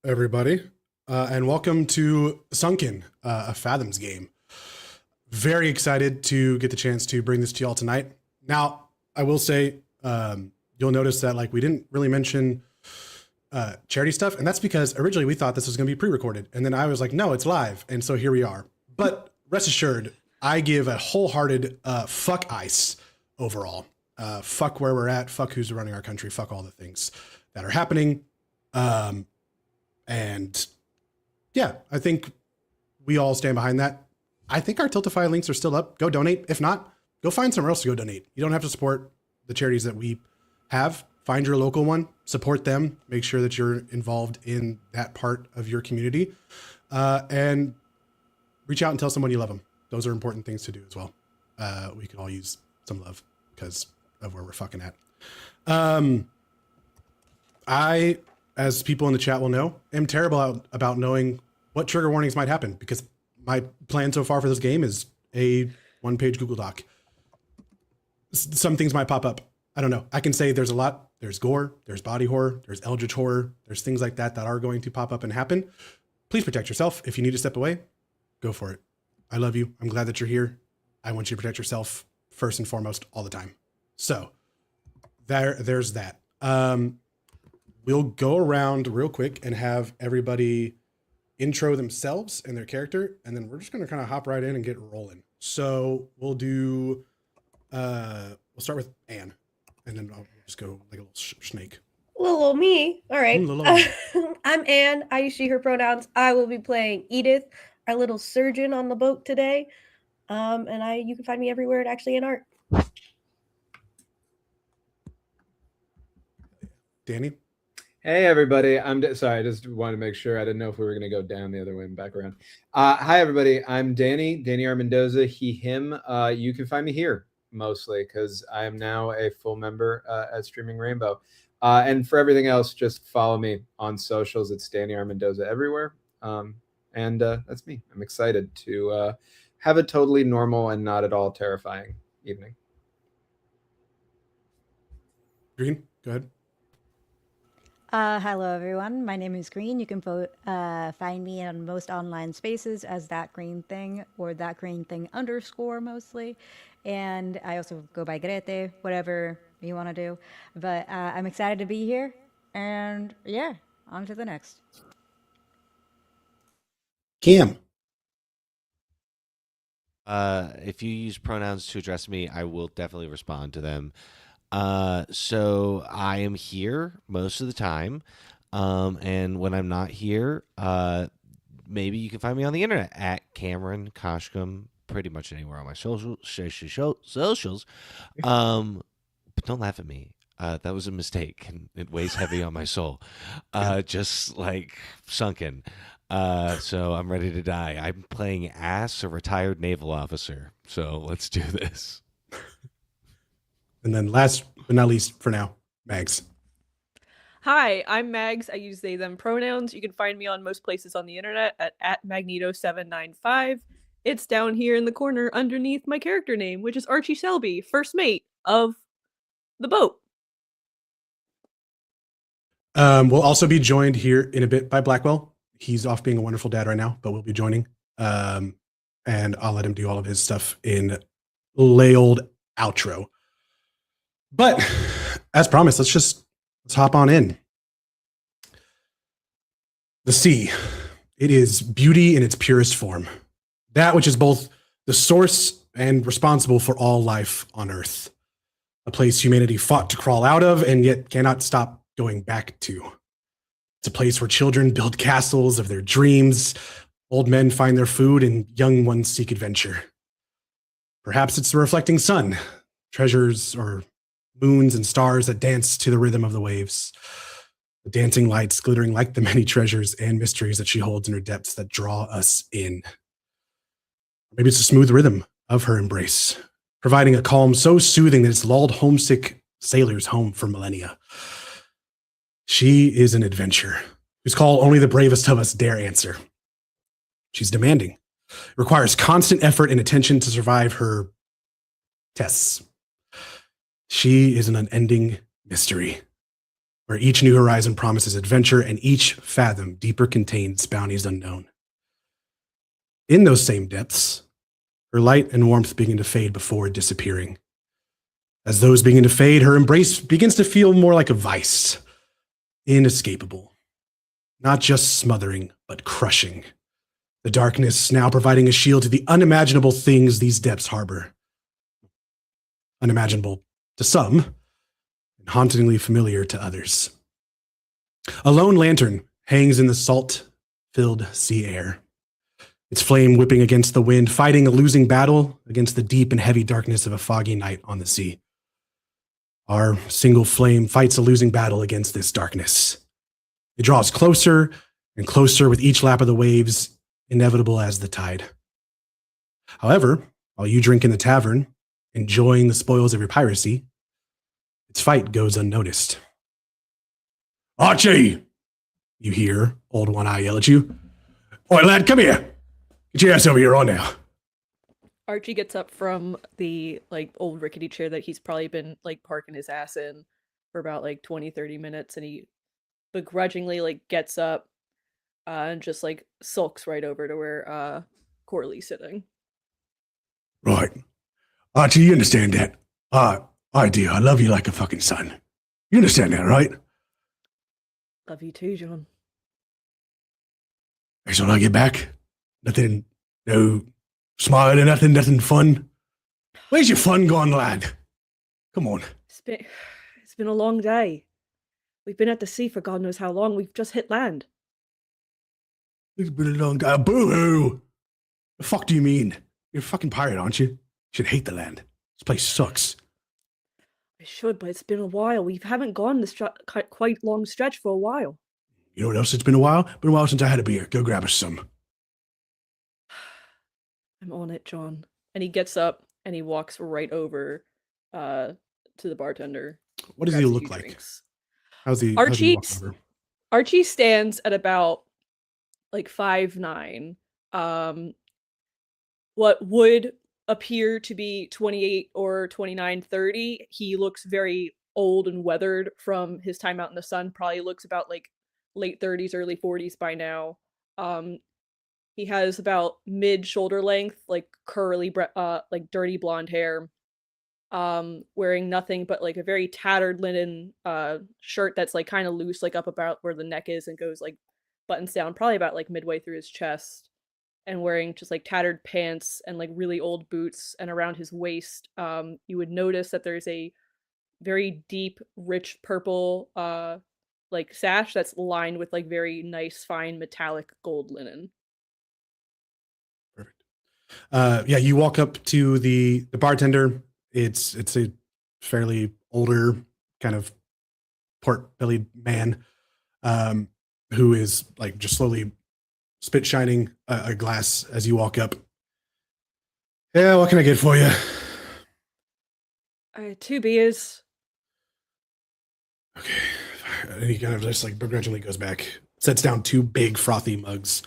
everybody, and welcome to Sunken, a Fathoms game. Very excited to get the chance to bring this to y'all tonight. Now, I will say, you'll notice that we didn't really mention charity stuff, and that's because originally we thought this was going to be pre-recorded, and then I was like, no, it's live, and so here we are. But rest assured, I give a wholehearted fuck ICE overall. Fuck where we're at, fuck who's running our country, fuck all the things that are happening. And yeah, I think we all stand behind that. I think our Tiltify links are still up. Go donate. If not, go find somewhere else to go donate. You don't have to support the charities that we have. Find your local one, support them, make sure that you're involved in that part of your community, and reach out and tell someone you love them. Those are important things to do as well. We could all use some love because of where we're fucking at. I, as people in the chat will know, am terrible about knowing what trigger warnings might happen because my plan so far for this game is a one-page Google Doc. Some things might pop up. I don't know. I can say there's a lot. There's gore, there's body horror, there's eldritch horror, there's things like that that are going to pop up and happen. Please protect yourself. If you need to step away, go for it. I love you. I'm glad that you're here. I want you to protect yourself first and foremost all the time. So there's that. We'll go around real quick and have everybody intro themselves and their character, and then we're just going to kind of hop right in and get rolling. So we'll do, we'll start with Anne, and then I'll just go like a little snake. Little me. All right. I'm Anne. I use she, her pronouns. I will be playing Edith, our little surgeon on the boat today. And you can find me everywhere at Actually in Art. Danny? Hey, everybody. Sorry, I just wanted to make sure. I didn't know if we were going to go down the other way and back around. Hi, everybody. I'm Danny R. Mendoza, he, him. You can find me here mostly because I am now a full member at Streaming Rainbow. And for everything else, just follow me on socials. It's Danny R. Mendoza everywhere. And that's me. I'm excited to have a totally normal and not at all terrifying evening. Green, go ahead. Hello, everyone. My name is Green. You can find me on most online spaces as That Green Thing or That Green Thing _ mostly. And I also go by Grete, whatever you want to do. But I'm excited to be here. And yeah, on to the next. Cam. If you use pronouns to address me, I will definitely respond to them. So I am here most of the time. And when I'm not here, maybe you can find me on the internet at Cameron Koshkum, pretty much anywhere on my socials. But don't laugh at me. That was a mistake and it weighs heavy on my soul. Just like Sunken. So I'm ready to die. I'm playing Ass, a retired naval officer. So let's do this. And then last but not least for now, Mags. Hi, I'm Mags. I use they, them pronouns. You can find me on most places on the internet at Magneto795. It's down here in the corner underneath my character name, which is Archie Selby, first mate of the boat. We'll also be joined here in a bit by Blackwell. He's off being a wonderful dad right now, but we'll be joining. And I'll let him do all of his stuff in lay old outro. But as promised, let's hop on in. The sea, it is beauty in its purest form. That which is both the source and responsible for all life on Earth. A place humanity fought to crawl out of and yet cannot stop going back to. It's a place where children build castles of their dreams, old men find their food, and young ones seek adventure. Perhaps it's the reflecting sun, treasures or moons and stars that dance to the rhythm of the waves. The dancing lights glittering like the many treasures and mysteries that she holds in her depths that draw us in. Maybe it's the smooth rhythm of her embrace, providing a calm so soothing that it's lulled homesick sailors home for millennia. She is an adventure whose call only the bravest of us dare answer. She's demanding, requires constant effort and attention to survive her tests. She is an unending mystery. where each new horizon promises adventure and each fathom deeper contains bounties unknown. In those same depths, her light and warmth begin to fade before disappearing. As those begin to fade, her embrace begins to feel more like a vice, inescapable, not just smothering, but crushing. The darkness now providing a shield to the unimaginable things these depths harbor. Unimaginable to some, and hauntingly familiar to others. A lone lantern hangs in the salt-filled sea air, its flame whipping against the wind, fighting a losing battle against the deep and heavy darkness of a foggy night on the sea. Our single flame fights a losing battle against this darkness. It draws closer and closer with each lap of the waves, inevitable as the tide. However, while you drink in the tavern, enjoying the spoils of your piracy, its fight goes unnoticed. Archie! You hear Old One-Eye yell at you. Oi, lad, come here. Get your ass over here right now. Archie gets up from the old rickety chair that he's probably been parking his ass in for about 20-30 minutes, and he begrudgingly gets up and just sulks right over to where Corley's sitting. Right. Archie, you understand that? I do. I love you like a fucking son. You understand that, right? Love you too, John. So when I get back, nothing, no smiling, nothing fun. Where's your fun gone, lad? Come on. It's been a long day. We've been at the sea for God knows how long. We've just hit land. It's been a long day. Boo-hoo! The fuck do you mean? You're a fucking pirate, aren't you? You should hate the land. This place sucks. I should, but it's been a while. We haven't gone this quite long stretch for a while. You know what else it's been a while? Been a while since I had a beer. Go grab us some. I'm on it, John. And he gets up and he walks right over to the bartender. What does he look like? Drinks. How's he Archie walking over? Archie stands at about 5'9". What would appear to be 28 or 29, 30. He looks very old and weathered from his time out in the sun. Probably looks about late 30s, early 40s by now. He has about mid shoulder length, curly, dirty blonde hair. Wearing nothing but a very tattered linen shirt that's kind of loose, up about where the neck is, and goes buttons down probably about midway through his chest, and wearing just tattered pants and really old boots. And around his waist, you would notice that there's a very deep, rich purple sash that's lined with very nice, fine metallic gold linen. Perfect. Yeah, you walk up to the bartender. It's a fairly older, kind of port-bellied man who is just slowly spit shining a glass as you walk up. Yeah, what can I get for you? 2 beers. Okay. And he kind of just begrudgingly goes back, sets down 2 big frothy mugs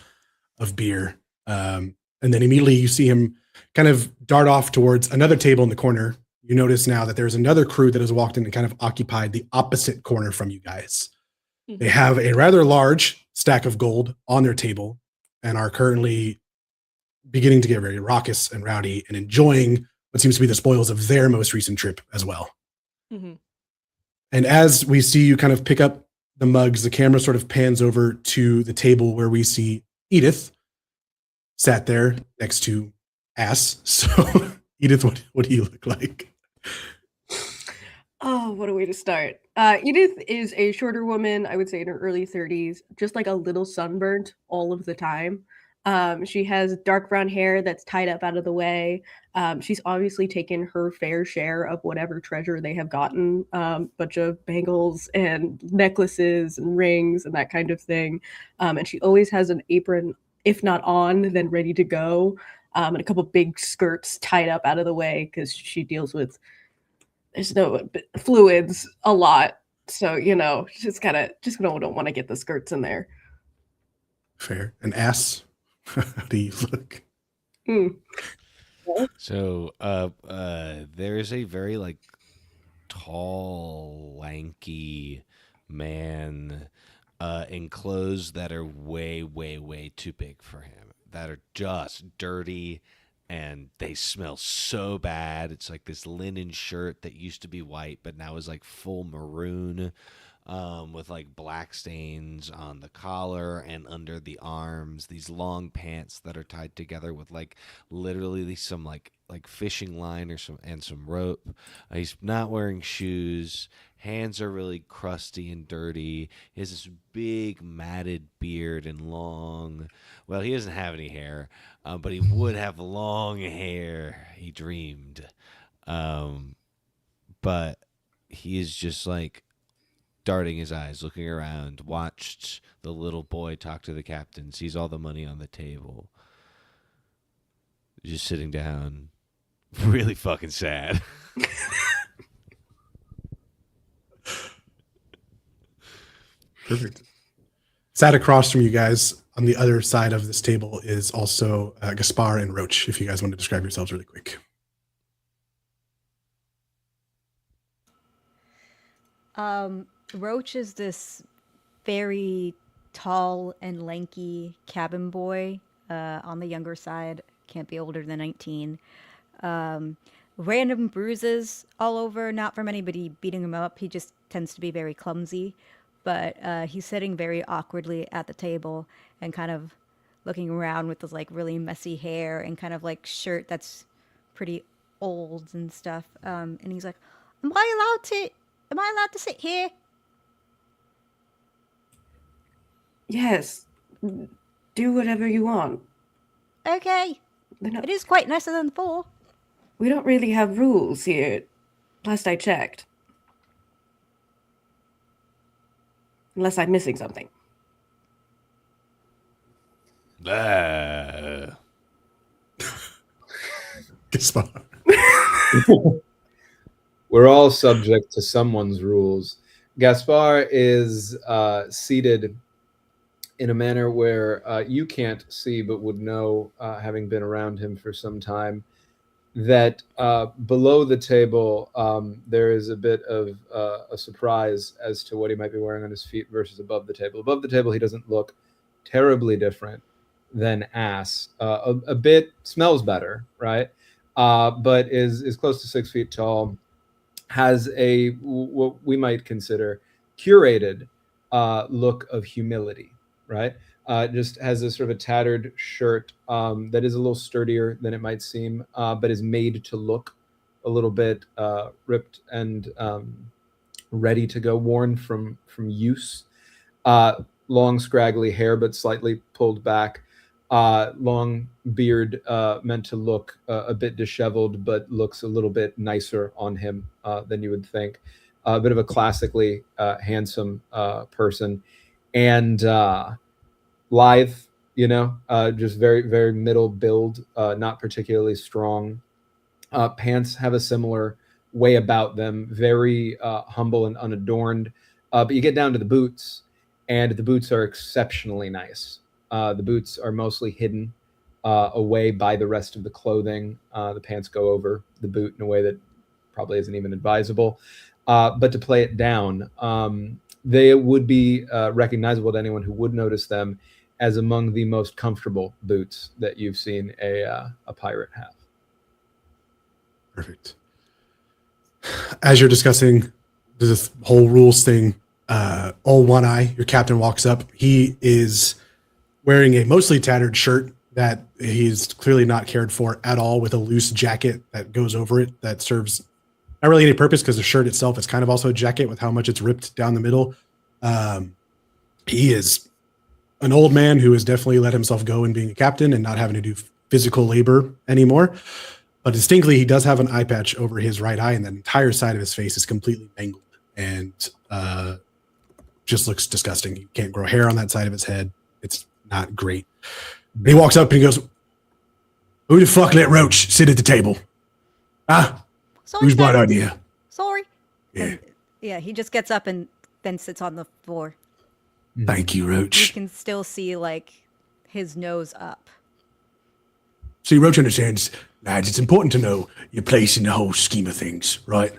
of beer. And then immediately you see him kind of dart off towards another table in the corner. You notice now that there's another crew that has walked in and kind of occupied the opposite corner from you guys. Mm-hmm. They have a rather large stack of gold on their table and are currently beginning to get very raucous and rowdy and enjoying what seems to be the spoils of their most recent trip as well. Mm-hmm. And as we see you kind of pick up the mugs, the camera sort of pans over to the table where we see Edith sat there next to Ass. So, Edith, what do you look like? Oh, what a way to start. Edith is a shorter woman, I would say in her early 30s, just a little sunburnt all of the time. She has dark brown hair that's tied up out of the way. She's obviously taken her fair share of whatever treasure they have gotten, bunch of bangles and necklaces and rings and that kind of thing. And she always has an apron, if not on, then ready to go, and a couple big skirts tied up out of the way because she deals with fluids a lot. So, she's don't want to get the skirts in there. Fair. An Ass. How do you look? So there's a very tall, lanky man in clothes that are way, way, way too big for him, that are just dirty and they smell so bad. It's like this linen shirt that used to be white, but now is like full maroon, with like black stains on the collar and under the arms. These long pants that are tied together with like literally some like fishing line or some rope. He's not wearing shoes. Hands are really crusty and dirty. He has this big matted beard and long. Well, he doesn't have any hair, but he would have long hair. He dreamed, but he is just like darting his eyes, looking around, watched the little boy talk to the captain, sees all the money on the table, just sitting down, really fucking sad. Perfect. Sat across from you guys on the other side of this table is also Gaspar and Roach, if you guys want to describe yourselves really quick. Roach is this very tall and lanky cabin boy, on the younger side, can't be older than 19. Random bruises all over, not from anybody beating him up. He just tends to be very clumsy. But he's sitting very awkwardly at the table and kind of looking around with this like really messy hair and kind of like shirt that's pretty old and stuff. And he's like, Am I allowed to sit here? Yes. Do whatever you want. Okay. It is quite nicer than before. We don't really have rules here. Last I checked. Unless I'm missing something. Ah. Gaspar. We're all subject to someone's rules. Gaspar is seated in a manner where you can't see but would know, having been around him for some time, that below the table there is a bit of a surprise as to what he might be wearing on his feet versus above the table. Above the table, he doesn't look terribly different than ass. A bit smells better, right? But is close to 6 feet tall. Has a what we might consider curated look of humility, right? Just has a sort of a tattered shirt that is a little sturdier than it might seem, but is made to look a little bit ripped and ready to go, worn from use. Long, scraggly hair, but slightly pulled back. Long beard, meant to look a bit disheveled, but looks a little bit nicer on him than you would think. A bit of a classically handsome person. And lithe, just very, very middle build, not particularly strong. Pants have a similar way about them, very humble and unadorned. But you get down to the boots, and the boots are exceptionally nice. The boots are mostly hidden away by the rest of the clothing. The pants go over the boot in a way that probably isn't even advisable. But to play it down, they would be recognizable to anyone who would notice them as among the most comfortable boots that you've seen a pirate have. Perfect. As you're discussing this whole rules thing, all one eye, your captain walks up. He is wearing a mostly tattered shirt that he's clearly not cared for at all, with a loose jacket that goes over it that serves not really any purpose, because the shirt itself is kind of also a jacket with how much it's ripped down the middle. He is an old man who has definitely let himself go in being a captain and not having to do physical labor anymore. But distinctly, he does have an eye patch over his right eye, and the entire side of his face is completely mangled and just looks disgusting. He can't grow hair on that side of his head. It's not great. He walks up and he goes, "Who the fuck let Roach sit at the table? Ah, Sorry, whose bright sir. idea?" Sorry. Yeah. And, yeah, he just gets up and then sits on the floor. Thank you, You Roach. can still see like his nose up. See, Roach understands, lads, it's important to know your place in the whole scheme of things, right?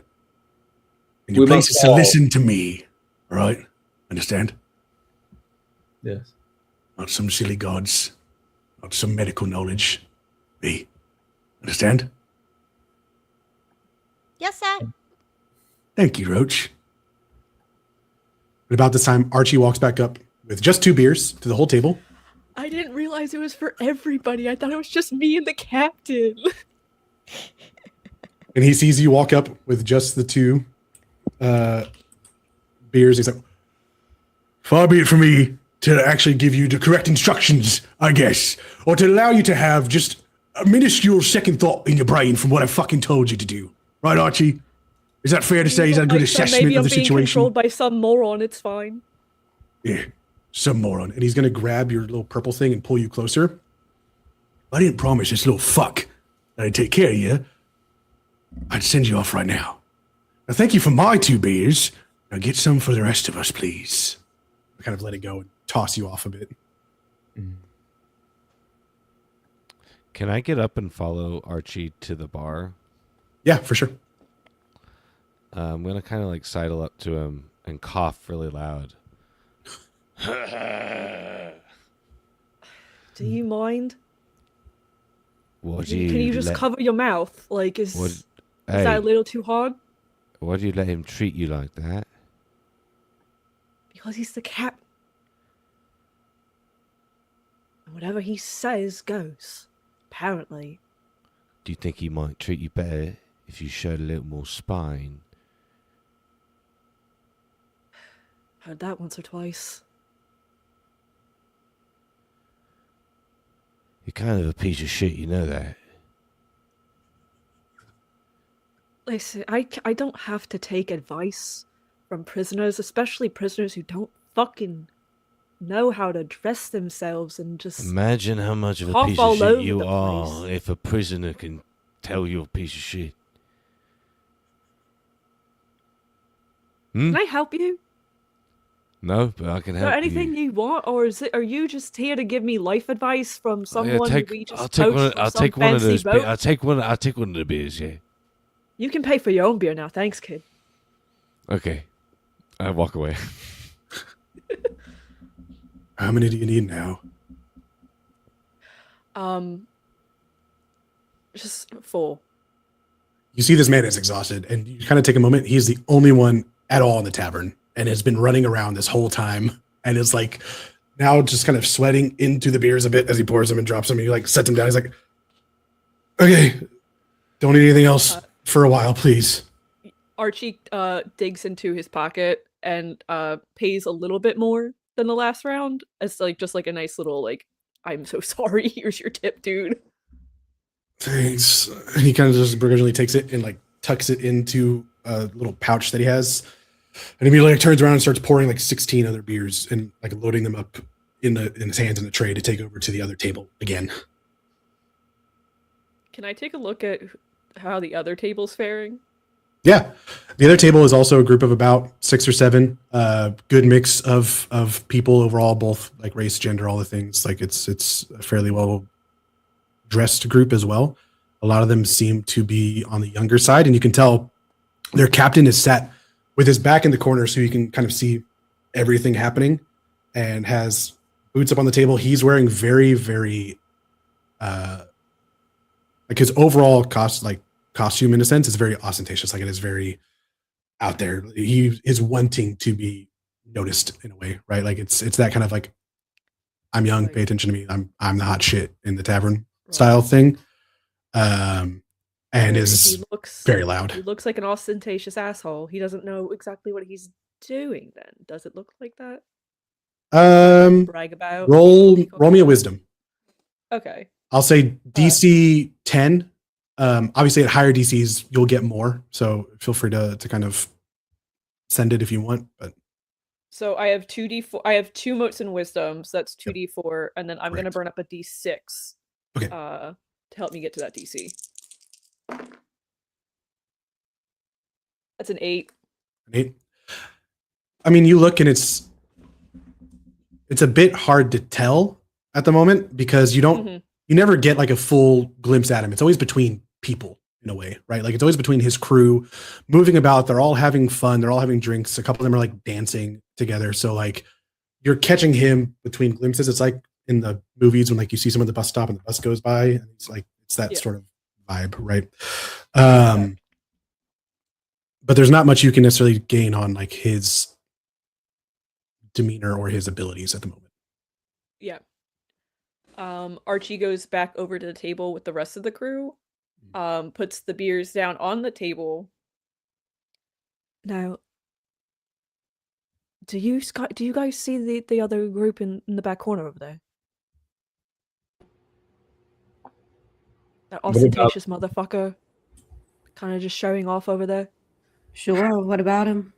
And your We place must is to all- listen to me, right? Understand? Yes. Not some silly gods. Not some medical knowledge. Me. Understand? Yes, sir. Thank you, Roach. At about this time, Archie walks back up with just 2 beers to the whole table. I didn't realize it was for everybody. I thought it was just me and the captain. And he sees you walk up with just the 2 beers. He's like, far be it from me to actually give you the correct instructions, I guess, or to allow you to have just a minuscule second thought in your brain from what I fucking told you to do. Right, Archie? Is that fair to say? Is that a good assessment maybe of I'm the being situation? controlled by some moron. It's fine. Yeah, some moron. And he's going to grab your little purple thing and pull you closer. I didn't promise this little fuck that I'd take care of you. I'd send you off right now. Now, thank you for my 2 beers. Now get some for the rest of us, please. I kind of let it go and toss you off a bit. Can I get up and follow Archie to the bar? Yeah, for sure. I'm going to kind of like sidle up to him and cough really loud. Do you mind? What do Can you just cover your mouth? Like, is that a little too hard? Why do you let him treat you like that? Because he's the captain. And whatever he says goes. Apparently. Do you think he might treat you better if you showed a little more spine? Heard that once or twice. You're kind of a piece of shit, you know that. Listen, I don't have to take advice from prisoners, especially prisoners who don't fucking know how to dress themselves and just... Imagine how much of a cough piece all of shit over you the are place. if a prisoner can tell you're a piece of shit. Can I help you? No, but I can Is help there anything you want, or are you just here to give me life advice from someone who we just poached from some fancy boat? I'll take one of the beers, yeah. You can pay for your own beer now, thanks, kid. Okay. I walk away. How many do you need now? Just 4. You see this man is exhausted, and you kind of take a moment. He's the only one at all in the tavern and has been running around this whole time and is like now just kind of sweating into the beers a bit as he pours them and drops them. And you like set them down. He's like, okay, don't need anything else for a while, please. Archie digs into his pocket and pays a little bit more than the last round. It's like just like a nice little like, I'm so sorry, here's your tip, dude. Thanks. And he kind of just begrudgingly takes it and like tucks it into a little pouch that he has. And immediately like, turns around and starts pouring like 16 other beers and like loading them up in his hands in the tray to take over to the other table again. Can I take a look at how the other table's faring? Yeah. The other table is also a group of about 6 or 7. Good mix of people overall, both like race, gender, all the things. Like it's a fairly well dressed group as well. A lot of them seem to be on the younger side, and you can tell their captain is sat with his back in the corner so you can kind of see everything happening, and has boots up on the table. He's wearing very, very like his overall costume in a sense is very ostentatious. Like it is very out there. He is wanting to be noticed in a way, right? Like it's that kind of like, I'm young, pay attention to me. I'm the hot shit in the tavern style thing. And is very loud. He looks like an ostentatious asshole. He doesn't know exactly what he's doing then. Does it look like that? Brag about. Roll me a wisdom. Okay. I'll say DC 10. Obviously at higher DCs you'll get more, so feel free to kind of send it if you want. But so I have 2d4. I have 2 motes in wisdom, so that's 2d4, and then I'm gonna burn up a d6. Okay. To help me get to that DC. That's an 8. An 8. I mean, you look and it's a bit hard to tell at the moment because you don't you never get like a full glimpse at him. It's always between people in a way, right? Like it's always between his crew moving about. They're all having fun. They're all having drinks. A couple of them are like dancing together. So like you're catching him between glimpses. It's like in the movies when like you see someone at the bus stop and the bus goes by, and it's that sort of vibe, right? But there's not much you can necessarily gain on like his demeanor or his abilities at the moment. Yeah. Archie goes back over to the table with the rest of the crew, puts the beers down on the table. Now, do you guys see the other group in the back corner over there? That ostentatious motherfucker, kind of just showing off over there. Sure, what about him?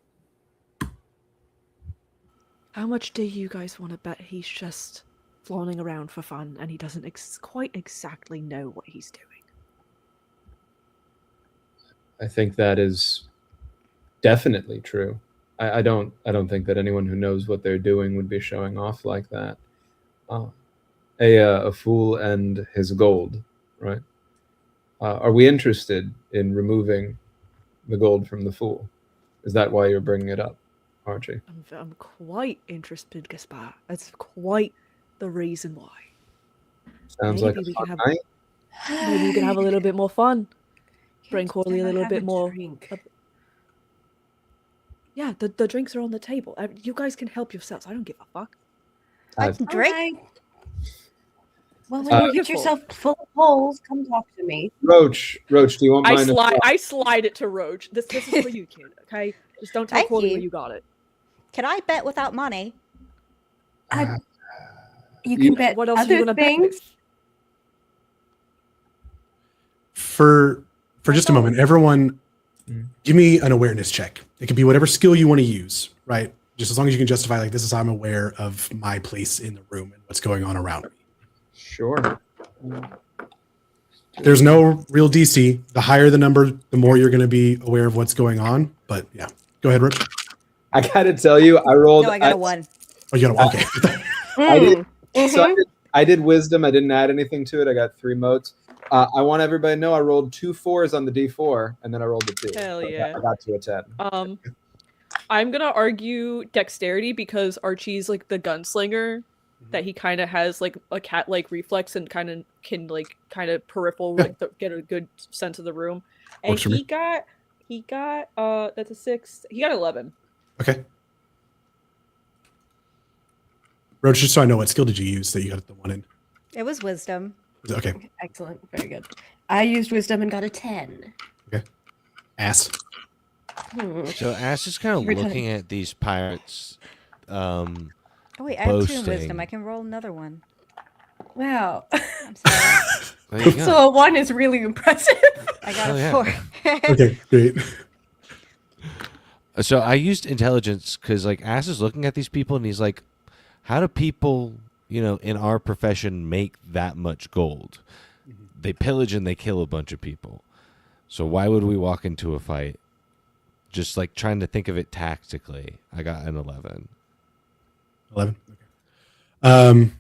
How much do you guys want to bet he's just flaunting around for fun and he doesn't quite exactly know what he's doing? I think that is definitely true. I don't think that anyone who knows what they're doing would be showing off like that. A fool and his gold, right? Are we interested in removing the gold from the fool? Is that why you're bringing it up, Archie? I'm quite interested, Gaspar. That's quite the reason why. Sounds Maybe like we a can fun have night. maybe we can have a little bit more fun. Bring Corley a little bit more. Yeah, the drinks are on the table. You guys can help yourselves. I don't give a fuck. I can drink. Alright. Well, what when we're you here get for. yourself full of holes, come talk to me. Roach, do you want mine? I slide it to Roach. This is for you, kid. Okay, just don't tell Thank Corley you. where you got it. Can I bet without money? You can bet What else are you other gonna bet things. with? For just a moment, everyone, give me an awareness check. It can be whatever skill you want to use, right? Just as long as you can justify, like, this is how I'm aware of my place in the room and what's going on around me. Sure. There's no real DC. The higher the number, the more you're going to be aware of what's going on. But yeah, go ahead, Rich. I gotta tell you, I rolled. No, I got a 1. Oh, you got to okay. I did, Mhm. so I did wisdom. I didn't add anything to it. I got 3 motes. I want everybody to know I rolled 2 4s on the D4, and then I rolled a 2. Hell So yeah. I got to a 10. I'm gonna argue dexterity because Archie's like the gunslinger, that he kind of has like a cat-like reflex and kind of can like kind of peripheral like get a good sense of the room. And Works for me. he got that's a 6. He got 11. Okay. Roach, just so I know, what skill did you use that you got the 1 in? It was wisdom. Okay. Excellent. Very good. I used wisdom and got a 10. Ass. So Ash is kind of Every time. looking at these pirates. Oh wait, I have 2 in Boasting. wisdom. I can roll another one. Wow. I'm sorry. There you go. So a 1 is really impressive. I got Oh, a yeah. 4. Okay, great. So I used intelligence because like Ash is looking at these people and he's like, how do people, in our profession make that much gold? They pillage and they kill a bunch of people. So why would we walk into a fight? Just like trying to think of it tactically. I got an 11. 11. Okay.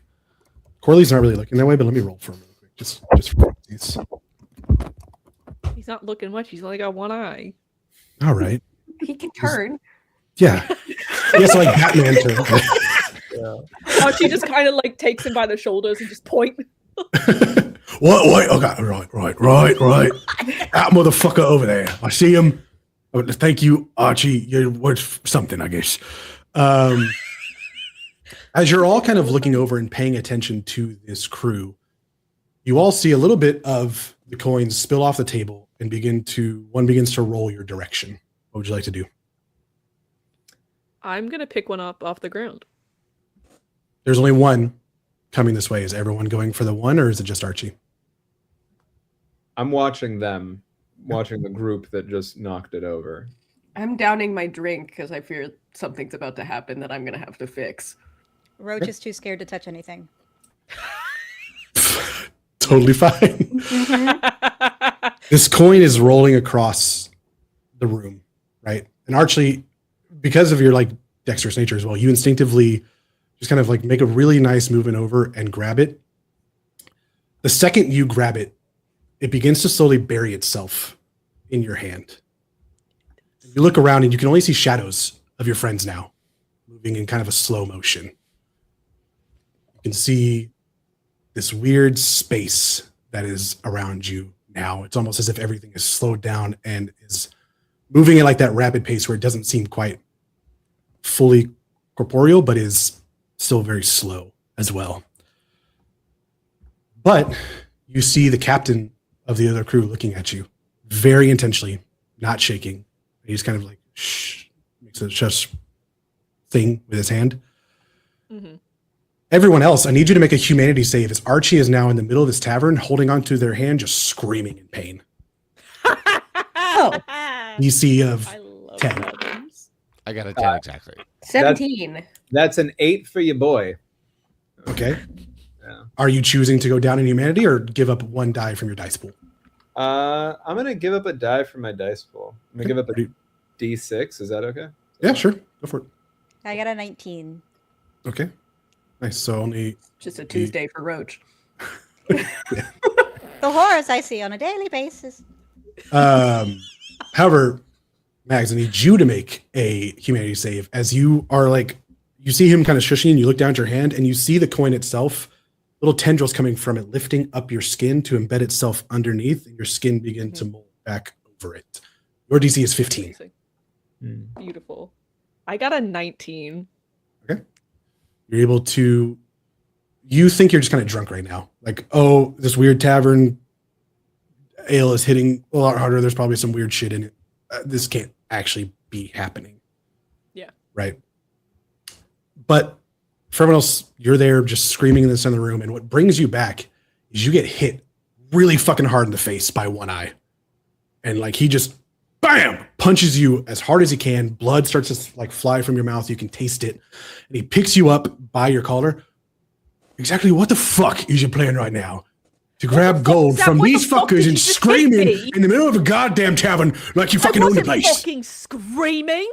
Corley's not really looking that way, but let me roll for him real quick. Just for these. He's not looking much. He's only got 1 eye. All right. He can turn. Yeah. Yes, like Batman turn. Archie just kind of like takes him by the shoulders and just point. What? Okay, right. That motherfucker over there. I see him. Oh, thank you, Archie. You're worth something, I guess. As you're all kind of looking over and paying attention to this crew, you all see a little bit of the coins spill off the table and one begins to roll your direction. What would you like to do? I'm gonna pick one up off the ground. There's only one coming this way. Is everyone going for the one, or is it just Archie? I'm watching the group that just knocked it over. I'm downing my drink because I fear something's about to happen that I'm going to have to fix. Roach is too scared to touch anything. Totally fine. This coin is rolling across the room, right? And Archie, because of your like dexterous nature as well, you instinctively just kind of like make a really nice movement over and grab it. The second you grab it, it begins to slowly bury itself in your hand. You look around and you can only see shadows of your friends now moving in kind of a slow motion. You can see this weird space that is around you now. It's almost as if everything is slowed down and is moving at like that rapid pace where it doesn't seem quite fully corporeal, but is still very slow as well. But you see the captain of the other crew looking at you very intentionally, not shaking. He's kind of like, shh, makes a shush thing with his hand. Mm-hmm. Everyone else, I need you to make a humanity save as Archie is now in the middle of this tavern, holding onto their hand, just screaming in pain. Oh. DC of I love 10. Fathoms. I got a 10 exactly. 17. That's an 8 for your boy. Okay. Yeah. Are you choosing to go down in humanity or give up one die from your dice pool? I'm gonna give up a die from my dice pool. I'm gonna give up a D6. Is that okay? Yeah, sure. Go for it. I got a 19. Okay. Nice. So only Just a Tuesday for Roach. The horrors I see on a daily basis. however, Mags, I need you to make a humanity save as you are like, you see him kind of shushing and you look down at your hand and you see the coin itself, little tendrils coming from it, lifting up your skin to embed itself underneath and your skin begin to mold back over it. Your DC is 15. Amazing. Beautiful. I got a 19. You're able to, you think you're just kind of drunk right now. Like, oh, this weird tavern ale is hitting a lot harder. There's probably some weird shit in it. This can't actually be happening. Yeah. Right. But for everyone else, you're there just screaming in the center of the room. And what brings you back is you get hit really fucking hard in the face by one eye. And like he just, bam, punches you as hard as he can. Blood starts to like fly from your mouth. You can taste it. And he picks you up by your collar. Exactly what the fuck is your plan right now? To grab gold from these fuckers and screaming in the middle of a goddamn tavern like you fucking own the place. Fucking screaming.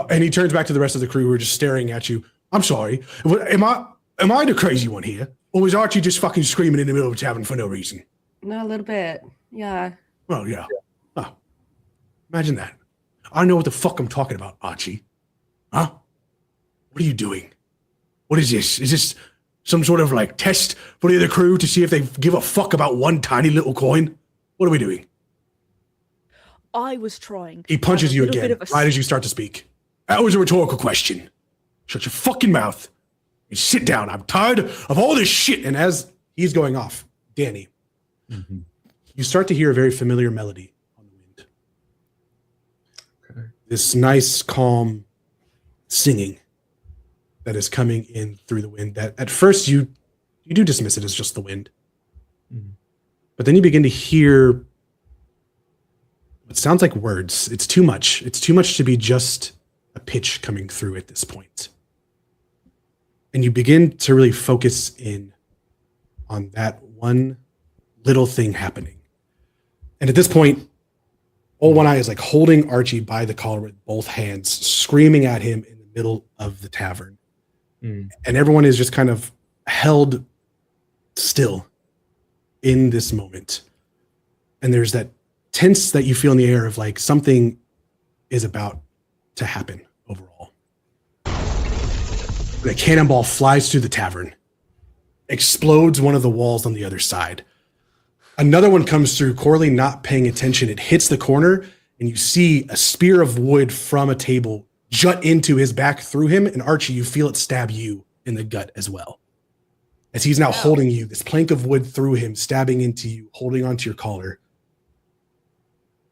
And he turns back to the rest of the crew who are just staring at you. I'm sorry. Am I the crazy one here? Or was Archie just fucking screaming in the middle of a tavern for no reason? No, a little bit. Yeah. Well, yeah. Oh, imagine that. I know what the fuck I'm talking about, Archie. Huh? What are you doing? What is this? Is this some sort of like test for the other crew to see if they give a fuck about one tiny little coin? What are we doing? I was trying. He punches you again Bit of a right as you start to speak. That was a rhetorical question. Shut your fucking mouth and sit down. I'm tired of all this shit. And as he's going off, Danny, you start to hear a very familiar melody on the wind. Okay. This nice, calm singing that is coming in through the wind that at first you do dismiss it as just the wind. But then you begin to hear what sounds like words. It's too much. It's too much to be just a pitch coming through at this point. And you begin to really focus in on that one little thing happening. And at this point, Old One Eye is like holding Archie by the collar with both hands, screaming at him in the middle of the tavern. And everyone is just kind of held still in this moment. And there's that tense that you feel in the air of like something is about to happen overall. A cannonball flies through the tavern, explodes one of the walls on the other side. Another one comes through, Corley not paying attention. It hits the corner, and you see a spear of wood from a table jut into his back through him. And Archie, you feel it stab you in the gut as well. As he's now holding you, this plank of wood through him, stabbing into you, holding onto your collar.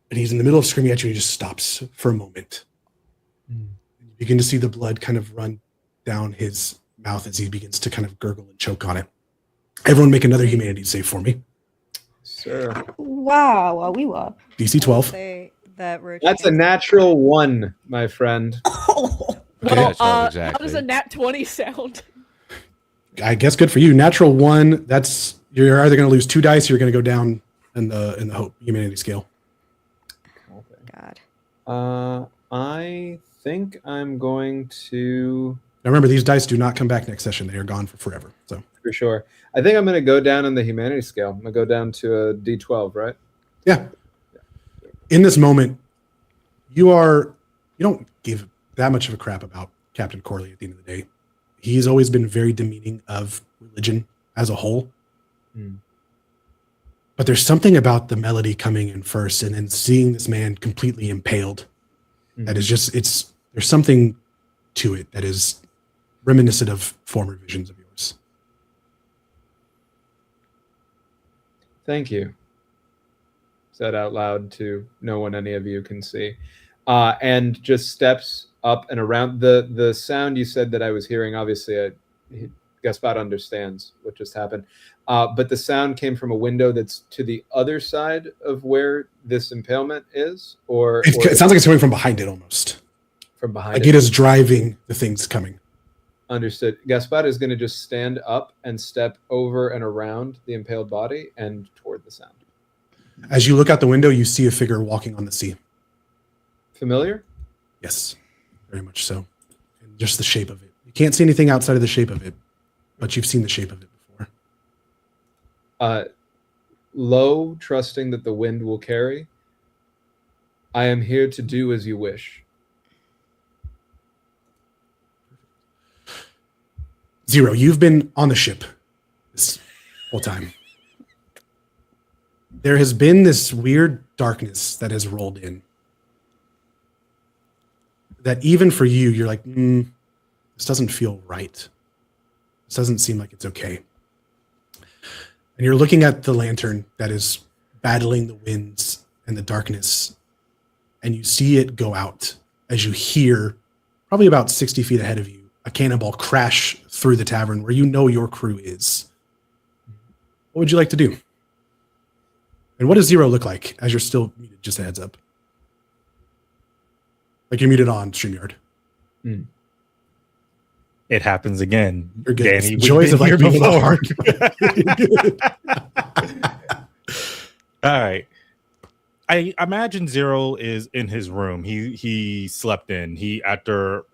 And he's in the middle of screaming at you, and he just stops for a moment. You begin to see the blood kind of run down his mouth as he begins to kind of gurgle and choke on it. Everyone make another humanity save for me. Sure. Wow. We were. DC 12. Say that Roach That's a natural 1, my friend. Okay. Yeah, How exactly. does a nat 20 sound? I guess good for you. Natural 1, that's, you're either going to lose 2 dice or you're going to go down in the hope humanity scale. God. I think I'm going to, Now remember, these dice do not come back next session. They are gone for forever. So for sure. I think I'm going to go down in the humanity scale. I'm going to go down to a D12, right? yeah. In this moment, you don't give that much of a crap about Captain Corley at the end of the day. He's always been very demeaning of religion as a whole. But there's something about the melody coming in first and then seeing this man completely impaled that is just, there's something to it that is reminiscent of former visions of yours. Thank you. Said out loud to no one any of you can see. And just steps up and around. The sound you said that I was hearing, obviously, Gaspard understands what just happened. But the sound came from a window that's to the other side of where this impalement is? Or it sounds like it's coming from behind it almost. From behind like it is driving the things coming. Understood. Gaspard is going to just stand up and step over and around the impaled body and toward the sound. As you look out the window, you see a figure walking on the sea. Familiar? Yes, very much so. And just the shape of it. You can't see anything outside of the shape of it, but you've seen the shape of it before. Low, trusting that the wind will carry. I am here to do as you wish. Zero, you've been on the ship this whole time. There has been this weird darkness that has rolled in. That even for you, you're like, this doesn't feel right. This doesn't seem like it's okay. And you're looking at the lantern that is battling the winds and the darkness, and you see it go out as you hear, probably about 60 feet ahead of you, a cannonball crash through the tavern where you know your crew is. What would you like to do? And what does Zero look like as you're still muted? Just a heads up. Like you're muted on StreamYard. It happens again. You're good. Danny, we've Joys been of like here being before. All right. I imagine Zero is in his room. He slept in. He, after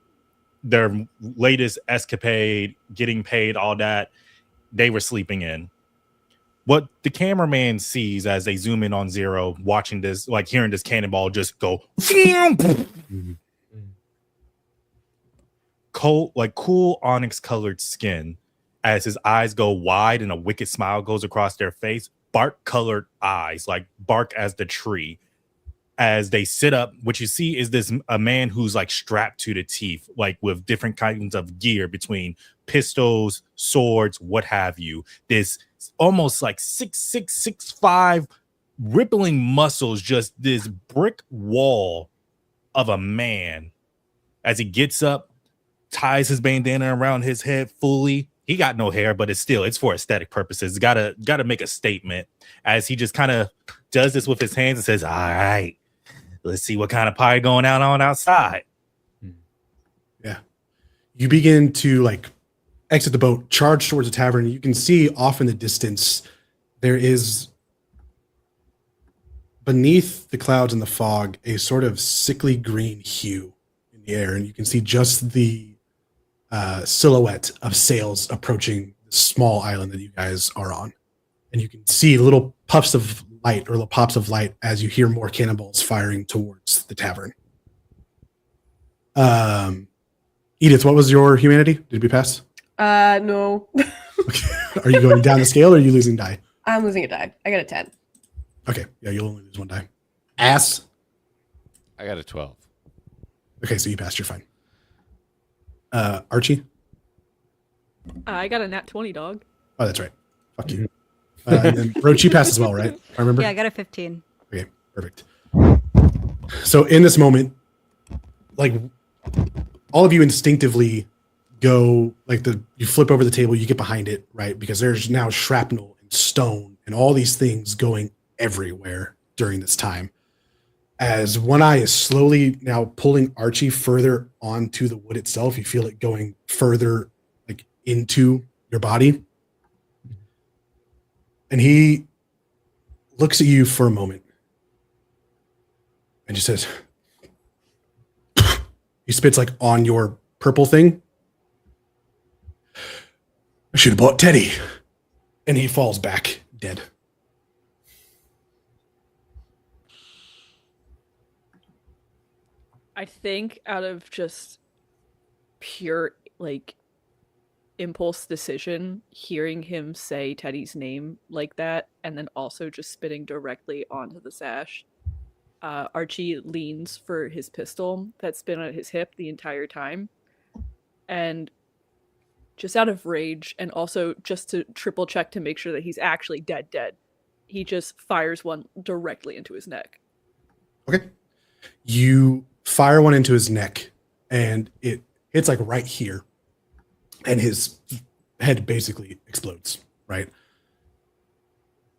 their latest escapade, getting paid, all that, they were sleeping in. What the cameraman sees as they zoom in on Zero, watching this, like hearing this cannonball just go cool onyx colored skin as his eyes go wide and a wicked smile goes across their face, bark colored eyes, like bark as the tree. As they sit up, what you see is a man who's like strapped to the teeth, like with different kinds of gear between pistols, swords, what have you. This almost like 6'6", 6'5", rippling muscles, just this brick wall of a man. As he gets up, ties his bandana around his head fully. He got no hair, but it's for aesthetic purposes. Gotta make a statement. As he just kind of does this with his hands and says, "All right, let's see what kind of pie going out on outside." Yeah. You begin to like exit the boat, charge towards the tavern. You can see off in the distance, there is beneath the clouds and the fog, a sort of sickly green hue in the air. And you can see just the silhouette of sails approaching the small island that you guys are on. And you can see little puffs of light or little pops of light as you hear more cannonballs firing towards the tavern. Edith, what was your humanity? Did we pass? No. Okay. Are you going down the scale or are you losing die? I'm losing a die. I got a 10. Okay. Yeah, you'll only lose one die. Ass. I got a 12. Okay, so you passed. You're fine. Archie? I got a nat 20, dog. Oh, that's right. Fuck you. And then Roach, you passed as well, right? I remember? Yeah, I got a 15. Okay, perfect. So in this moment, like all of you instinctively go like you flip over the table, you get behind it, right? Because there's now shrapnel and stone and all these things going everywhere during this time. As one eye is slowly now pulling Archie further onto the wood itself, you feel it going further like into your body. And he looks at you for a moment and just says, he spits like on your purple thing. I should have bought Teddy. And he falls back dead. I think out of just pure like impulse decision hearing him say Teddy's name like that, and then also just spitting directly onto the sash. Archie leans for his pistol that's been at his hip the entire time, and just out of rage and also just to triple check to make sure that he's actually dead, he just fires one directly into his neck. Okay. You fire one into his neck, and it hits like right here, and his head basically explodes, right?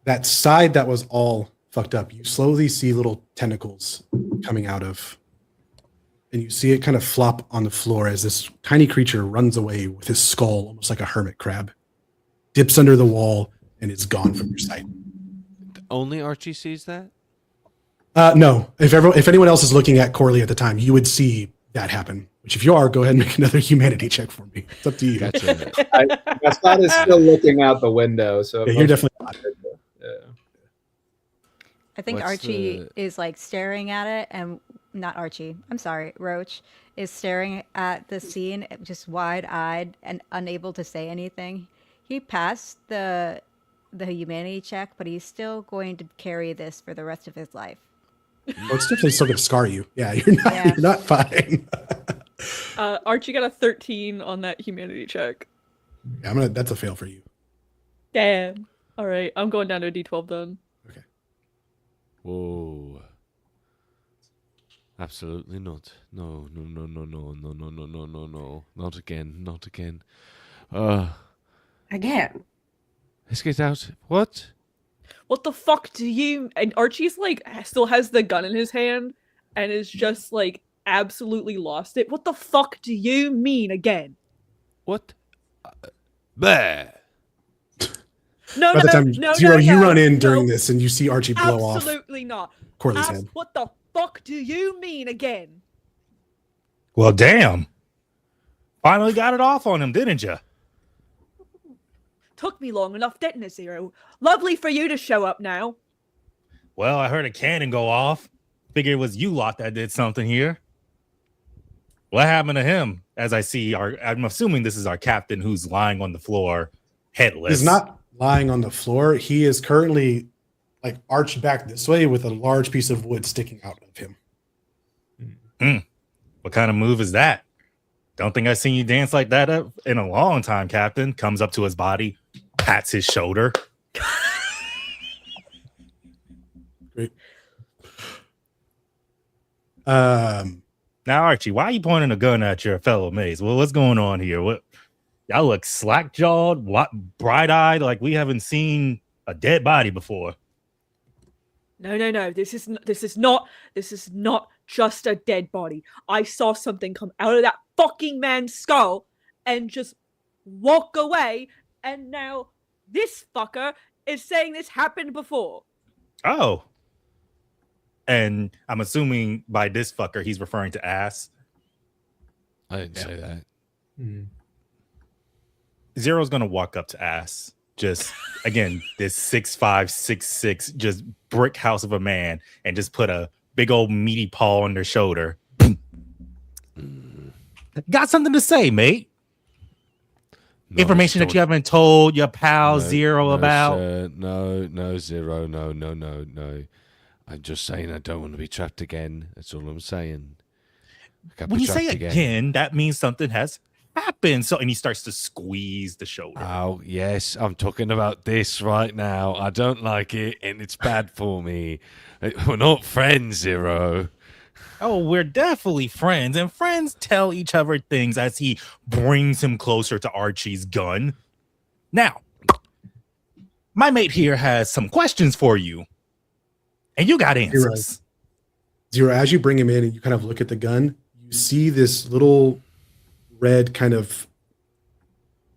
That side that was all fucked up, you slowly see little tentacles coming out of, and you see it kind of flop on the floor as this tiny creature runs away with his skull, almost like a hermit crab, dips under the wall, and is gone from your sight. Only Archie sees that? No. If anyone else is looking at Corley at the time, you would see that happen. Which, if you are, go ahead and make another humanity check for me. It's up to you. Gotcha. My spot is still looking out the window, so Yeah, you're definitely not. Yeah. I think What's Archie the- is like staring at it, and not Archie. I'm sorry, Roach is staring at the scene, just wide-eyed and unable to say anything. He passed the humanity check, but he's still going to carry this for the rest of his life. Oh, it's definitely still going to scar you. Yeah, you're not. Yeah. You're not fine. Archie got a 13 on that humanity check. Yeah, that's a fail for you. Damn. All right, I'm going down to a D12 then. Okay. Whoa. Absolutely not. No. Not again. Again. Let's get out. What? What the fuck do you... And Archie's like, still has the gun in his hand and is just like absolutely lost it. What the fuck do you mean again? What? Bleh. No, By the time Zero, you run in during no, this, and you see Archie blow off absolutely not. Corley's head. What the fuck do you mean again? Well, damn. Finally got it off on him, didn't you? Took me long enough, didn't it, Zero? Lovely for you to show up now. Well, I heard a cannon go off. Figured it was you lot that did something here. What happened to him? As I see, I'm assuming this is our captain who's lying on the floor, headless. He's not lying on the floor. He is currently like arched back this way with a large piece of wood sticking out of him. What kind of move is that? Don't think I've seen you dance like that in a long time, Captain. Comes up to his body, pats his shoulder. Great. Now, Archie, why are you pointing a gun at your fellow mates? Well, what's going on here? What y'all look slack-jawed, bright-eyed, like we haven't seen a dead body before. No. This is not just a dead body. I saw something come out of that fucking man's skull and just walk away, and now this fucker is saying this happened before. Oh. And I'm assuming by this fucker, he's referring to ass. I didn't say that. Zero's gonna walk up to ass. Just again, this 6'5", 6'6", just brick house of a man, and just put a big old meaty paw on their shoulder. Got something to say, mate? No, Information that you haven't told your pal Zero about? Sir. No, Zero. No. I'm just saying I don't want to be trapped again. That's all I'm saying. When you say again, that means something has happened. So, and he starts to squeeze the shoulder. Oh, yes. I'm talking about this right now. I don't like it, and it's bad for me. We're not friends, Zero. Oh, we're definitely friends, and friends tell each other things as he brings him closer to Archie's gun. Now, my mate here has some questions for you, and you got answers. Zero, as you bring him in and you kind of look at the gun, you see this little red kind of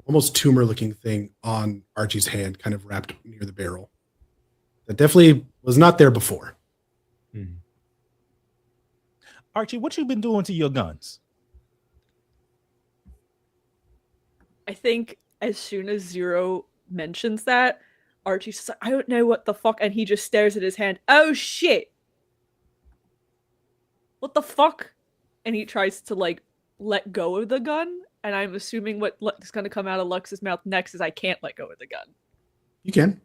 almost tumor-looking thing on Archie's hand, kind of wrapped near the barrel. That definitely was not there before. Archie, what you been doing to your guns? I think as soon as Zero mentions that, Archie's just like, I don't know what the fuck, and he just stares at his hand. Oh shit! What the fuck? And he tries to like let go of the gun, and I'm assuming what's going to come out of Lux's mouth next is I can't let go of the gun. You can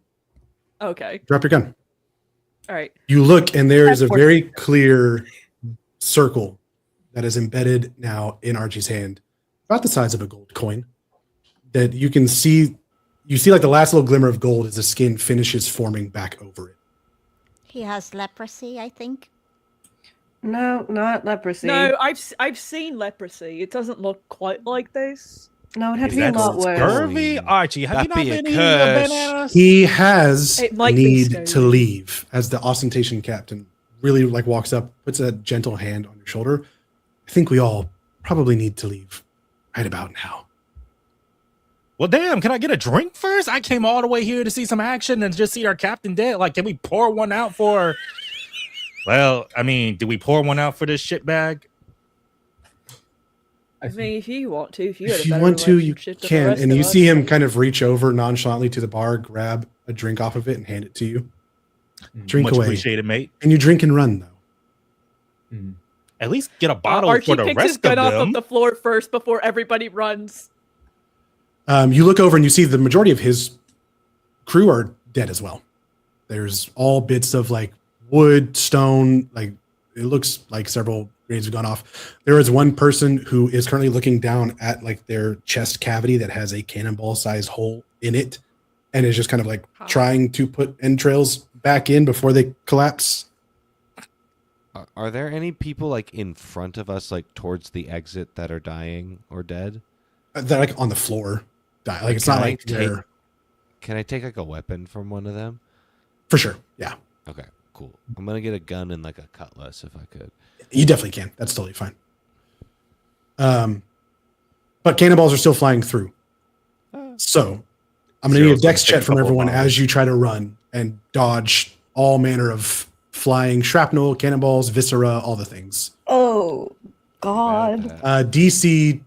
Okay. drop your gun. All right. You look, and there is a That's very clear circle that is embedded now in Archie's hand, about the size of a gold coin. That you can see. You see like the last little glimmer of gold as the skin finishes forming back over it. He has leprosy, I think. No, not leprosy. No, I've seen leprosy. It doesn't look quite like this. No, it'd have Is to be a that lot worse. scurvy? Archie, have you That'd not be a been eating your curse. bananas? He has It might be need scary. to leave as the ostentation captain really like walks up, puts a gentle hand on your shoulder. I think we all probably need to leave right about now. Well, damn, can I get a drink first? I came all the way here to see some action and just see our captain dead. Like, can we pour one out for... Well, I mean, do we pour one out for this shit bag? I mean, if you want to, if you had a If you better want to, you relationship than the can. rest And of you us, see him then- kind of reach over nonchalantly to the bar, grab a drink off of it, and hand it to you. Drink Much away. appreciated, mate. And you drink and run, though. At least get a bottle Archie for the picks his rest gun of off them. of the floor first before everybody runs. You look over and you see the majority of his crew are dead as well. There's all bits of like wood, stone, like it looks like several grenades have gone off. There is one person who is currently looking down at like their chest cavity that has a cannonball sized hole in it and is just kind of like trying to put entrails back in before they collapse. Are there any people like in front of us, like towards the exit, that are dying or dead? They're like on the floor. Like it's Can not I like they're Can I take like a weapon from one of them? for sure. Yeah, Okay, cool. I'm gonna get a gun and like a cutlass if I could. you definitely can. That's totally fine. But cannonballs are still flying through. So I'm going to need a Zero's gonna dex take check a from couple everyone bombs. as you try to run and dodge all manner of flying shrapnel, cannonballs, viscera, all the things. Oh, God. DC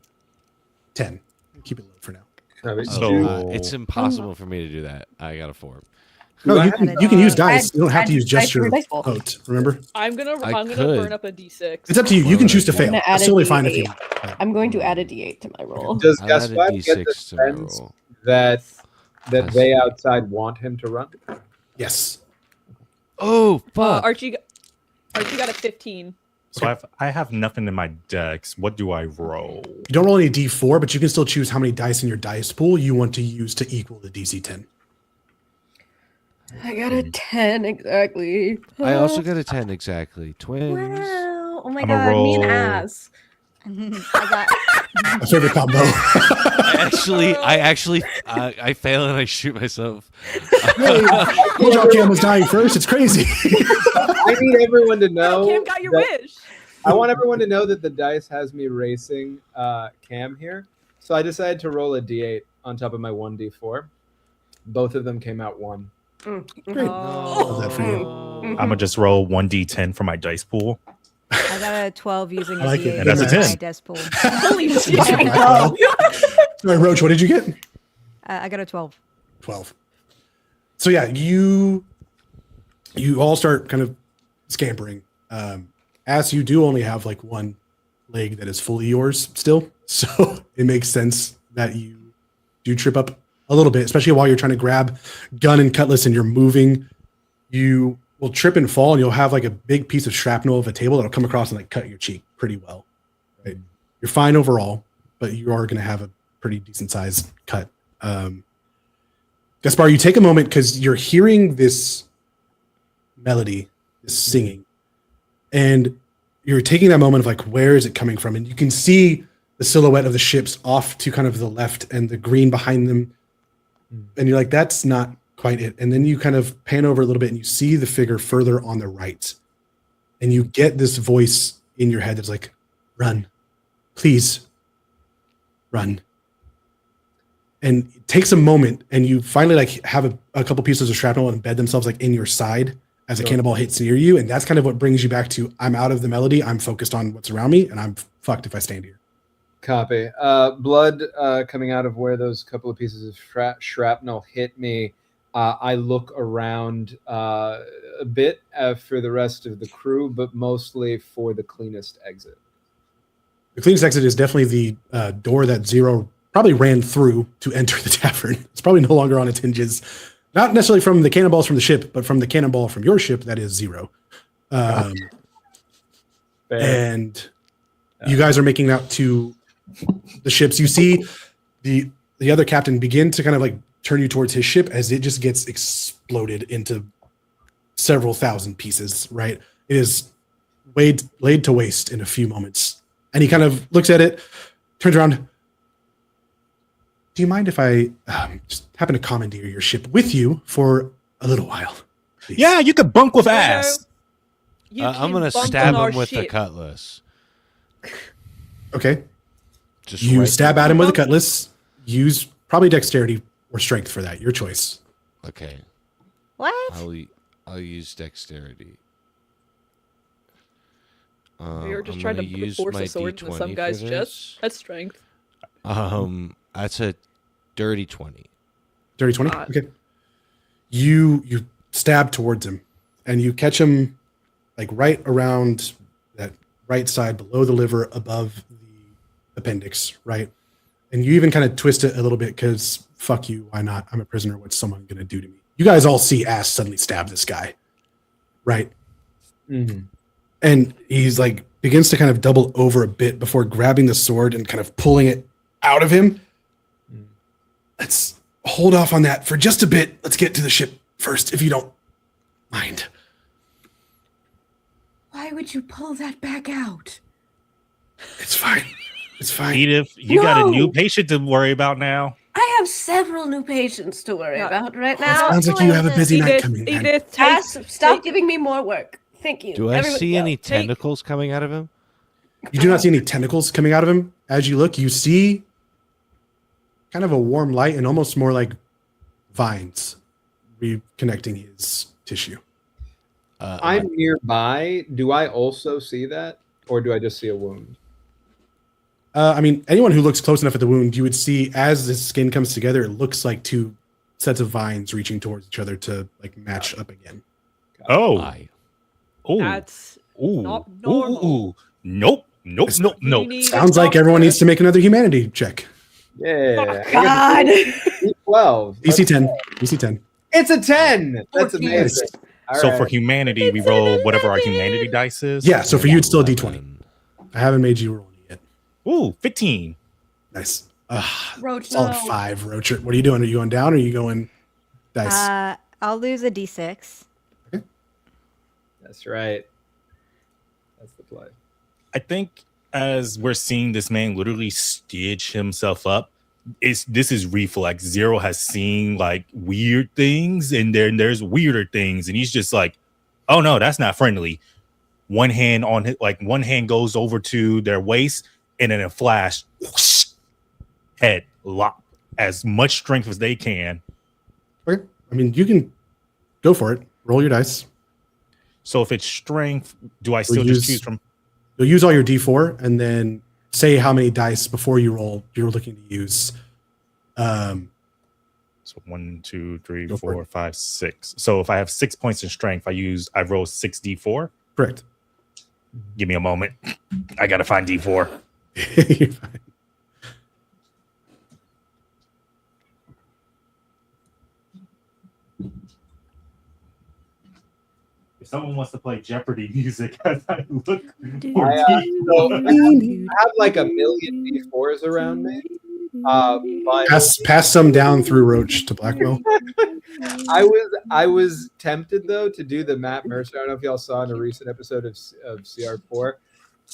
10. Keep it low for now. It's impossible for me to do that. I got a 4. No, you can use Add- dice. You don't have add to use dice just to your your dice pool. vote. Remember? I'm gonna could. burn up a d6. It's up to you. You Why can would choose I to do fail. that? That's totally fine if you want. I'm going to add a d8 to my roll. Does I'll add a Gaspard get the D6 to my sense roll. that That's- they outside want him to run? Yes. Oh fuck! Archie got a 15. So I have nothing in my dex. What do I roll? You don't roll any D4, but you can still choose how many dice in your dice pool you want to use to equal the DC 10. I got a 10 exactly. I also got a 10 exactly. Twins. Wow. Oh my I'm a God. Me and roll. ass. I got My favorite combo. I fail and I shoot myself. Mojo Cam was dying first. It's crazy. I need everyone to know. Cam got your that- wish. I want everyone to know that the dice has me racing Cam here. So I decided to roll a d8 on top of my 1d4. Both of them came out 1. Great. Love that for you. I'm gonna just roll 1d10 for my dice pool. I got a 12 using I a like it. D8 And that's a as my 10. desk pool. Holy shit. Sorry, Roach, what did you get? I got a 12. 12. So yeah, you all start kind of scampering. As you do only have like one leg that is fully yours still. So it makes sense that you do trip up a little bit, especially while you're trying to grab gun and cutlass and you're moving. You will trip and fall and you'll have like a big piece of shrapnel of a table that'll come across and like cut your cheek pretty well. Right? You're fine overall, but you are going to have a pretty decent sized cut. Gaspar, you take a moment because you're hearing this melody, this singing, and you're taking that moment of like, where is it coming from? And you can see the silhouette of the ships off to kind of the left and the green behind them. And you're like, that's not quite it. And then you kind of pan over a little bit and you see the figure further on the right. And you get this voice in your head that's like, run, please run. And it takes a moment and you finally like have a couple pieces of shrapnel embed themselves like in your side as a cannonball hits near you. And that's kind of what brings you back to, I'm out of the melody. I'm focused on what's around me and I'm fucked if I stand here. Copy. Blood coming out of where those couple of pieces of shrapnel hit me. I look around a bit for the rest of the crew, but mostly for the cleanest exit. The cleanest exit is definitely the door that Zero probably ran through to enter the tavern. It's probably no longer on its hinges. Not necessarily from the cannonballs from the ship, but from the cannonball from your ship, that is Zero. And you guys are making out to the ships. You see the other captain begin to kind of like turn you towards his ship as it just gets exploded into several thousand pieces, right? It is laid to waste in a few moments. And he kind of looks at it, turns around. Do you mind if I just happen to commandeer your ship with you for a little while? Please? Yeah, you could bunk with ass. I'm going to stab him with the cutlass. Okay. Just you right stab there. at him with a cutlass. Use probably dexterity or strength for that. Your choice. Okay. What? I'll use dexterity. You're just I'm trying to gonna force my a sword into some D20 guy's for chest. That's strength. That's a dirty 20. Dirty 20? Okay. You stab towards him and you catch him like right around that right side below the liver above the appendix, right? And you even kind of twist it a little bit because fuck you, why not? I'm a prisoner. What's someone going to do to me? You guys all see Ass suddenly stab this guy, right? Mm-hmm. And he's like begins to kind of double over a bit before grabbing the sword and kind of pulling it out of him. Let's hold off on that for just a bit. Let's get to the ship first, if you don't mind. Why would you pull that back out? It's fine. It's fine. Edith, you got a No. new patient to worry about now. I have several new patients to worry about right now. Sounds like you have a busy night coming, man. Edith, Cass, stop giving me more work. Thank you. Do I Everyone see go. any Take- tentacles coming out of him? You do not see any tentacles coming out of him. As you look, you see kind of a warm light and almost more like vines reconnecting his tissue. I'm nearby. Do I also see that, or do I just see a wound? I mean, anyone who looks close enough at the wound, you would see as his skin comes together, it looks like two sets of vines reaching towards each other to like match up again. Oh. Aye. Ooh. That's Ooh. not normal. Ooh. Nope. Nope. Nope. We Nope. need a Sounds like everyone doctor. needs to make another humanity check. Yeah. Oh, God. 12. DC 10. DC 10. It's a 10. That's 14. amazing. All So right. for humanity, we roll whatever our humanity dice is. Yeah, so for you, it's still a D20. 11. I haven't made you roll it yet. Ooh, 15. Nice. Roach, Solid no. 5, Roach. What are you doing? Are you going down or are you going dice? I'll lose a d6. That's right. That's the play. I think as we're seeing this man literally stitch himself up, this is reflex. Zero has seen like weird things, and there's weirder things, and he's just like, "Oh no, that's not friendly." One hand on his, like one hand goes over to their waist, and in a flash, whoosh, head lock as much strength as they can. Okay. I mean, you can go for it. Roll your dice. So if it's strength, do I still We'll just use- choose from? You'll use all your D4 and then say how many dice before you roll you're looking to use. So 1, 2, 3, Go for 4, 5, 6. So if I have 6 points in strength, I roll 6d4. Correct. Give me a moment. I gotta find d4. You're fine. If someone wants to play Jeopardy music as I look, I have like a million D4s around me. But Pass some down through Roach to Blackwell. I was tempted though to do the Matt Mercer. I don't know if y'all saw in a recent episode of CR4.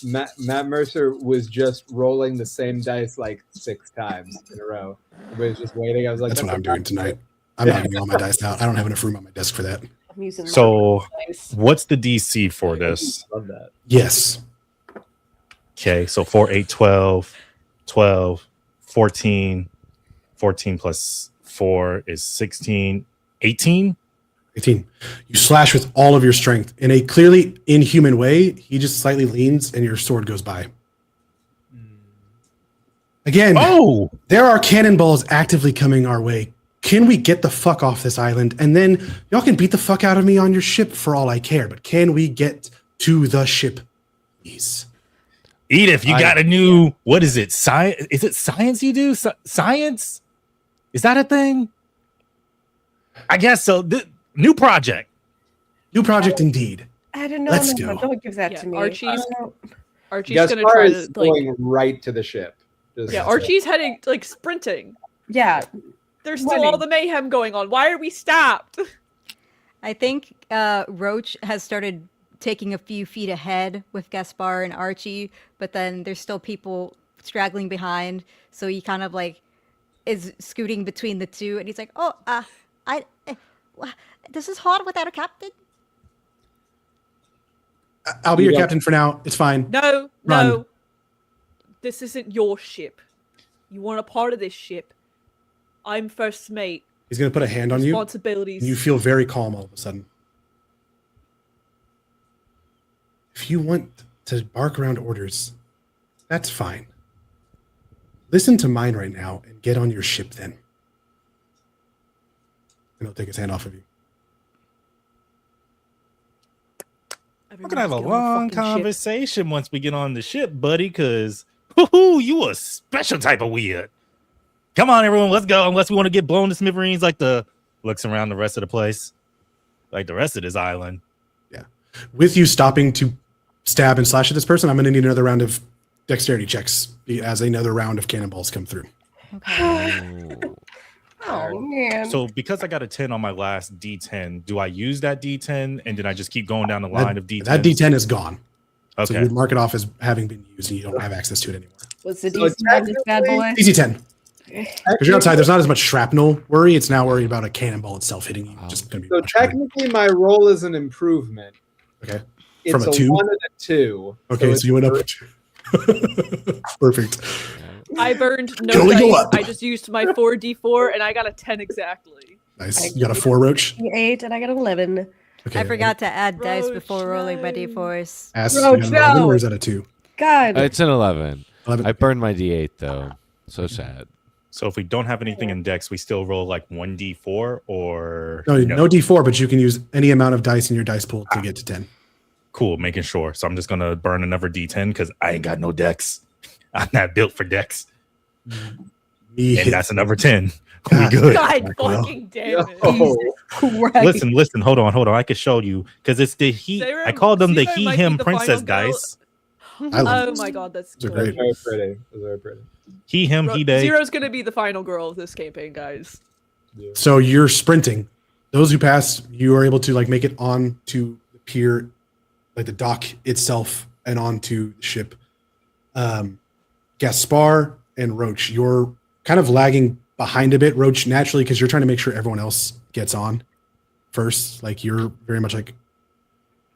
Matt Mercer was just rolling the same dice like 6 times in a row. Everybody was just waiting. I was like, That's what I'm doing tonight. I'm not giving all my dice out. I don't have enough room on my desk for that. I'm using so dice. what's the DC for this? Love that. Yes. Okay, so 4, 8, 12, 12, 14, 14 plus 4 is 16, 18. 18. You slash with all of your strength in a clearly inhuman way. He just slightly leans and your sword goes by. Again, Oh, there are cannonballs actively coming our way. Can we get the fuck off this island? And then y'all can beat the fuck out of me on your ship for all I care. But can we get to the ship, please? Edith, you got a new, what is it? Science? Is it science you do? Science? Is that a thing? I guess so. New project. New project indeed. I don't know. Let's no, go. Don't give that to me. Archie's Gaspar gonna try is to like. going right to the ship. Yeah, Archie's heading like sprinting. Yeah. There's still all the mayhem going on. Why are we stopped? I think Roach has started taking a few feet ahead with Gaspar and Archie, but then there's still people straggling behind. So he kind of like is scooting between the two, and he's like, "Oh, this is hard without a captain." I'll be your captain for now. It's fine. No, Run. no. This isn't your ship. You want a part of this ship. I'm first mate. He's going to put a hand on you. Responsibilities. And you feel very calm all of a sudden. If you want to bark around orders, that's fine. Listen to mine right now and get on your ship then. And he'll take his hand off of you. We're gonna have a Everyone's get on the long fucking ship. conversation once we get on the ship, buddy, because you a special type of weird. Come on, everyone, let's go. Unless we want to get blown to smithereens like the looks around the rest of the place. Like the rest of this island. Yeah. With you stopping to stab and slash at this person, I'm going to need another round of dexterity checks as another round of cannonballs come through. Okay. Oh man. So because I got a 10 on my last D10, do I use that D10 and then I just keep going down the line of D10? That D10 is gone. So Okay. you mark it off as having been used and you don't have access to it anymore. What's the So DC on this bad boy? Easy 10. Because you're outside, there's not as much shrapnel worry. It's now worried about a cannonball itself hitting you. Just gonna be So much worry. technically, my roll is an improvement. Okay. It's From a a 2? 1 and a 2. Okay, it's so you went up. Perfect. I burned Can no only go dice. up. I just used my 4d4 and I got a 10 exactly. Nice. You got a 4, Roach? 8 and I got 11. Okay. I forgot to add dice Roach, before rolling my no. d4s. Ask, Roach, you got an 11, no. or is that a 2? God. It's an 11. 11. I burned my D8 though. So sad. So if we don't have anything in Dex, we still roll like 1d4 or No D4, but you can use any amount of dice in your dice pool to get to 10. Cool, making sure. So I'm just gonna burn another D10 because I ain't got no Dex. I'm not built for Dex. Me And hit. that's another 10. God. We good. God Well. fucking damn it. Oh, Right. Listen, hold on. I can show you because it's the he. Sarah- I called them the Sarah he might be him the princess final girl. guys. I love Oh this. my god, that's Those are great. great. very pretty. It was very pretty. He him he they. Zero's gonna be the final girl of this campaign, guys. So you're sprinting. Those who pass, you are able to like make it on to the pier, like the dock itself, and onto the ship. Gaspar and Roach, you're kind of lagging behind a bit. Roach, naturally, because you're trying to make sure everyone else gets on first. Like you're very much like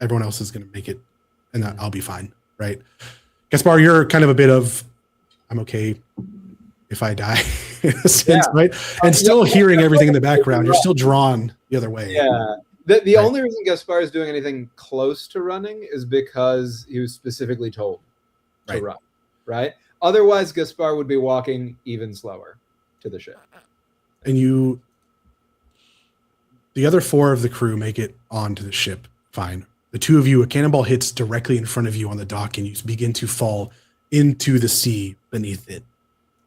everyone else is going to make it, and that I'll be fine, right? Gaspar, you're kind of a bit of I'm okay if I die, in a sense, Yeah. right? And still hearing everything in the background, you're still drawn the other way. Yeah. The Right. only reason Gaspar is doing anything close to running is because he was specifically told to Right. run, right? Otherwise, Gaspar would be walking even slower to the ship. And the other 4 of the crew make it onto the ship fine. The 2 of you, a cannonball hits directly in front of you on the dock, and you begin to fall into the sea beneath it.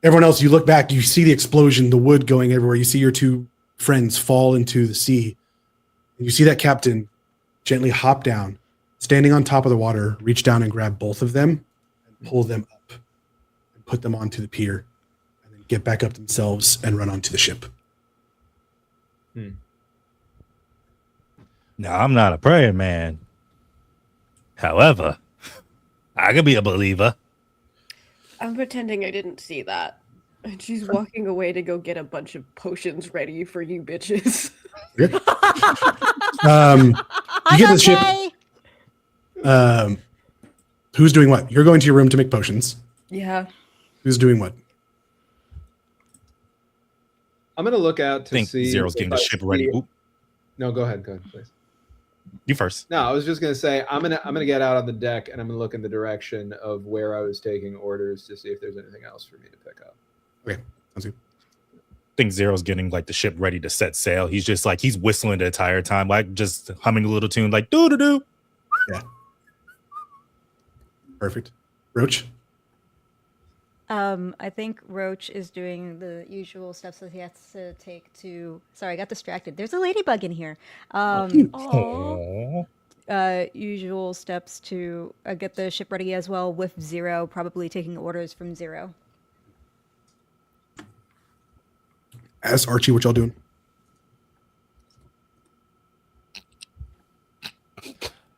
Everyone else, you look back, you see the explosion, the wood going everywhere. You see your 2 friends fall into the sea. And you see that captain gently hop down, standing on top of the water, reach down and grab both of them and pull them up and put them onto the pier, and then get back up themselves and run onto the ship. Now I'm not a praying man. However, I could be a believer. I'm pretending I didn't see that. And she's walking away to go get a bunch of potions ready for you bitches. You get to the ship. Who's doing what? You're going to your room to make potions. Yeah. Who's doing what? I'm gonna look out to I think see. Zero's if getting I the ship see- ready. Oop, No, go ahead, please. you first. No, I was just gonna say I'm gonna get out on the deck and I'm gonna look in the direction of where I was taking orders to see if there's anything else for me to pick up. Okay, sounds good. I think Zero's getting like the ship ready to set sail. He's just like he's whistling the entire time, like just humming a little tune, like doo doo doo. Perfect. Roach? I think Roach is doing the usual steps that he has to take to. Sorry, I got distracted. There's a ladybug in here. Aw. Usual steps to get the ship ready as well, with Zero probably taking orders from Zero. As Archie, what y'all doing?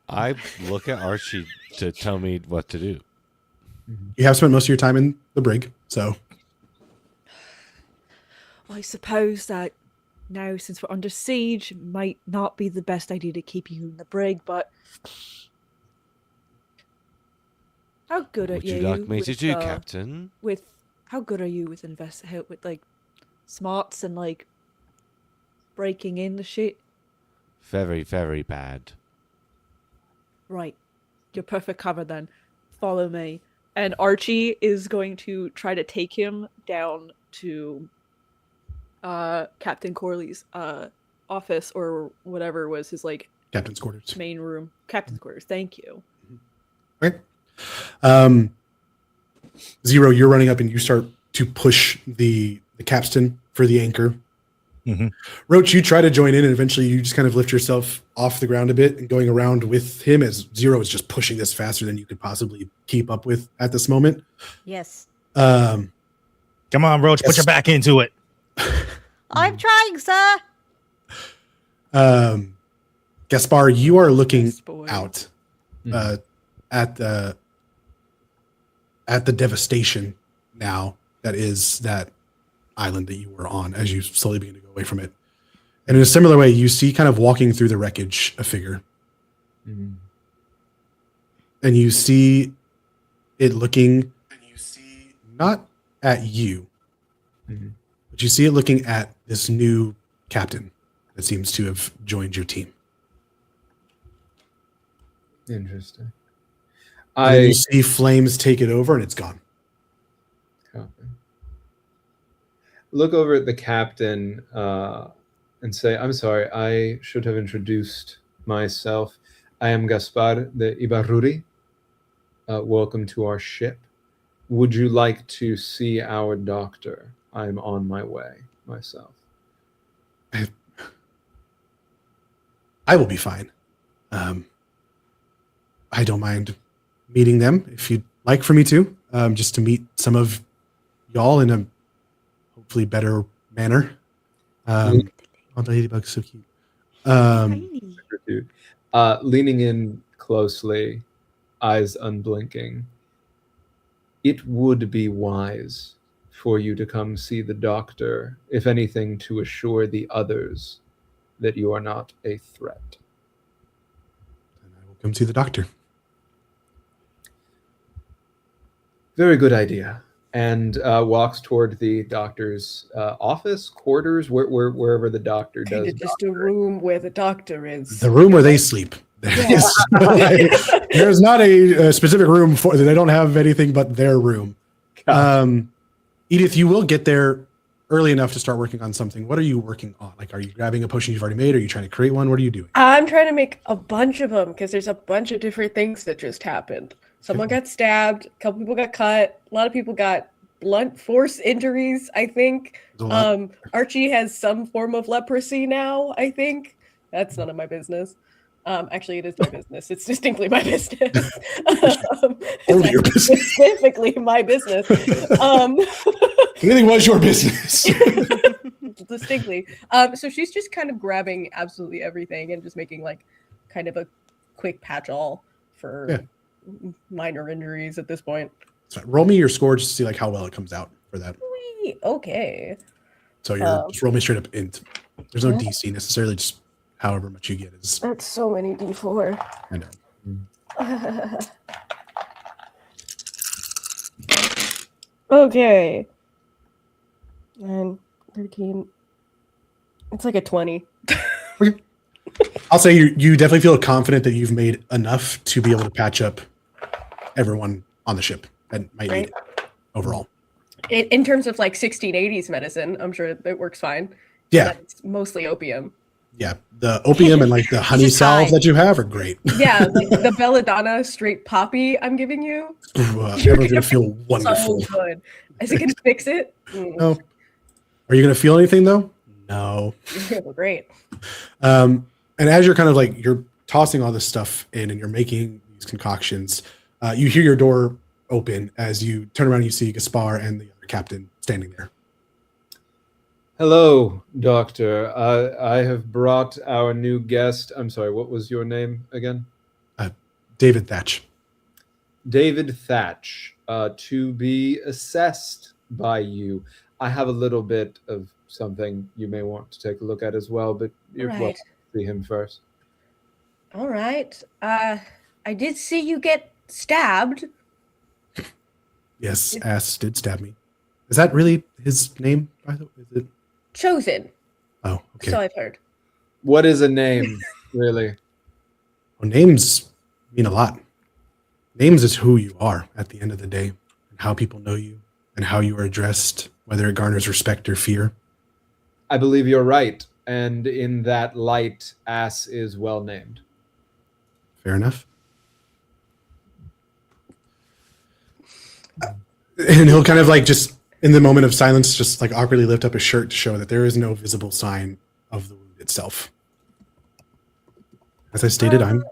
I look at Archie to tell me what to do. You have spent most of your time in the brig, so I suppose that now, since we're under siege, it might not be the best idea to keep you in the brig, but how good are Would you? you like me to with, do, Captain? With how good are you with with like smarts and like breaking in the shit? Very, very bad. Right, you're perfect cover then. Follow me. And Archie is going to try to take him down to Captain Corley's office, or whatever was his like captain's quarters. main room. Captain's quarters. Thank you. Okay. Zero, you're running up and you start to push the capstan for the anchor. Mm-hmm. Roach, you try to join in, and eventually you just kind of lift yourself off the ground a bit and going around with him as Zero is just pushing this faster than you could possibly keep up with at this moment. Yes. Come on, Roach, put your back into it. I'm trying, sir. Gaspar, you are looking Yes, boy. out at the devastation now that is that island that you were on as you slowly begin to go away from it. And in a similar way, you see kind of walking through the wreckage a figure. Mm-hmm. And you see it looking, and you see not at you, but you see it looking at this new captain that seems to have joined your team. Interesting. And then you see flames take it over and it's gone. Copy. Look over at the captain and say, I'm sorry, I should have introduced myself. I am Gaspar de Ibarruri. Welcome to our ship. Would you like to see our doctor? I'm on my way myself. I will be fine. I don't mind meeting them if you'd like for me to, just to meet some of y'all in a hopefully better manner. Oh, the ladybug's so cute. Leaning in closely, eyes unblinking. It would be wise for you to come see the doctor, if anything, to assure the others that you are not a threat. And I will come see the doctor. Very good idea. And walks toward the doctor's office, quarters, wherever the doctor does. Kind of just a room where the doctor is. The room where they sleep. There's not a specific room for. They don't have anything but their room. Edith, you will get there early enough to start working on something. What are you working on? Like, are you grabbing a potion you've already made? Are you trying to create one? What are you doing? I'm trying to make a bunch of them because there's a bunch of different things that just happened. Someone got stabbed. A couple people got cut. A lot of people got blunt force injuries, I think. Archie has some form of leprosy now, I think. That's none of my business. Actually, it is my business. It's distinctly my business. Only your business. Specifically my business. Anything was your business. Distinctly. So she's just kind of grabbing absolutely everything and just making like kind of a quick patch all for minor injuries at this point. So roll me your score just to see like how well it comes out for that. Okay. So you're just roll me straight up int. There's no DC necessarily, just however much you get is. That's so many D4. I know. Okay. And 13. It's like a 20. I'll say you definitely feel confident that you've made enough to be able to patch up everyone on the ship that might need it overall. In terms of like 1680s medicine, I'm sure it works fine. Yeah. It's mostly opium. Yeah, the opium and like the honey just salve high. that you have are great. Yeah, like the belladonna straight poppy I'm giving you. Everyone's gonna feel wonderful. So good. Is it gonna fix it? No. Are you gonna feel anything though? No. You feel great. And as you're kind of like you're tossing all this stuff in and you're making these concoctions, you hear your door open as you turn around and you see Gaspar and the other captain standing there. Hello, Doctor. I have brought our new guest. I'm sorry, what was your name again? David Thatch. David Thatch, to be assessed by you. I have a little bit of something you may want to take a look at as well, but you're welcome Right. to see him first. All right. I did see you get stabbed. Yes, Ass did stab me. Is that really his name, by the way? Is it? Chosen. Oh, okay. So I've heard. What is a name, really? Well, names mean a lot. Names is who you are at the end of the day, and how people know you, and how you are addressed, whether it garners respect or fear. I believe you're right, and in that light, Ass is well named. Fair enough. And he'll kind of like just in the moment of silence, just like awkwardly lift up his shirt to show that there is no visible sign of the wound itself. As I stated, I'm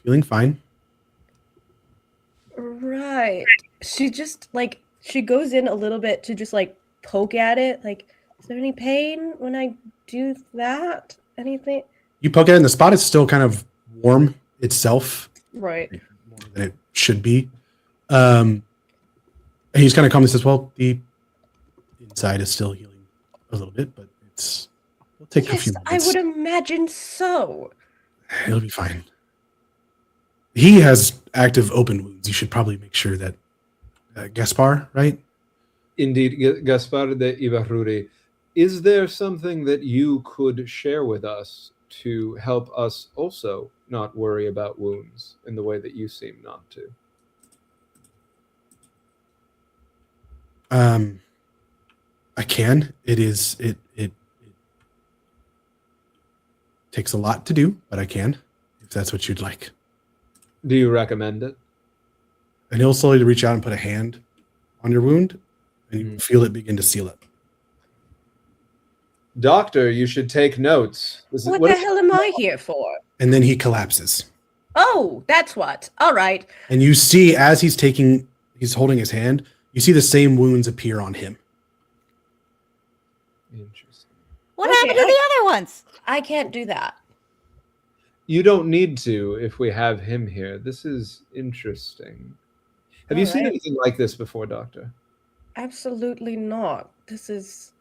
feeling fine. Right. She just like she goes in a little bit to just like poke at it. Like, is there any pain when I do that? Anything? You poke at it, and the spot is still kind of warm itself, Right. more than it should be. And he's kind of calmly says, "Well, the inside is still healing a little bit, but it'll take a Yes, few I minutes. would imagine so. It'll be fine." He has active open wounds. You should probably make sure that Gaspar, right? Indeed, Gaspar de Ibarruri, is there something that you could share with us to help us also not worry about wounds in the way that you seem not to? I can. It takes a lot to do, but I can, if that's what you'd like. Do you recommend it? And he'll slowly reach out and put a hand on your wound, and you feel it begin to seal up. Doctor, you should take notes. What the hell am I here for? And then he collapses. Oh, that's what. All right. And you see, as he's holding his hand, you see the same wounds appear on him. Interesting. What Okay, happened to the other ones? I can't do that. You don't need to if we have him here. This is interesting. Have you seen Alright. anything like this before, Doctor? Absolutely not. This is,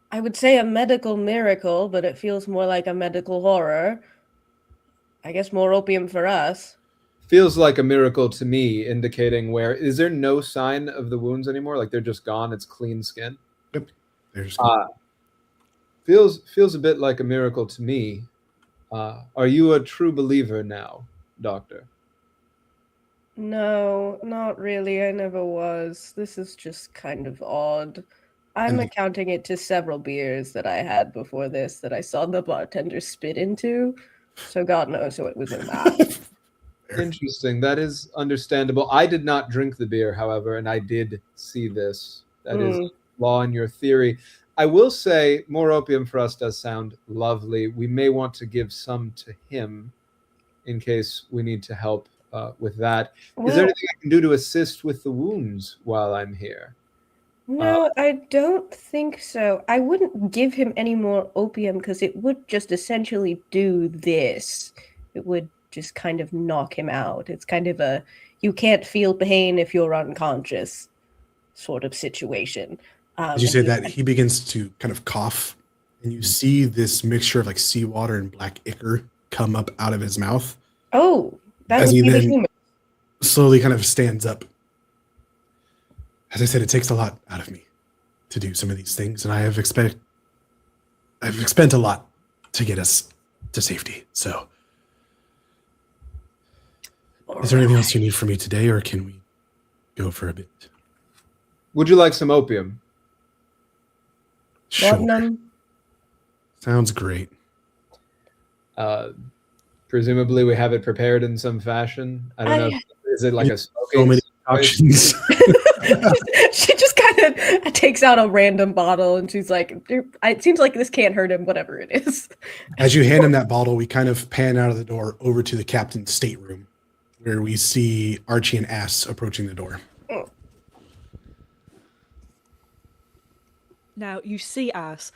I would say, a medical miracle, but it feels more like a medical horror. I guess more opium for us. Feels like a miracle to me, indicating where is there no sign of the wounds anymore? Like they're just gone. It's clean skin. There's Feels a bit like a miracle to me. Are you a true believer now, Doctor? No, not really. I never was. This is just kind of odd. I'm And- accounting it to several beers that I had before this that I saw the bartender spit into. So God knows who it was in that. Interesting. That is understandable. I did not drink the beer, however, and I did see this. That is a flaw in your theory. I will say more opium for us does sound lovely. We may want to give some to him in case we need to help with that. Is there anything I can do to assist with the wounds while I'm here? No, I don't think so. I wouldn't give him any more opium because it would just essentially do this. It would just kind of knock him out. It's kind of a you can't feel pain if you're unconscious sort of situation. As you and say he- that, he begins to kind of cough, and you see this mixture of like seawater and black ichor come up out of his mouth. Oh, that As would he be the then- humor. Slowly kind of stands up. As I said, it takes a lot out of me to do some of these things, and I've spent a lot to get us to safety. So, is there anything else you need from me today, or can we go for a bit? Would you like some opium? Sure. Laudanum? Sounds great. Presumably, we have it prepared in some fashion. I don't know. Is it like a So smoking? many situation? options. She just kind of takes out a random bottle and she's like, it seems like this can't hurt him, whatever it is. As you hand him that bottle, we kind of pan out of the door over to the captain's stateroom, where we see Archie and Ass approaching the door. Now, you see, Ass,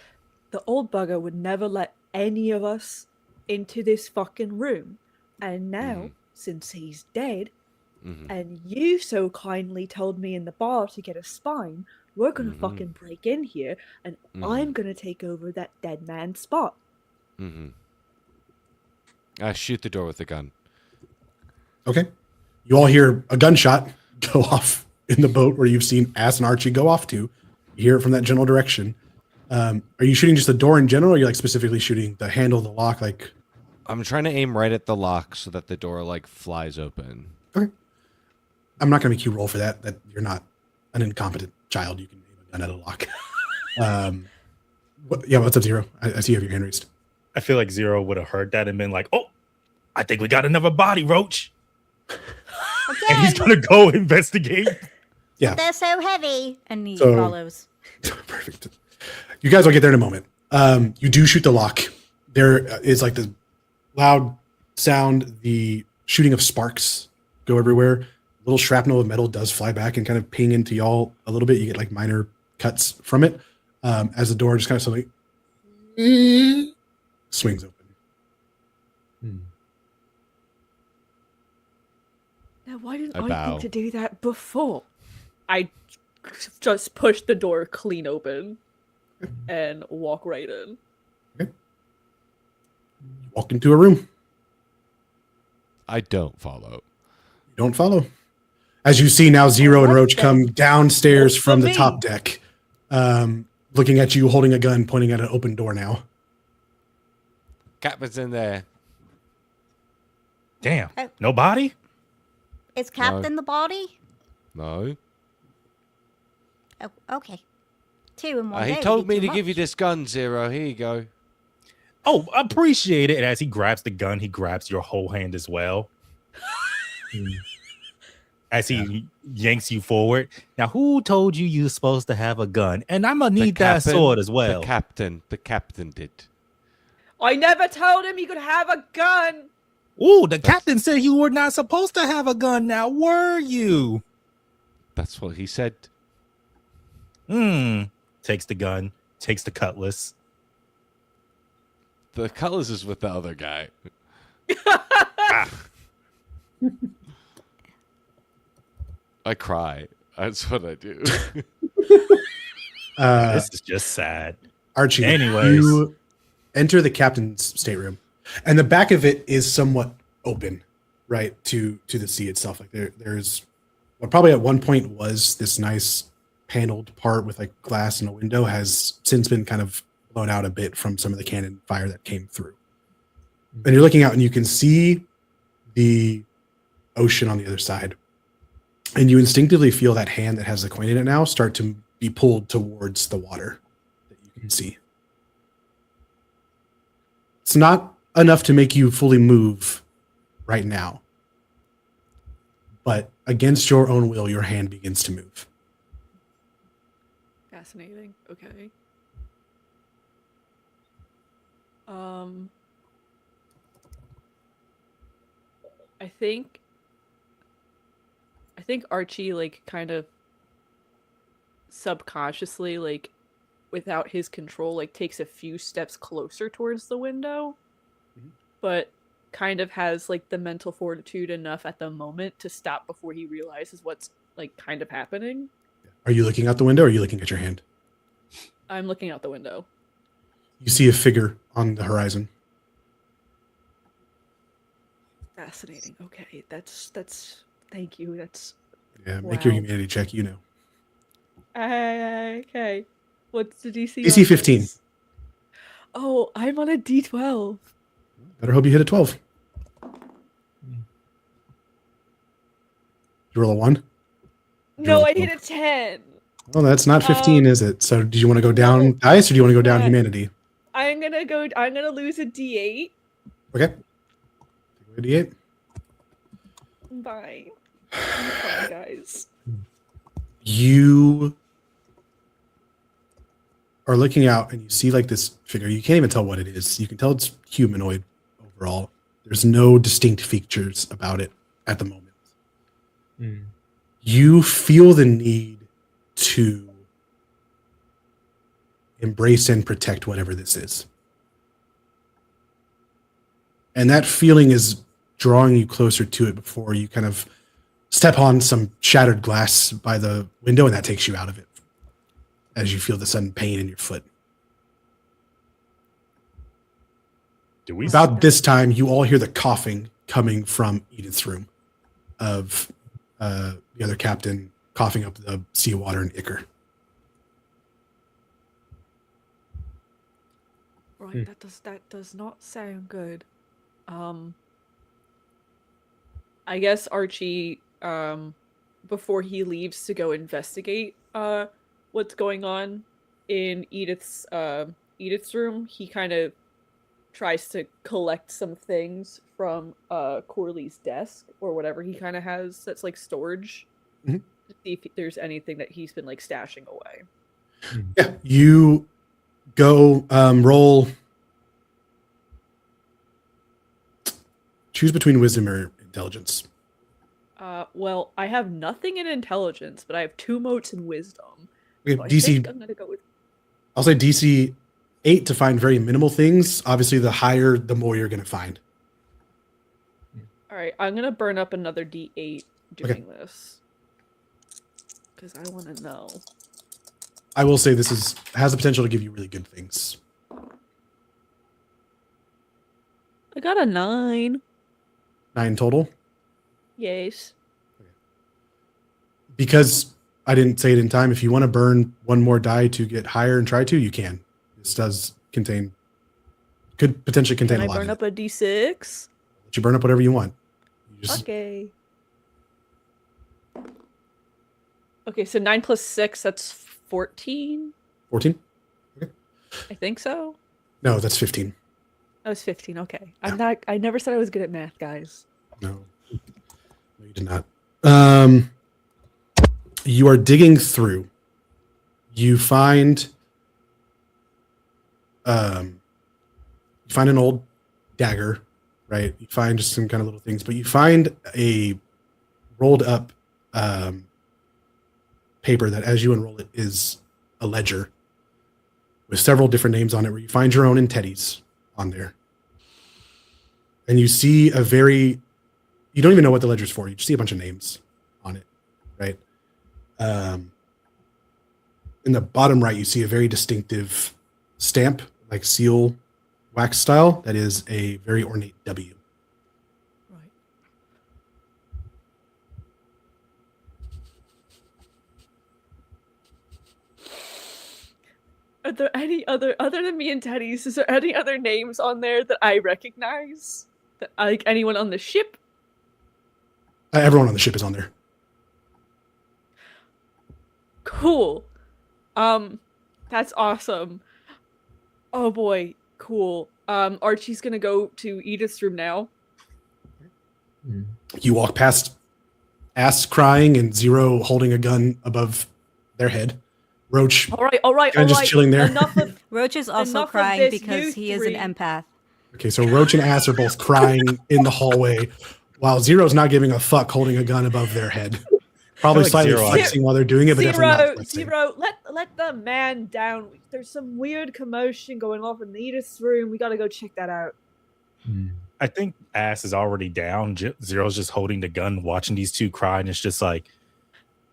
the old bugger would never let any of us into this fucking room. And now, since he's dead, and you so kindly told me in the bar to get a spine, we're gonna fucking break in here, and I'm gonna take over that dead man's spot. I shoot the door with the gun. Okay. You all hear a gunshot go off in the boat where you've seen Ass and Archie go off to. You hear it from that general direction. Are you shooting just the door in general, or are you like specifically shooting the handle of the lock? Like, I'm trying to aim right at the lock so that the door like flies open. okay. I'm not going to make you roll for that. That you're not an incompetent child. You can aim a gun at a lock. What's up, Zero? I see you have your hand raised. I feel like Zero would have heard that and been like, "Oh, I think we got another body, Roach." And he's gonna go investigate. Yeah, They're so heavy. And he So- follows. perfect. You guys will get there in a moment. You do shoot the lock. There is like the loud sound, the shooting of sparks go everywhere. Little shrapnel of metal does fly back and kind of ping into y'all a little bit. You get like minor cuts from it as the door just kind of suddenly swings open. Now, why didn't I I bow. think to do that before? I just push the door clean open and walk right in. You walk into a room. I don't follow. You don't follow. As you see now, Zero and What Roach the- come downstairs What's from the the top deck, looking at you, holding a gun, pointing at an open door now. Captain's in there. Damn, Oh. no body. Is Captain the body? No. Oh, okay. 2 in one He day would told be me too to give you much. this gun, Zero. Here you go. Oh, appreciate it. And as he grabs the gun, he grabs your whole hand as well. As he yanks you forward. Now, who told you you're supposed to have a gun? And I'm gonna The need that captain- sword as well. The captain did. I never told him he could have a gun. Ooh, the captain said you were not supposed to have a gun. Now, were you? That's what he said. Takes the gun, takes the cutlass. The cutlass is with the other guy. I cry. That's what I do. This is just sad. Archie, Anyways. you enter the captain's stateroom, and the back of it is somewhat open, right to the sea itself. Like there's what probably at one point was this nice paneled part with like glass and a window has since been kind of blown out a bit from some of the cannon fire that came through. And you're looking out, and you can see the ocean on the other side, and you instinctively feel that hand that has the coin in it now start to be pulled towards the water that you can see. It's not enough to make you fully move right now, but against your own will, your hand begins to move. Fascinating. Okay. I think Archie like kind of subconsciously like without his control like takes a few steps closer towards the window, but kind of has like the mental fortitude enough at the moment to stop before he realizes what's like kind of happening. Are you looking out the window, or are you looking at your hand? I'm looking out the window. You see a figure on the horizon. Fascinating. Okay, that's thank you. That's Yeah, make your Wow. humanity check. You know, okay. What's the DC? DC on 15. this? Oh, I'm on a D12. Better hope you hit a 12. You roll a 1. No, Roll I a hit a 10. Well, that's not 15, is it? So, do you want to go down no. dice, or do you want to go down Yeah. humanity? I'm gonna lose a D8 Okay. Take away D8. Bye. Bye, guys. You are looking out and you see like this figure. You can't even tell what it is. You can tell it's humanoid overall. There's no distinct features about it at the moment. You feel the need to embrace and protect whatever this is. And that feeling is drawing you closer to it before you kind of step on some shattered glass by the window, and that takes you out of it as you feel the sudden pain in your foot. Do we About this time, you all hear the coughing coming from Edith's room of the other captain coughing up the seawater and ichor. Right, that does not sound good. I guess Archie, before he leaves to go investigate what's going on in Edith's room, he kind of tries to collect some things from Corley's desk or whatever he kind of has that's like storage to see if there's anything that he's been like stashing away. Yeah, you go roll. Choose between wisdom or intelligence. Well, I have nothing in intelligence, but I have 2 motes in wisdom. Okay, So I DC. think I'm gonna go with. I'll say DC 8 to find very minimal things. Obviously, the higher, the more you're going to find. All right, I'm gonna burn up another D8 doing this because I want to know. I will say this has the potential to give you really good things. I got a 9. 9 total. Yes. Because I didn't say it in time, if you want to burn one more die to get higher and try to, you can. This could potentially contain Can a I lot. burn up a D6? Let you burn up whatever you want. Okay. Okay, so 9 plus 6, that's 14? 14? Okay. I think so. No, that's 15. I was 15, okay. I never said I was good at math, guys. No, you did not. You are digging through. You find an old dagger, right? You find just some kind of little things, but you find a rolled up paper that, as you unroll it, is a ledger with several different names on it, where you find your own and Teddy's on there. And you see you don't even know what the ledger's for. You just see a bunch of names on it, right? In the bottom right, you see a very distinctive stamp, like seal wax style, that is a very ornate W. Right. Are there any other than me and Teddy's? Is there any other names on there that I recognize? That, like anyone on the ship? Everyone on the ship is on there. Cool. That's awesome. Oh boy, cool. Archie's gonna go to Edith's room now. You walk past Ass crying and Zero holding a gun above their head. Roach. All right. Just chilling there. Enough of Roach is also enough of crying this, because you he is an three. empath. Okay, so Roach and Ass are both crying in the hallway, while Zero's not giving a fuck, holding a gun above their head. Probably like slightly Zero- flexing while they're doing it, but definitely not flexing. Zero, let the man down. There's some weird commotion going on in Edith's room. We gotta go check that out. I think Ass is already down. Zero's just holding the gun, watching these two cry, and it's just like,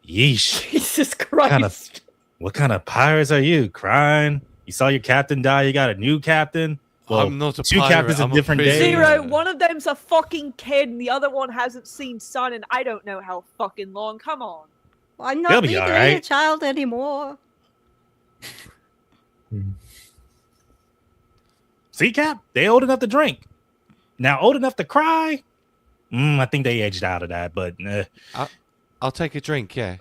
yeesh. Jesus Christ. What kind of pirates are you? Crying? You saw your captain die, you got a new captain? Well, I'm not a two pirate, captains I'm in a different prisoner. days. Zero, one of them's a fucking kid and the other one hasn't seen sun in I don't know how fucking long. Come on. Well, I'm They'll not be legally all a right. child anymore. See, Cap? They old enough to drink. Now, old enough to cry? I think they aged out of that, but I'll take a drink, yeah.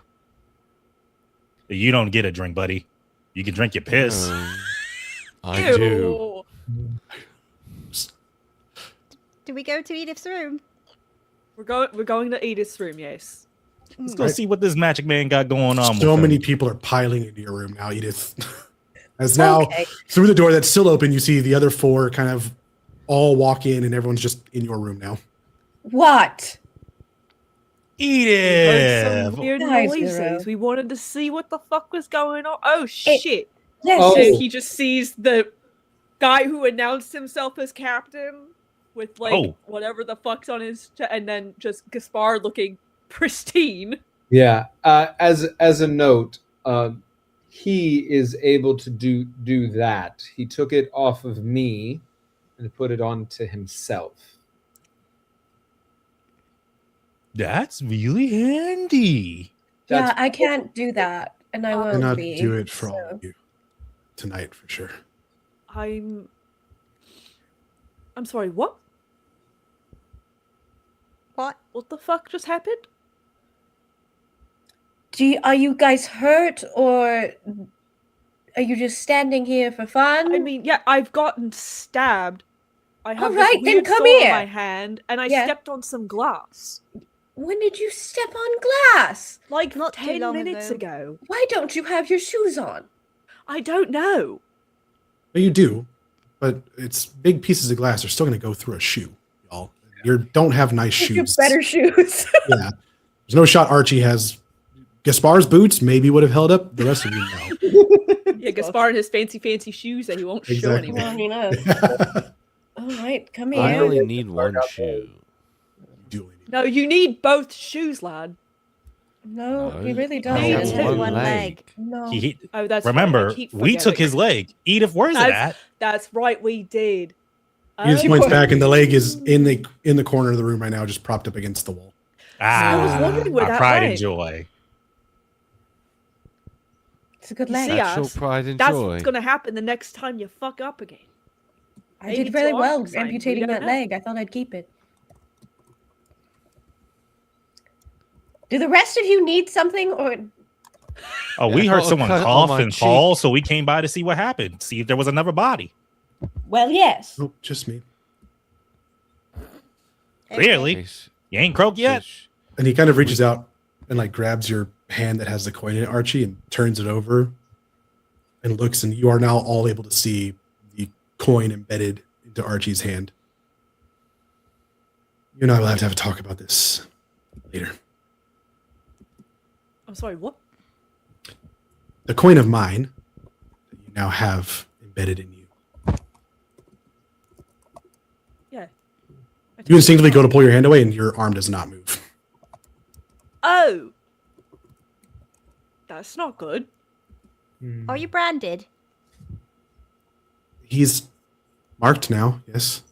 you don't get a drink, buddy. You can drink your piss. I do. Ew. Do we go to Edith's room? We're going to Edith's room, yes. Let's go Right. see what this magic man got going on. So with many him. people are piling into your room now, Edith. As now, Okay. through the door that's still open, you see the other four kind of all walk in, and everyone's just in your room now. What? We heard Edith. some weird Guys, noises. Zero. We wanted to see what the fuck was going on. Oh shit! Yes. Oh. And he just sees the guy who announced himself as captain with like whatever the fuck's on his and then just Gaspar looking pristine. Yeah. As a note, he is able to do that. He took it off of me and put it onto himself. That's really handy. Yeah, That's I can't do that, and I I won't cannot be. do it for all so- of you tonight, for sure. I'm sorry, what? What? What the fuck just happened? Are you guys hurt, or are you just standing here for fun? I mean, yeah, I've gotten stabbed. I have Alright, this then weird come sore on here. my hand, and I Yeah. stepped on some glass. When did you step on glass? Like Not too 10 long minutes ago. ago. Why don't you have your shoes on? I don't know. But you do, but it's big pieces of glass are still going to go through a shoe, y'all. You don't have nice Get your shoes. better shoes. Yeah. There's no shot Archie has. Gaspar's boots maybe would have held up. The rest of you know. Yeah, Gaspar and his fancy shoes that he won't show Exactly. anyone. Long enough. All right, come I here. only need one shoe. You only need- No, you need both shoes, lad. No, No, he really I doesn't. need have to. one One leg. leg. No. He, Oh, that's right, I remember, keep we took forgetting. his leg. Edith, where's it That's- at? That's right, we did. He just Oh. points back, and the leg is in the corner of the room right now, just propped up against the wall. I was wondering where our that pride and went. joy. It's a good You leg. see, Actual us. pride and That's joy. what's gonna happen the next time you fuck up again. I maybe did very to well Archie's side, we amputating don't that know. leg. I thought I'd keep it. Do the rest of you need something, or Oh, we heard Oh, someone cut on cough my and cheek. fall, so we came by to see what happened. See if there was another body. well, yes. Nope, just me. Clearly, Nice. you ain't croaked yet. Fish. And he kind of reaches out and like grabs your hand that has the coin in it, Archie, and turns it over and looks, and you are now all able to see the coin embedded into Archie's hand. You and I will have to have a talk about this later. I'm sorry, what? The coin of mine that you now have embedded in you. Yeah. You instinctively go to pull your hand away, and your arm does not move. Oh! That's not good. Are you branded? He's marked now, yes.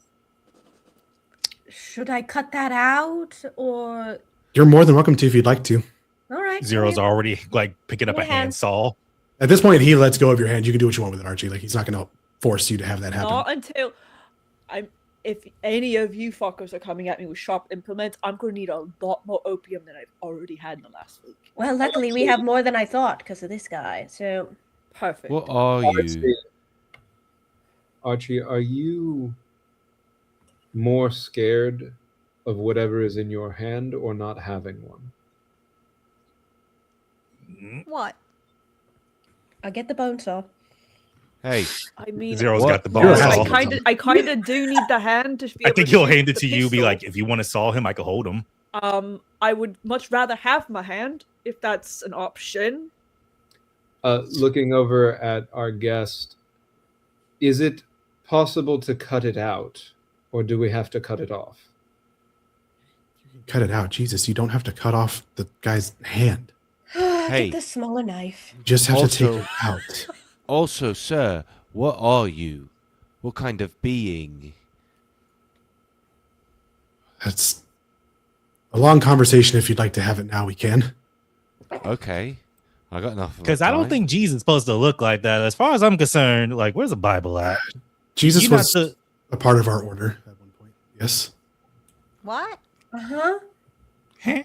Should I cut that out, or You're more than welcome to if you'd like to. all right? Zero's fine. already like picking up a Yeah. handsaw. At this point, he lets go of your hand. You can do what you want with it, Archie. Like, he's not going to force you to have that happen. Not until if any of you fuckers are coming at me with sharp implements, I'm gonna need a lot more opium than I've already had in the last week. Well, luckily we have more than I thought because of this guy. So Perfect. What are you? Archie, are you more scared of whatever is in your hand or not having one? What? I'll get the bone saw. Hey, I mean, Zero's What? got the Zero bone has saw. it. I kind of do need the hand to be I able think to he'll shoot hand it the to you. Be pistol. like, if you want to saw him, I could hold him. I would much rather have my hand if that's an option. Looking over at our guest, is it possible to cut it out, or do we have to cut it off? You can cut it out. Jesus, you don't have to cut off the guy's hand. Hey. Get the smaller knife. You just have to take Also- it out. also, sir, what are you? What kind of being? That's a long conversation. If you'd like to have it now, we can. Okay, I got enough. Because I don't think Jesus is supposed to look like that. As far as I'm concerned, like, where's the Bible at? Jesus You not was to- a part of our order at one point. Yes. What? Uh huh.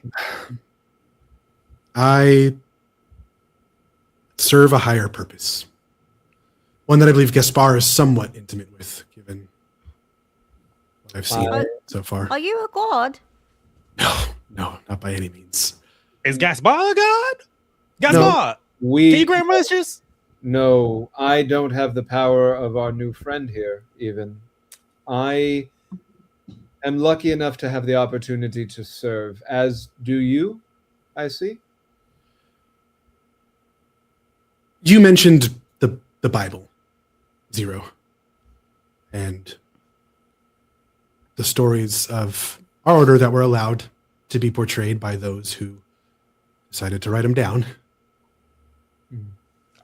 I serve a higher purpose. One that I believe Gaspar is somewhat intimate with, given I've seen I- so far. Are you a god? No, not by any means. Is Gaspar a god? Gaspar, No. can We you grant wishes? No, I don't have the power of our new friend here, even. I am lucky enough to have the opportunity to serve, as do you, I see. You mentioned the Bible, Zero, and the stories of our order that were allowed to be portrayed by those who decided to write them down.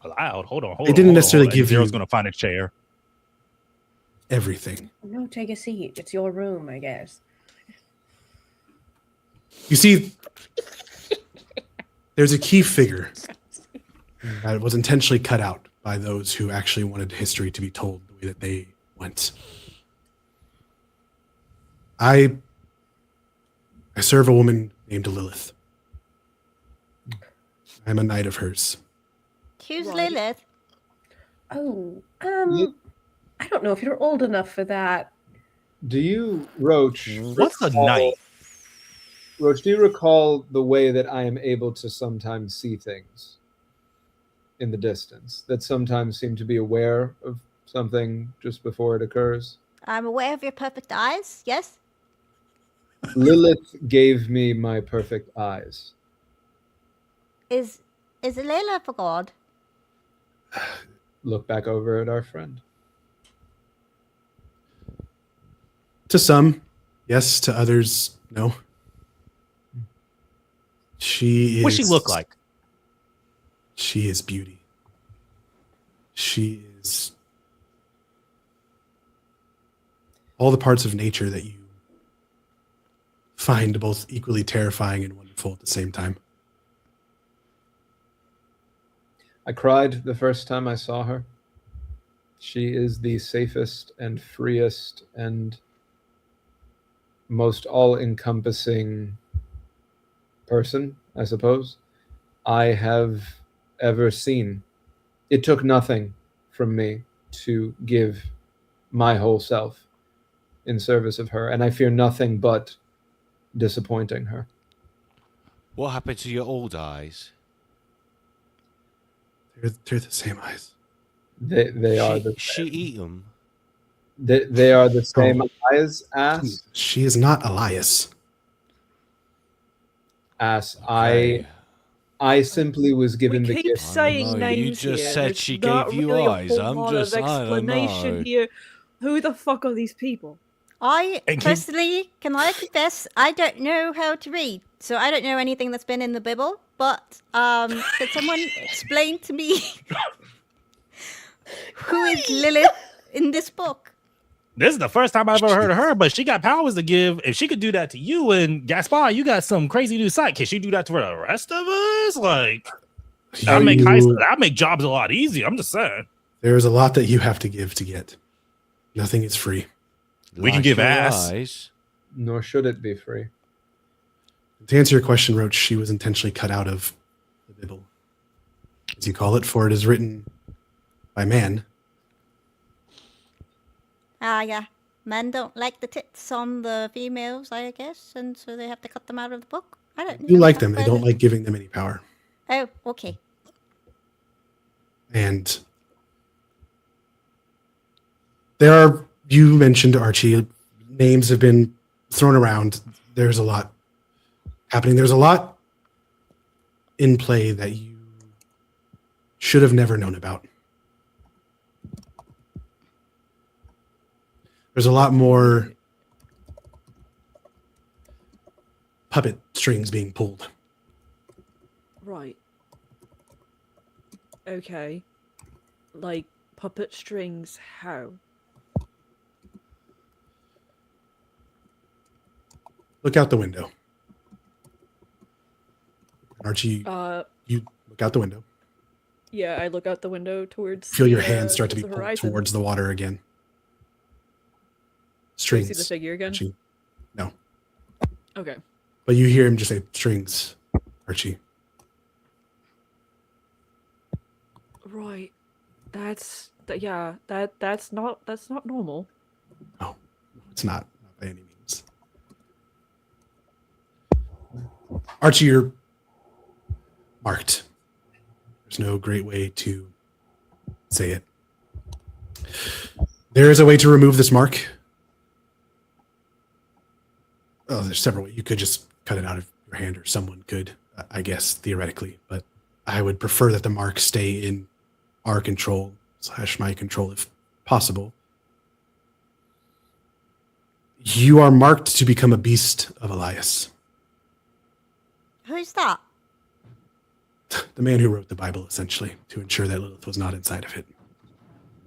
Allowed. Hold on. They didn't necessarily And give Zero's you- going to find a chair. Everything. No, take a seat. It's your room, I guess. You see, there's a key figure that was intentionally cut out by those who actually wanted history to be told the way that they went. I serve a woman named Lilith. I'm a knight of hers. Who's Right. Lilith? Oh, I don't know if you're old enough for that. Do you, Roach? What's a recall- knight? Roach, do you recall the way that I am able to sometimes see things in the distance? That sometimes seem to be aware of something just before it occurs? I'm aware of your perfect eyes. Yes. Lilith gave me my perfect eyes. Is Lilith a god? Look back over at our friend. To some, yes. To others, no. She is. What she look like? She is beauty. She is all the parts of nature that you find both equally terrifying and wonderful at the same time. I cried the first time I saw her. She is the safest and freest and most all-encompassing person, I suppose, I have ever seen. It took nothing from me to give my whole self in service of her, and I fear nothing but disappointing her. What happened to your old eyes? They're the same eyes. They are the She eat them. they are the same Oh. eyes. Ass. She is not Elias. I simply was given We the keep gift. saying I don't know, you names just here. said There's she not gave you really eyes. A whole I'm lot just- of I don't explanation know. here. Who the fuck are these people? I And personally, can I confess, I don't know how to read, so I don't know anything that's been in the Bible. But could someone explain to me who is Lilith in this book? This is the first time I've ever heard of her, but she got powers to give. If she could do that to you and Gaspar, you got some crazy new sight. Can she do that to the rest of us? Like, I'll make jobs a lot easier. I'm just saying. There's a lot that you have to give to get. Nothing is free. We can give your ass. eyes. Nor should it be free. To answer your question, Roach, she was intentionally cut out of the Bible, as you call it, for it is written by man. Yeah. Men don't like the tits on the females, I guess, and so they have to cut them out of the book. I don't know. You like them. They I've don't read like giving them any power. it. Oh, okay. And there are, you mentioned Archie, names have been thrown around. There's a lot happening. There's a lot in play that you should have never known about. There's a lot more puppet strings being pulled. Right. Okay. Like puppet strings, how? Look out the window. Archie, you look out the window. Yeah, I look out the window towards Feel your the, hands start to be towards the pulled horizon. towards the water again. Do I Strings. see the figure again? Archie. No. Okay. But you hear him just say, strings, Archie. Right. That's not normal. No, it's not. by any means. Archie, you're marked. There's no great way to say it. There is a way to remove this mark. Oh, there's several ways. You could just cut it out of your hand, or someone could, I guess, theoretically. But I would prefer that the mark stay in our control / my control if possible. You are marked to become a beast of Elias. Who's that? The man who wrote the Bible, essentially, to ensure that Lilith was not inside of it.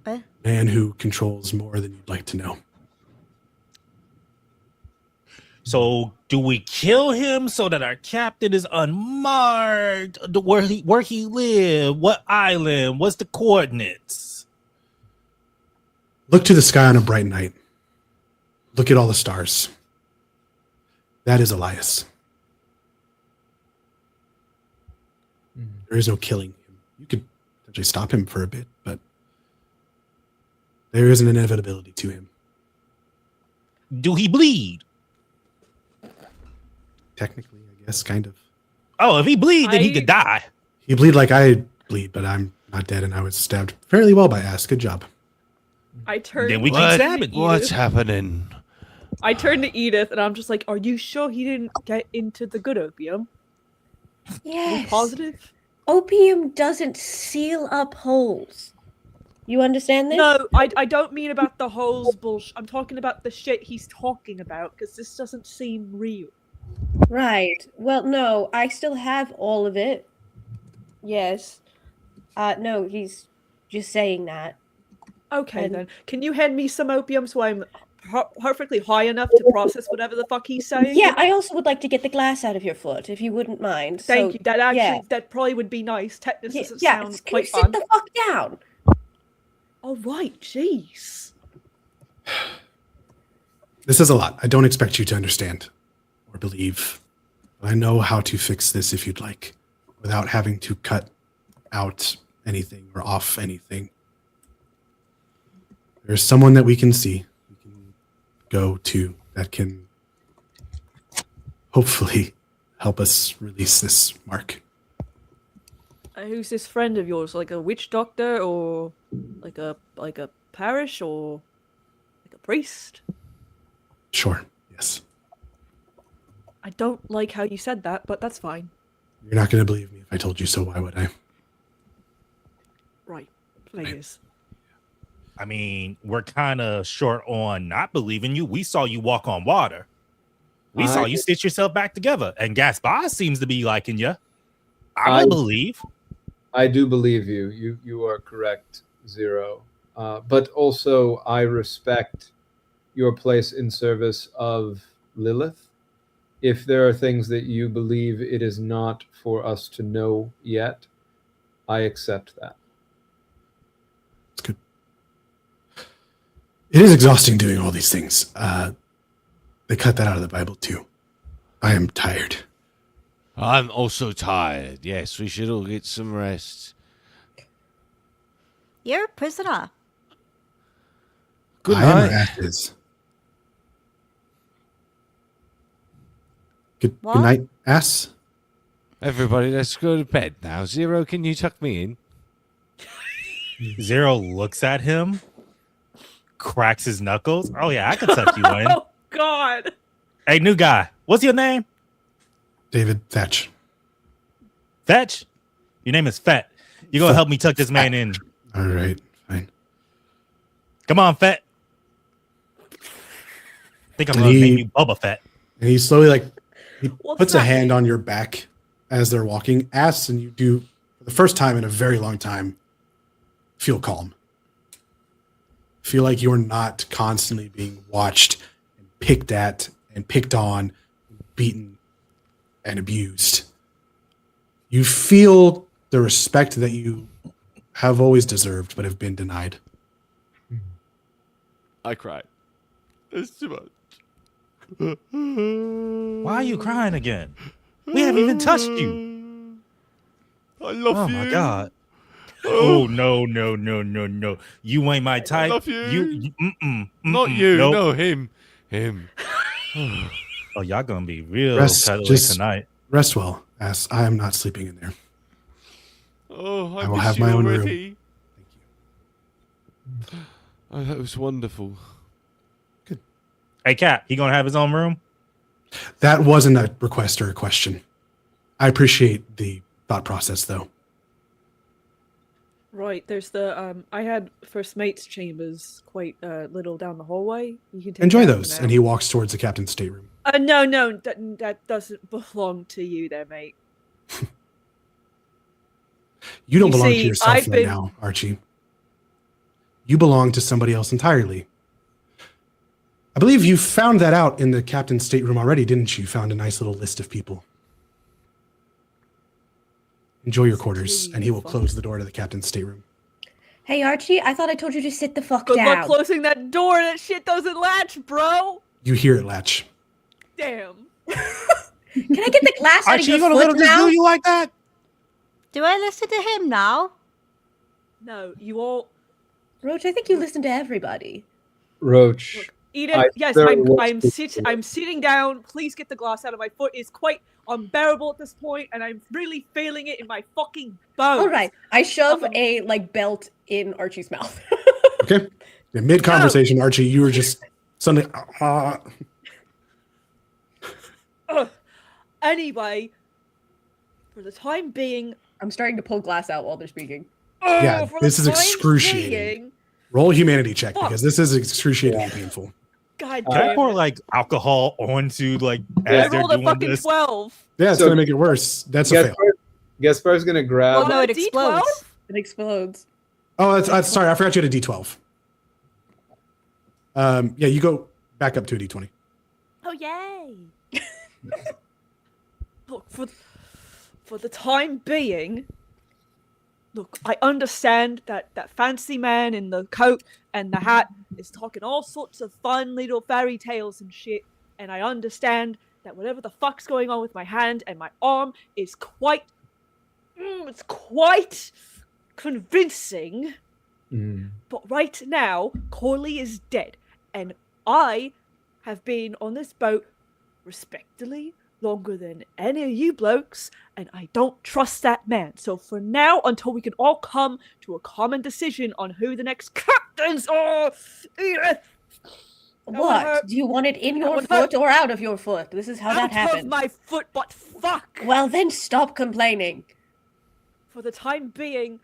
Eh? Man who controls more than you'd like to know. So do we kill him so that our captain is unmarked? Where he live? What island? What's the coordinates? Look to the sky on a bright night. Look at all the stars. That is Elias. There is no killing him. You could potentially stop him for a bit, but there is an inevitability to him. Do he bleed? Technically, I guess, kind of. Oh, if he bleed, then he could die. He bleed like I bleed, but I'm not dead, and I was stabbed fairly well by Ass. Good job. I turned. Then we keep What? stabbing. What's happening? I turned to Edith, and I'm just like, "Are you sure he didn't get into the good opium? Are you Yes. positive?" Opium doesn't seal up holes. You understand this? No, I don't mean about the holes bullshit. I'm talking about the shit he's talking about, because this doesn't seem real. Right. Well, no, I still have all of it. Yes. No, he's just saying that. Okay, And- then. Can you hand me some opium so I'm perfectly high enough to process whatever the fuck he's saying? Yeah, I also would like to get the glass out of your foot, if you wouldn't mind. Thank So, you. That actually, yeah. that probably would be nice. Tetanus Yeah, doesn't yeah, sound can you quite sit fun. the fuck down? All right, jeez. This is a lot. I don't expect you to understand or believe, but I know how to fix this if you'd like, without having to cut out anything or off anything. There's someone that we can see, we can go to, that can hopefully help us release this mark. Who's this friend of yours? Like a witch doctor, or like a parish, or like a priest? Sure, yes. I don't like how you said that, but that's fine. You're not going to believe me if I told you so. Why would I? Right. Please. I mean, we're kind of short on not believing you. We saw you walk on water. We saw you stitch yourself back together. And Gaspar seems to be liking you. I believe. I do believe you. You are correct, Zero. But also, I respect your place in service of Lilith. If there are things that you believe it is not for us to know yet, I accept that. It's good. It is exhausting doing all these things. They cut that out of the Bible too. I am tired. I'm also tired. Yes, we should all get some rest. You're a prisoner. Good I am night. Ashes. Good What? night, Ass. Everybody, let's go to bed now. Zero, can you tuck me in? Zero looks at him, cracks his knuckles. Oh, yeah, I can tuck you in. Oh God. Hey, new guy, what's your name? David Thatch. Fetch? Your name is Fett. You're going to help me tuck this man in. All right, fine. Come on, Fett. I think I'm And going to he- name you Bubba Fett. And he slowly, he What's puts a that hand mean? on your back as they're walking. Ass, and you do, for the first time in a very long time, feel calm. Feel like you're not constantly being watched and picked at and picked on, beaten and abused. You feel the respect that you have always deserved but have been denied. I cried. It's too much. Why are you crying again? We haven't even touched you. I love Oh, you. my God. Oh, no, no, no, no, no. You ain't my type. love you. Mm-mm, Not mm-mm, you. nope. No, him. him. Oh, y'all gonna be real Rest- cuddly just- tonight. Rest well, as I am not sleeping in there. Oh, I I will miss have you my own room. already. Oh, that was wonderful. Hey, Cap, he gonna have his own room? That wasn't a request or a question. I appreciate the thought process, though. Right, there's the I had first mate's chambers quite little down the hallway. You can take Enjoy that for those. now. And he walks towards the captain's stateroom. No, that doesn't belong to you there, mate. You don't You belong to see, yourself I've right been- now, Archie. You belong to somebody else entirely. I believe you found that out in the captain's stateroom already, didn't you? Found a nice little list of people. Enjoy your quarters, and he will close the door to the captain's stateroom. Hey Archie, I thought I told you to sit the fuck Good luck down. closing that door. That shit doesn't latch, bro. You hear it latch. Damn. Can I get the glass out of Archie, your you gonna let foot him just now? do you like that? Do I listen to him now? No, you all. Roach, I think you listen to everybody. Roach. Look, Eden, I yes, very much I'm sitting down. Please get the glass out of my foot. It's quite unbearable at this point, and I'm really feeling it in my fucking bones. All right, I shove Welcome. a belt in Archie's mouth. Okay? Yeah, mid-conversation, Archie, you were just suddenly... Anyway, for the time being, I'm starting to pull glass out while they're speaking. Yeah, for this the is time excruciating. being- Roll a humanity check, Fuck. because this is excruciatingly painful. God Can I damn pour it. like alcohol onto like Yeah. I as they're rolled a doing fucking this? 12. Yeah, it's So- going to make it worse. That's a fail. Gaspar's gonna grab. Oh, no, it A D12? explodes. It explodes. Oh, that's sorry. I forgot you had a D12. Yeah, you go back up to a D20. Oh yay! Look, for the time being, look, I understand that fancy man in the coat and the hat is talking all sorts of fun little fairy tales and shit, and I understand that whatever the fuck's going on with my hand and my arm is quite, it's quite convincing. But right now, Corley is dead, and I have been on this boat respectfully longer than any of you blokes, and I don't trust that man. So for now, until we can all come to a common decision on who the next captains are, What? hurt. Do you want it in your would foot or out of your foot? This is how out that of happens. my foot, but fuck! Well, then stop complaining. For the time being,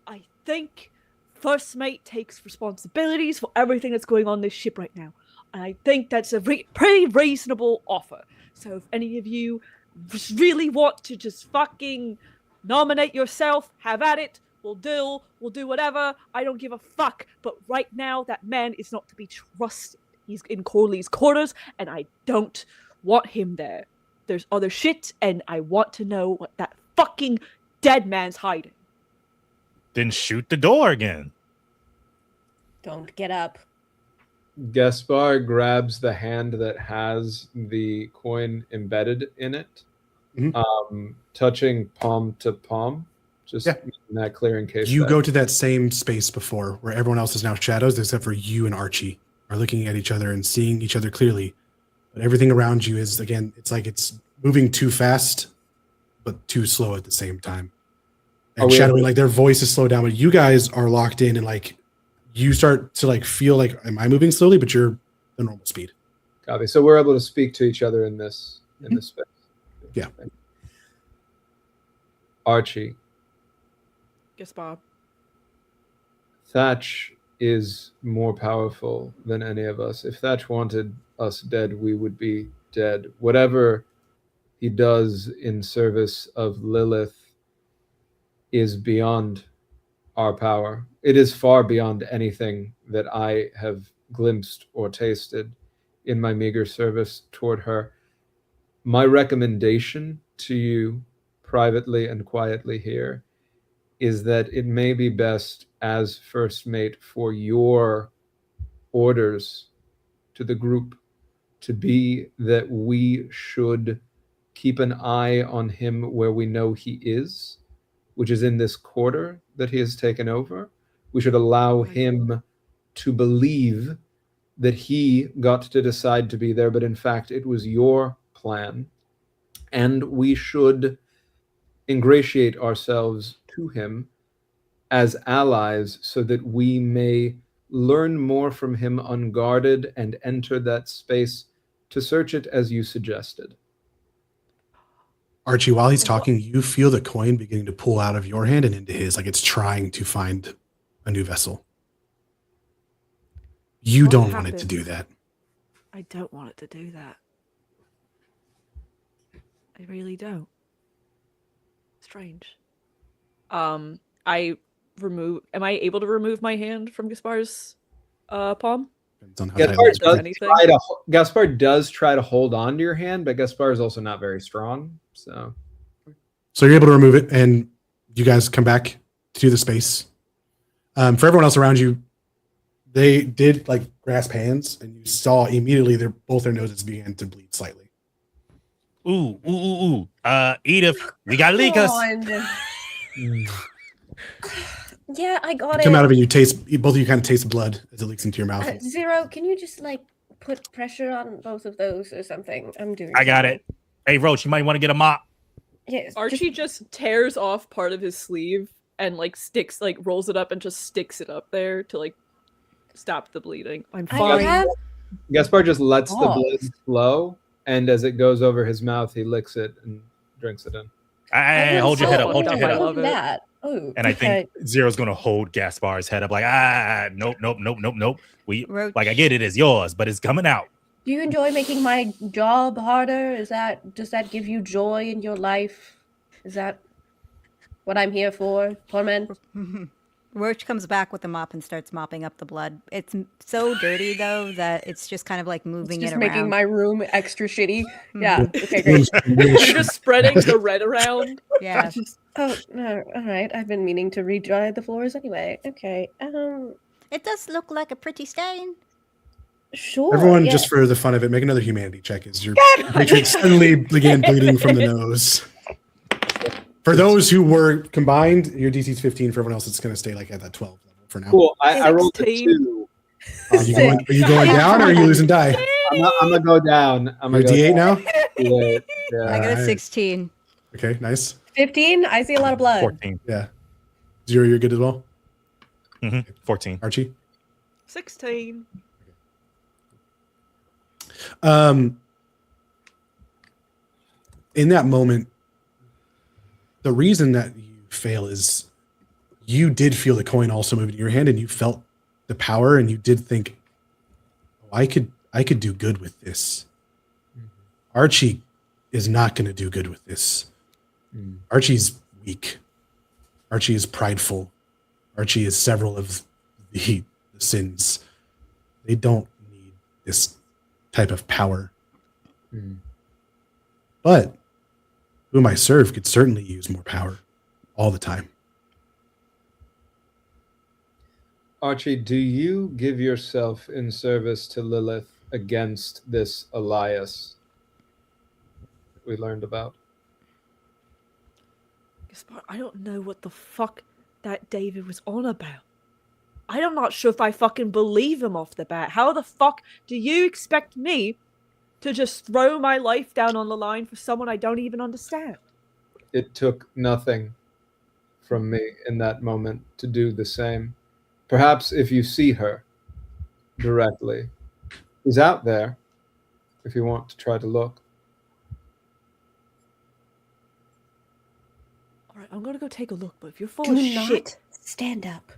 I think First Mate takes responsibilities for everything that's going on this ship right now. And I think that's a pretty reasonable offer. So if any of you just really want to just fucking nominate yourself, have at it. We'll do whatever. I don't give a fuck. But right now, that man is not to be trusted. He's in Corley's quarters, and I don't want him there. There's other shit, and I want to know what that fucking dead man's hiding. Then shoot the door again. Don't get up. Gaspar grabs the hand that has the coin embedded in it, touching palm to palm, just making that clear in case. You go to that same space before where everyone else is now shadows, except for you and Archie are looking at each other and seeing each other clearly. But everything around you is, again, it's like it's moving too fast, but too slow at the same time. And shadowing, like their voice is slowed down, but you guys are locked in and like you start to like feel like, am I moving slowly? But you're the normal speed. Copy. So we're able to speak to each other in this space. Yeah. Archie, Guess Bob. Thatch is more powerful than any of us. If Thatch wanted us dead, we would be dead. Whatever he does in service of Lilith is beyond our power. It is far beyond anything that I have glimpsed or tasted in my meager service toward her. My recommendation to you privately and quietly here is that it may be best as first mate for your orders to the group to be that we should keep an eye on him where we know he is, which is in this quarter that he has taken over. We should allow him to believe that he got to decide to be there, but in fact it was your plan. And we should ingratiate ourselves to him as allies so that we may learn more from him unguarded and enter that space to search it as you suggested. Archie, while he's talking, you feel the coin beginning to pull out of your hand and into his, like it's trying to find a new vessel. You What don't want it to happened? do that. I don't want it to do that. I really don't. Strange. Am I able to remove my hand from Gaspar's palm? Depends on how Gaspar tight it is. does, anything? Gaspar does try to hold on to your hand, but Gaspar is also not very strong. So So you're able to remove it, and you guys come back to the space. For everyone else around you, they did like grasp hands, and you saw immediately both their noses began to bleed slightly. Ooh. Edith, we got leakers. Yeah, I got You it. come out of it, both of you kind of taste blood as it leaks into your mouth. Zero, can you just like put pressure on both of those or something? I'm doing. I got it. Hey, Roach, you might want to get a mop. Yes. Archie just tears off part of his sleeve and like rolls it up and just sticks it up there to like stop the bleeding. I'm I fine. have. Gaspar just lets the Oh. blood flow, and as it goes over his mouth, he licks it and drinks it in. Hey, hold your head up. Hold your head I up. love it. That. Oh, And I think Zero's gonna hold Gaspar's head up like, nope. Roach. Like I get it, it's yours, but it's coming out. Do you enjoy making my job harder? Does that give you joy in your life? Is that what I'm here for? Torment? Roach comes back with the mop and starts mopping up the blood. It's so dirty though that it's just kind of like moving Just it making around. my room extra shitty. Mhm. Yeah. Okay, great. You're just spreading the red around. Yeah. Oh no! All right. I've been meaning to redry the floors anyway. Okay. It does look like a pretty stain. Sure. Everyone, yeah. just for the fun of it, make another humanity check as your compatriots suddenly began bleeding from the nose. For those who were combined, your DC is 15. For everyone else, it's going to stay like at that 12 level for now. Cool. I rolled a 16. 2. Are you going down or are you losing die? I'm gonna go down. I'm You're gonna a go D8 now? down. Yeah. I got a Alright. 16. Okay, nice. 15. I see a lot of blood. 14. Yeah. Zero, you're good as well? 14. Archie? 16. In that moment, the reason that you fail is you did feel the coin also move in your hand, and you felt the power, and you did think, oh, I could do good with this. Archie is not going to do good with this. Archie's weak. Archie is prideful. Archie is several of the sins. They don't need this type of power. But whom I serve could certainly use more power all the time. Archie, do you give yourself in service to Lilith against this Elias we learned about? Gaspar, I don't know what the fuck that David was on about. I'm not sure if I fucking believe him off the bat. How the fuck do you expect me to just throw my life down on the line for someone I don't even understand? It took nothing from me in that moment to do the same. Perhaps if you see her directly, she's out there if you want to try to look. All right, I'm gonna go take a look, but if you're full Do of not shit, stand up.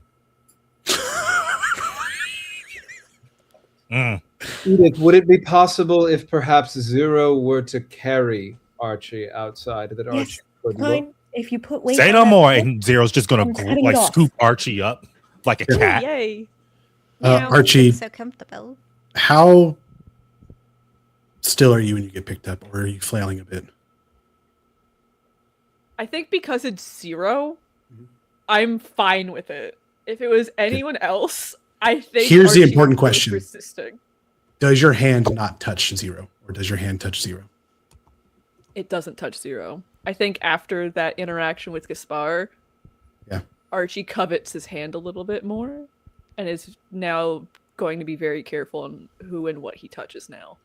Edith, would it be possible if perhaps Zero were to carry Archie outside, that Archie Yes, could look? fine. If you put weight Say on no that more. stick, And Zero's just gonna I'm cutting like it off. scoop Archie up like a oh, cat. yay! Archie, So comfortable. how still are you when you get picked up, or are you flailing a bit? I think because it's Zero, I'm fine with it. If it was anyone else, I think Here's the Archie important would be question. Resisting. Does your hand not touch Zero, or does your hand touch Zero? It doesn't touch Zero. I think after that interaction with Gaspar, Yeah. Archie covets his hand a little bit more and is now going to be very careful on who and what he touches now.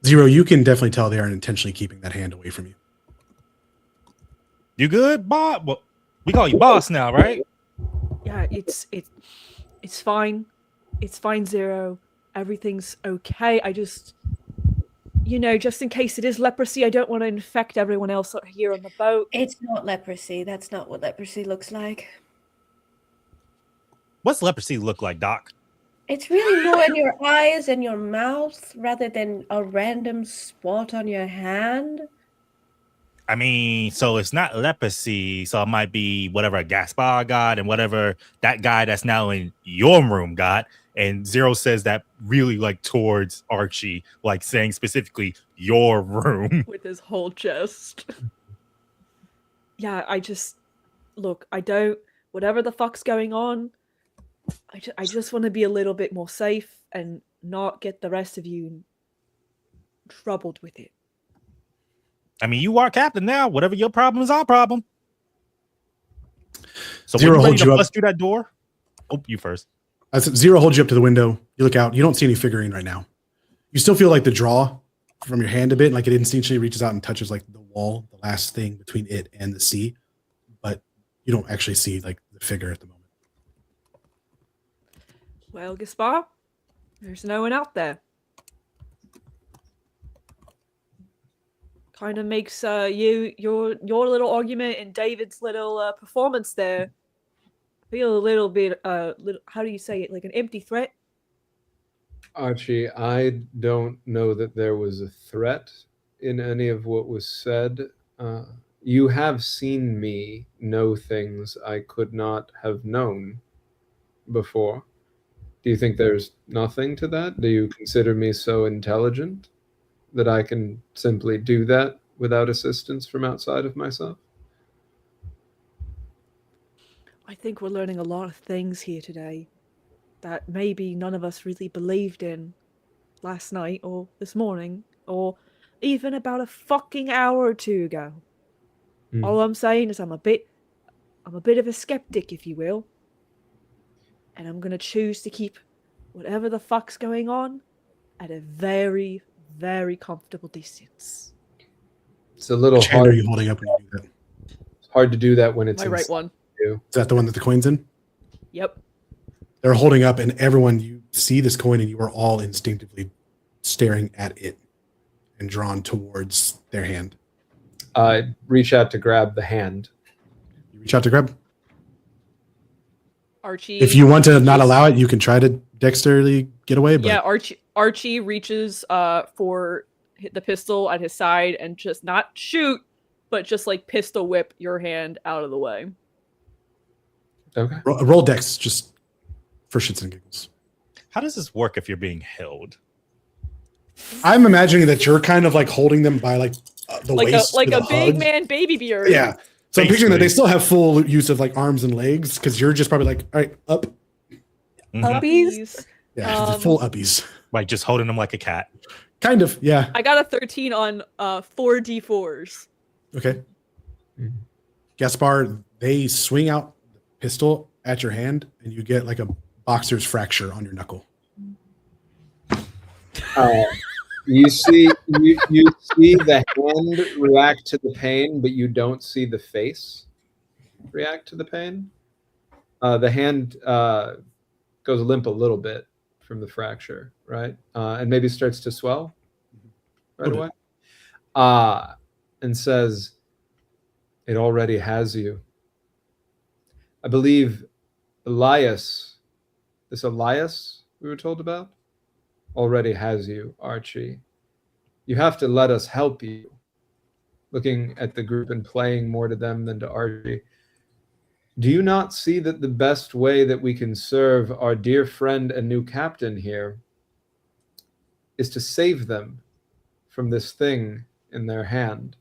Zero, you can definitely tell they aren't intentionally keeping that hand away from you. You good, Bob? Well, we call you boss now, right? Yeah, it's fine. It's fine, Zero. Everything's okay. I just, just in case it is leprosy, I don't want to infect everyone else here on the boat. It's not leprosy. That's not what leprosy looks like. What's leprosy look like, Doc? It's really more in your eyes and your mouth rather than a random spot on your hand. I mean, so it's not leprosy, so it might be whatever Gaspar got and whatever that guy that's now in your room got. And Zero says that really like towards Archie, like saying specifically your room. With his whole chest. Yeah, whatever the fuck's going on, I just want to be a little bit more safe and not get the rest of you troubled with it. I mean, you are captain now. Whatever your problem is our problem. So Zero when you ready holds to you up. bust through that door? Oh, you first. As Zero holds you up to the window, you look out. You don't see any figurine right now. You still feel like the draw from your hand a bit, like it instinctually reaches out and touches like the wall, the last thing between it and the sea. But you don't actually see like the figure at the moment. Well, Gaspar, there's no one out there. Kind of makes your little argument and David's little performance there feel a little bit how do you say it, like an empty threat. Archie, I don't know that there was a threat in any of what was said. You have seen me know things I could not have known before. Do you think there's nothing to that? Do you consider me so intelligent that I can simply do that without assistance from outside of myself? I think we're learning a lot of things here today that maybe none of us really believed in last night or this morning or even about a fucking hour or two ago. All I'm saying is I'm a bit of a skeptic, if you will. And I'm going to choose to keep whatever the fuck's going on at a very, very comfortable distance. It's a little Which hand hard. are you holding up when you do that? It's hard to do that when it's My right inside one. you. Is that the one that the coin's in? Yep. They're holding up, and everyone, you see this coin, and you are all instinctively staring at it and drawn towards their hand. Reach out to grab the hand. You reach out to grab. Archie. If you want to not reaches- allow it, you can try to dexterously get away. But Yeah, Archie reaches for the pistol at his side and just not shoot, but just like pistol whip your hand out of the way. Okay. roll dex just for shits and giggles. How does this work if you're being held? I'm imagining that you're kind of like holding them by like the waist, like with a big hug. man baby beard. Yeah. So I'm picturing that they Basically. still have full use of like arms and legs because you're just probably like, all right, up. Mhm. Puppies? Yeah, full uppies. Like just holding them like a cat. Kind of, yeah. I got a 13 on 4d4s. Okay. Mhm. Gaspar, they swing out the pistol at your hand, and you get like a boxer's fracture on your knuckle. You see the hand react to the pain, but you don't see the face react to the pain. The hand goes limp a little bit from the fracture, right? And maybe starts to swell right away. And says, "It already has you. I believe Elias we were told about, already has you, Archie. You have to let us help you." Looking at the group and playing more to them than to Archie. "Do you not see that the best way that we can serve our dear friend and new captain here is to save them from this thing in their hand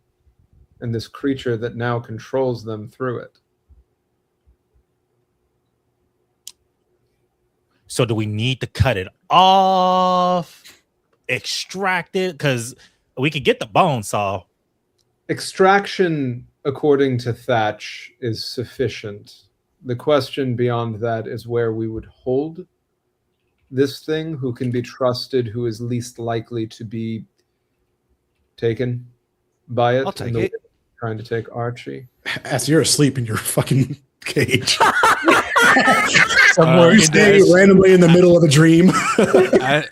and this creature that now controls them through it?" So do we need to cut it off, extract it? Because we could get the bone saw. Extraction, according to Thatch, is sufficient The question beyond that is where we would hold this thing, who can be trusted, who is least likely to be taken by it. I'll take in the it. way trying to take Archie. As you're asleep in your fucking cage. Somewhere You in stay there. randomly in the middle of a dream. I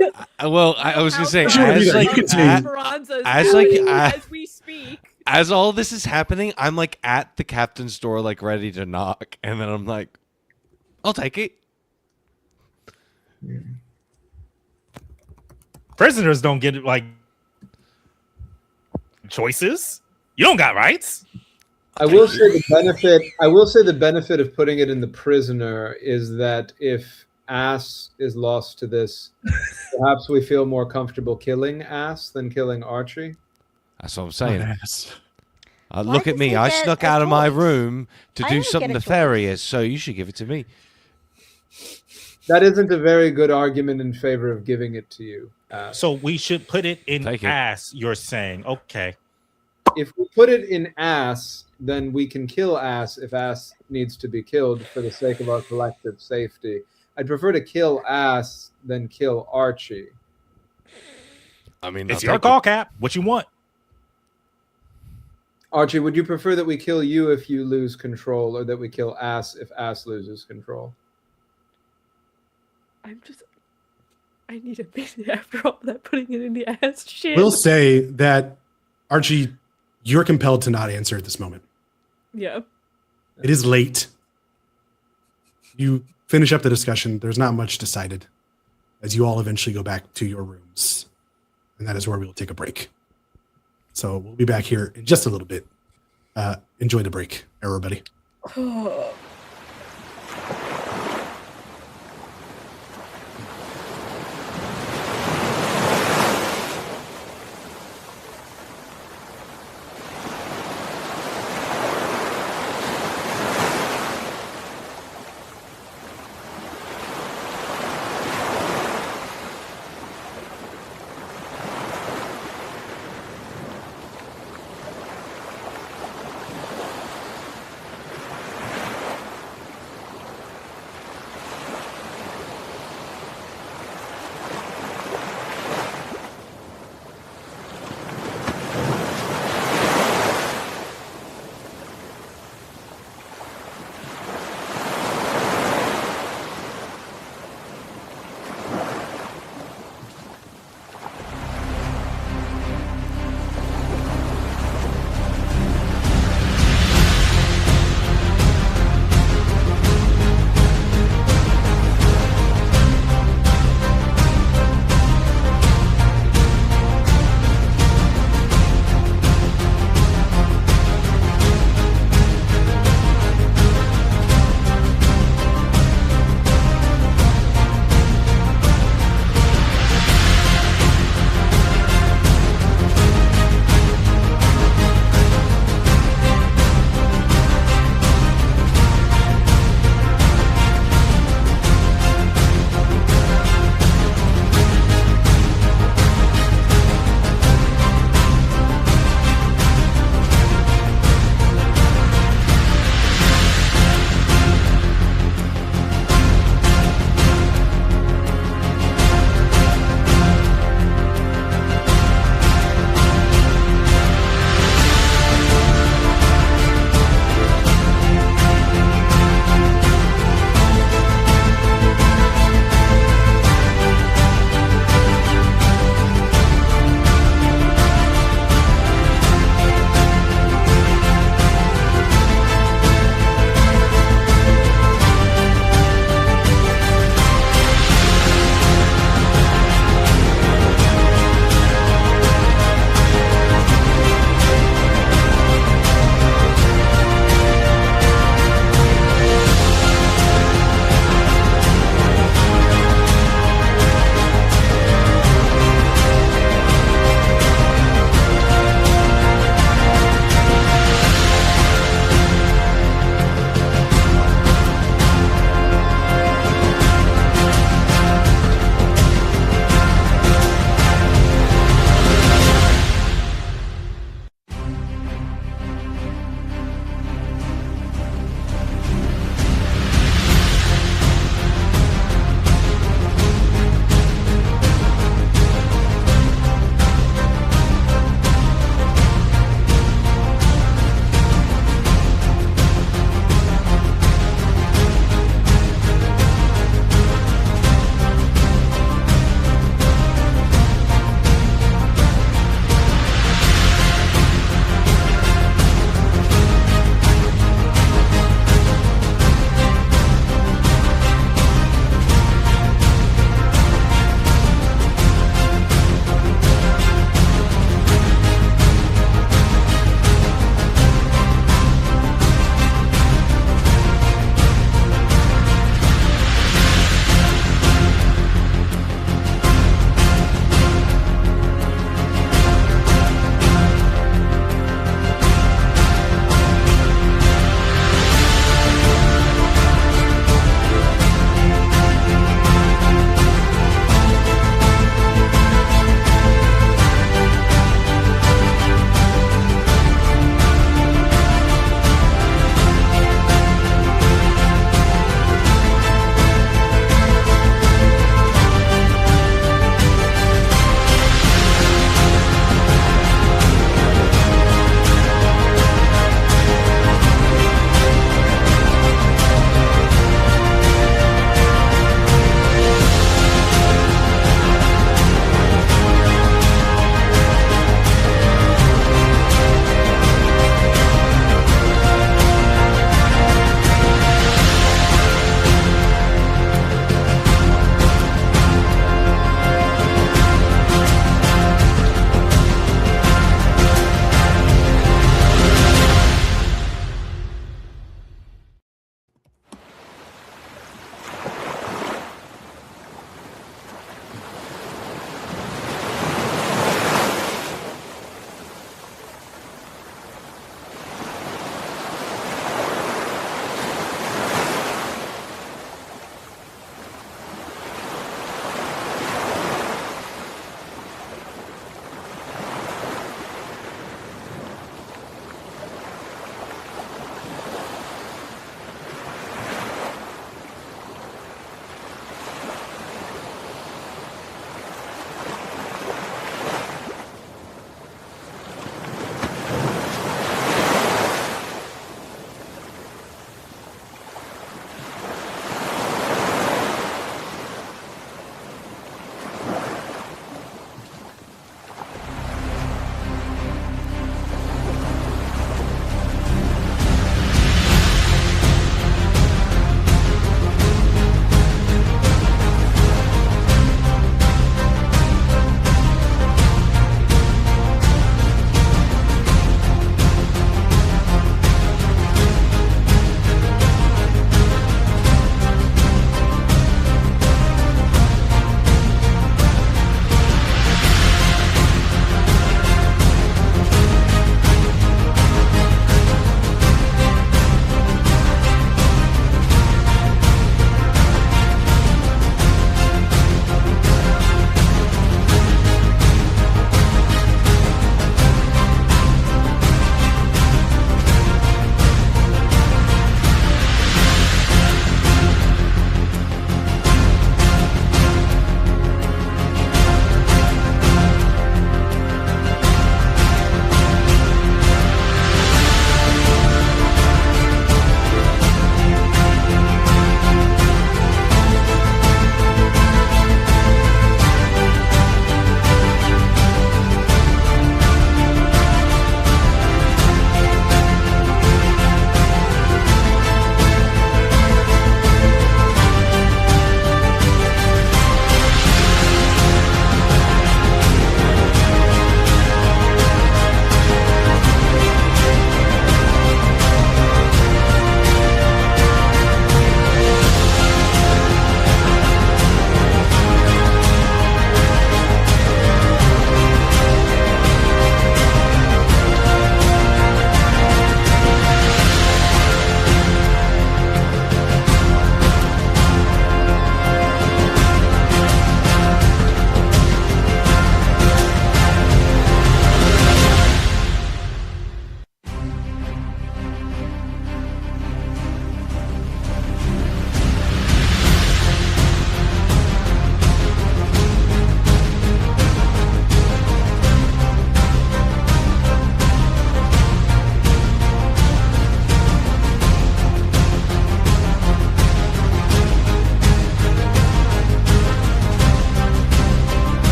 was gonna say, Sure, as you like, can say- as we speak. as all this is happening, I'm like at the captain's door, like ready to knock, and then I'm like, I'll take it. Prisoners don't get like choices. You don't got rights. I will say the benefit of putting it in the prisoner is that if Ass is lost to this, perhaps we feel more comfortable killing Ass than killing Archie. That's what I'm saying. Yes. Look does at me. he I get snuck a out of my choice? room to I do don't get something a choice. nefarious, so you should give it to me. That isn't a very good argument in favor of giving it to you. So we should put it in Take it. ass. You're saying, okay. If we put it in Ass, then we can kill Ass if Ass needs to be killed for the sake of our collective safety. I'd prefer to kill Ass than kill Archie. I mean, It's your call, Cap. What you want? Archie, would you prefer that we kill you if you lose control, or that we kill Ass if Ass loses control? I need a baby after all that putting it in the ass shit. We'll say that, Archie, you're compelled to not answer at this moment. Yeah. It is late. You finish up the discussion. There's not much decided as you all eventually go back to your rooms. And that is where we will take a break. So we'll be back here in just a little bit. Enjoy the break, everybody.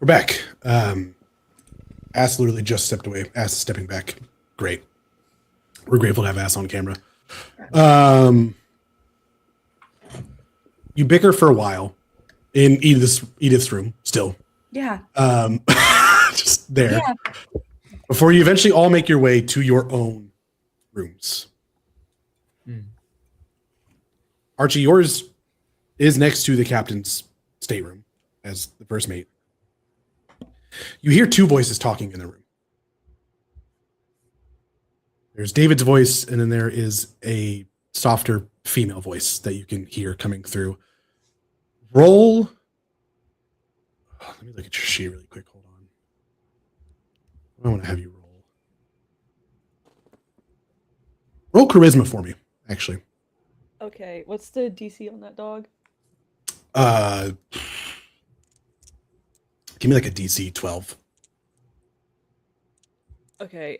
We're back. Ass literally just stepped away. Ass is stepping back. Great. We're grateful to have Ass on camera. You bicker for a while in Edith's room, still. Yeah. Just there. Yeah. Before you eventually all make your way to your own rooms. Archie, yours is next to the captain's stateroom as the first mate. You hear two voices talking in the room. There's David's voice, and then there is a softer female voice that you can hear coming through. Roll. Let me look at your sheet really quick. Hold on. I want to have you roll. Roll charisma for me, actually. Okay, what's the DC on that dog? Give me like a DC 12. Okay,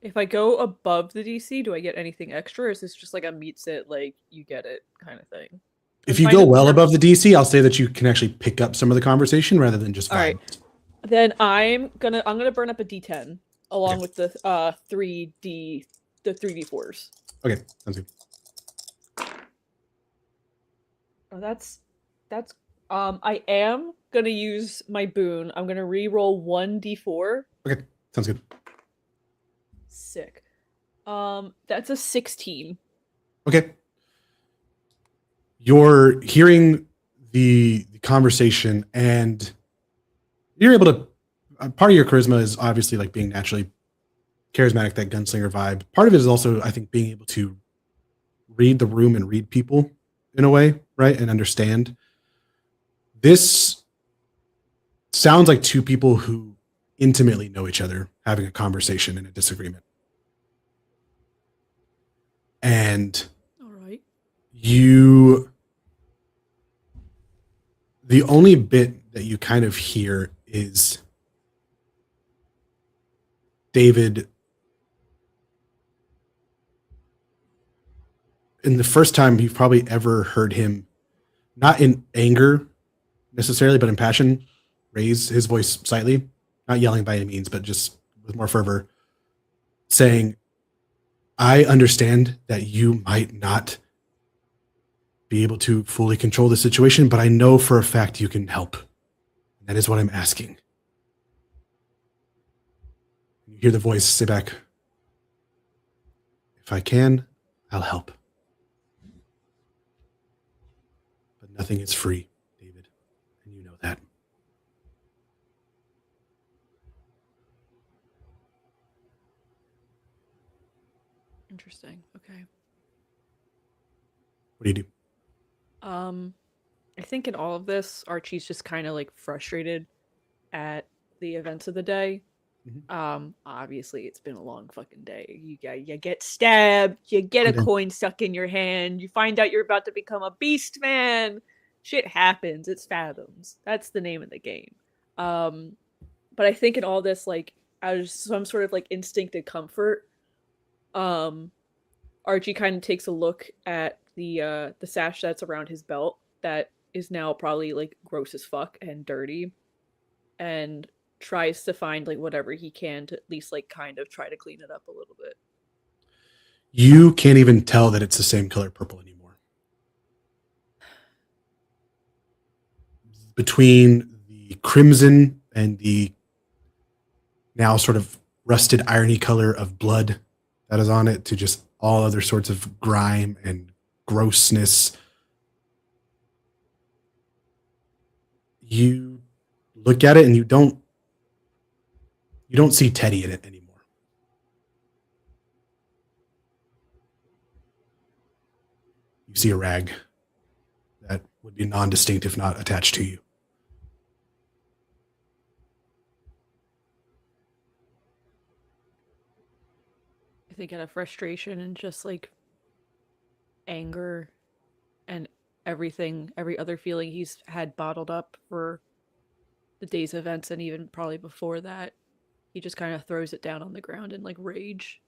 if I go above the DC, do I get anything extra, or is this just like a meets it, like you get it kind of thing? If you go well above the DC, I'll say that you can actually pick up some of the conversation rather than just vibe. All right. Then I'm gonna burn up a D10 along with the 3D4s. Okay, sounds good. Oh, that's I am gonna use my boon. I'm gonna re-roll 1d4. Okay, sounds good. Sick. That's a 16. Okay. You're hearing the conversation, and you're able to. Part of your charisma is obviously like being naturally charismatic, that gunslinger vibe. Part of it is also, I think, being able to read the room and read people in a way, right, and understand. This sounds like two people who intimately know each other having a conversation in a disagreement. And all right. The only bit that you kind of hear is David, in the first time you've probably ever heard him, not in anger necessarily, but in passion, raise his voice slightly, not yelling by any means, but just with more fervor, saying, I understand that you might not be able to fully control the situation, but I know for a fact you can help. That is what I'm asking. You hear the voice say back, if I can, I'll help. But nothing is free, David, and you know that. Interesting. Okay. What do you do? I think in all of this, Archie's just kind of like frustrated at the events of the day. Obviously it's been a long fucking day. You get stabbed, you get a coin stuck in your hand, you find out you're about to become a beast man. Shit happens. It's Fathoms. That's the name of the game. But I think in all this, like, out of some sort of like instinctive comfort, Archie kind of takes a look at the sash that's around his belt that is now probably like gross as fuck and dirty, and tries to find like whatever he can to at least like kind of try to clean it up a little bit. You can't even tell that it's the same color purple anymore. Between the crimson and the now sort of rusted irony color of blood that is on it to just all other sorts of grime and grossness, you look at it and you don't see Teddy in it anymore. You see a rag that would be non-distinct if not attached to you. I think out of frustration and just like anger and everything, every other feeling he's had bottled up for the day's events and even probably before that, he just kind of throws it down on the ground in like rage.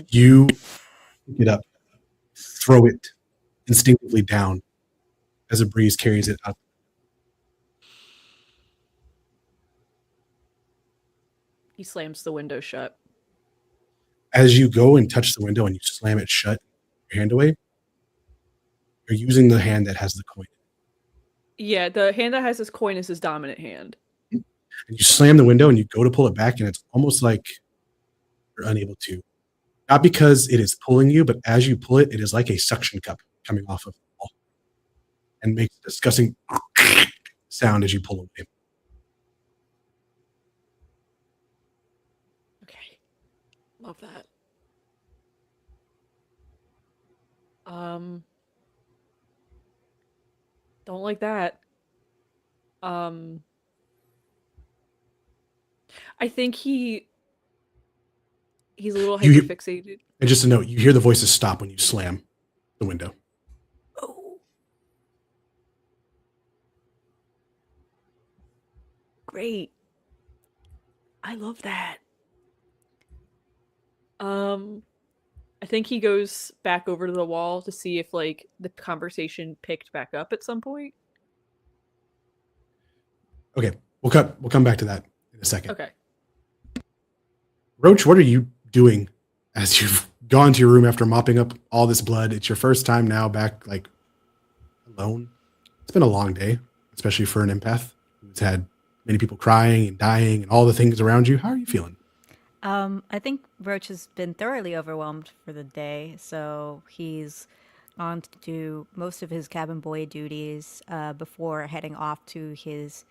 You pick it up, throw it instinctively down as a breeze carries it out. He slams the window shut. As you go and touch the window and you slam it shut, your hand away, you're using the hand that has the coin. Yeah, the hand that has his coin is his dominant hand. And you slam the window and you go to pull it back, and it's almost like you're unable to. Not because it is pulling you, but as you pull it, it is like a suction cup coming off of the wall and makes a disgusting sound as you pull away. Okay. Love that. Don't like that. I think he's a little You- hyperfixated. And just a note, you hear the voices stop when you slam the window. Oh. Great. I love that. I think he goes back over to the wall to see if like the conversation picked back up at some point. Okay, we'll come back to that in a second. Okay. Roach, what are you doing as you've gone to your room after mopping up all this blood? It's your first time now back, like, alone. It's been a long day, especially for an empath who's had many people crying and dying and all the things around you. How are you feeling? I think Roach has been thoroughly overwhelmed for the day, so he's gone to do most of his cabin boy duties before heading off to his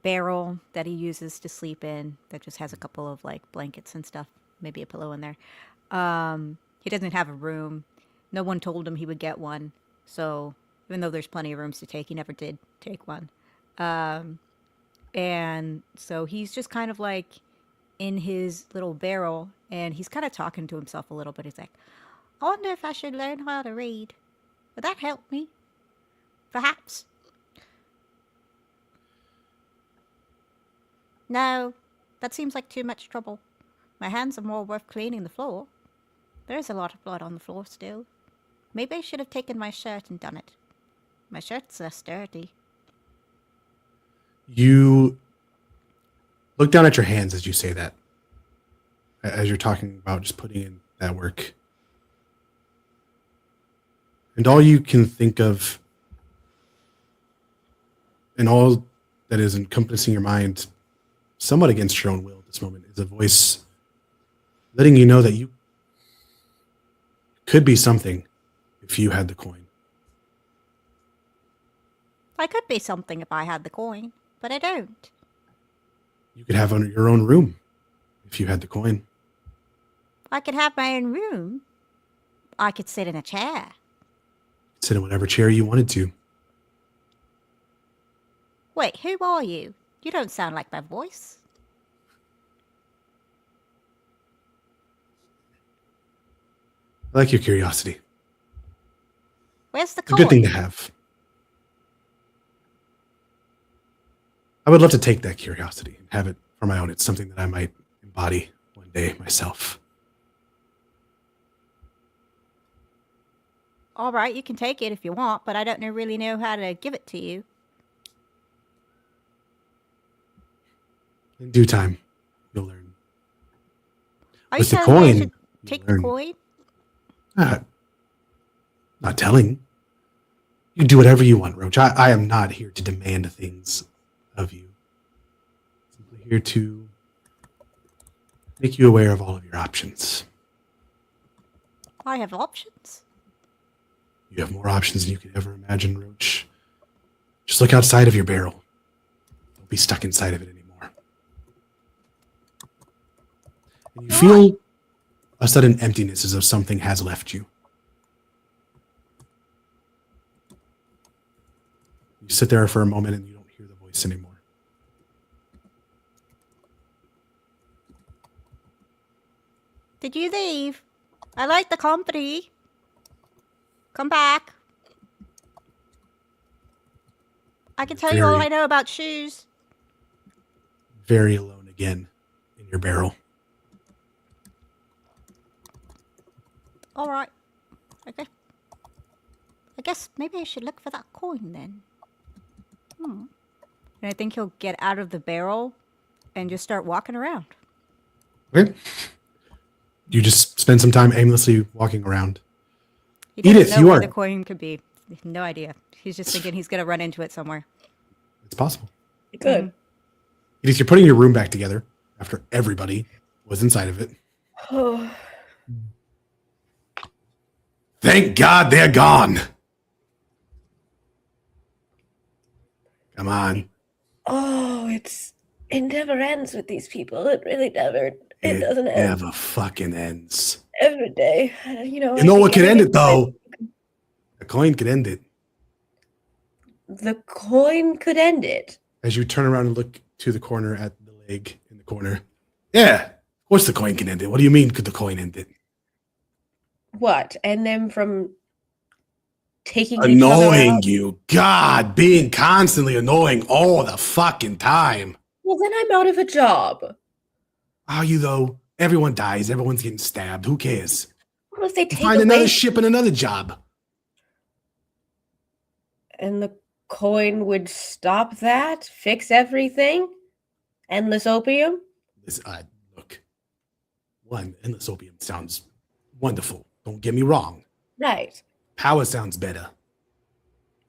barrel that he uses to sleep in that just has a couple of like blankets and stuff, maybe a pillow in there. He doesn't have a room. No one told him he would get one, so even though there's plenty of rooms to take, he never did take one. And so he's just kind of like in his little barrel, and he's kind of talking to himself a little bit. He's like, I wonder if I should learn how to read. Would that help me? Perhaps. No, that seems like too much trouble. My hands are more worth cleaning the floor. There is a lot of blood on the floor still. Maybe I should have taken my shirt and done it. My shirt's less dirty. You look down at your hands as you say that, as you're talking about just putting in that work. And all you can think of, and all that is encompassing your mind, somewhat against your own will at this moment, is a voice letting you know that you could be something if you had the coin. I could be something if I had the coin, but I don't. You could have your own room if you had the coin. I could have my own room. I could sit in a chair. Sit in whatever chair you wanted to. Wait, who are you? You don't sound like my voice. I like your curiosity. Where's the It's a coin? good thing to have. I would love to take that curiosity and have it for my own. It's something that I might embody one day myself. All right, you can take it if you want, but I don't really know how to give it to you. In due time, you'll learn. Are you With the telling me I coin, should you'll take the learn. coin? Not telling. You do whatever you want, Roach. I am not here to demand things of you. Simply here to make you aware of all of your options. I have options. You have more options than you could ever imagine, Roach. Just look outside of your barrel. Don't be stuck inside of it anymore. And you feel a sudden emptiness as if something has left you. You sit there for a moment and you don't hear the voice anymore. Did you leave? I like the company. Come back. I can tell you all Very- I know about shoes. Very alone again in your barrel. All right. Okay. I guess maybe I should look for that coin then. And I think he'll get out of the barrel and just start walking around. Okay. You just spend some time aimlessly walking around. He doesn't Edith, know you where are. the coin could be. No idea. He's just thinking he's gonna run into it somewhere. It's possible. Good. Edith, you're putting your room back together after everybody was inside of it. Oh, Thank God they're gone. Come on. it never ends with these people. It really never. It doesn't end never fucking ends. every day. You know what could end it, though? The coin could end it. The coin could end it. As you turn around and look to the corner at the leg in the corner. Yeah, of course the coin can end it. What do you mean could the coin end it? What? And them from taking each other Annoying out? you. God, being constantly annoying all the fucking time. Well, then I'm out of a job. Are you, though? Everyone dies. Everyone's getting stabbed. Who cares? What if they take Find away another ship and another job. and the coin would stop that? Fix everything? Endless opium? Look, one, endless opium sounds wonderful. Don't get me wrong. Right. Power sounds better.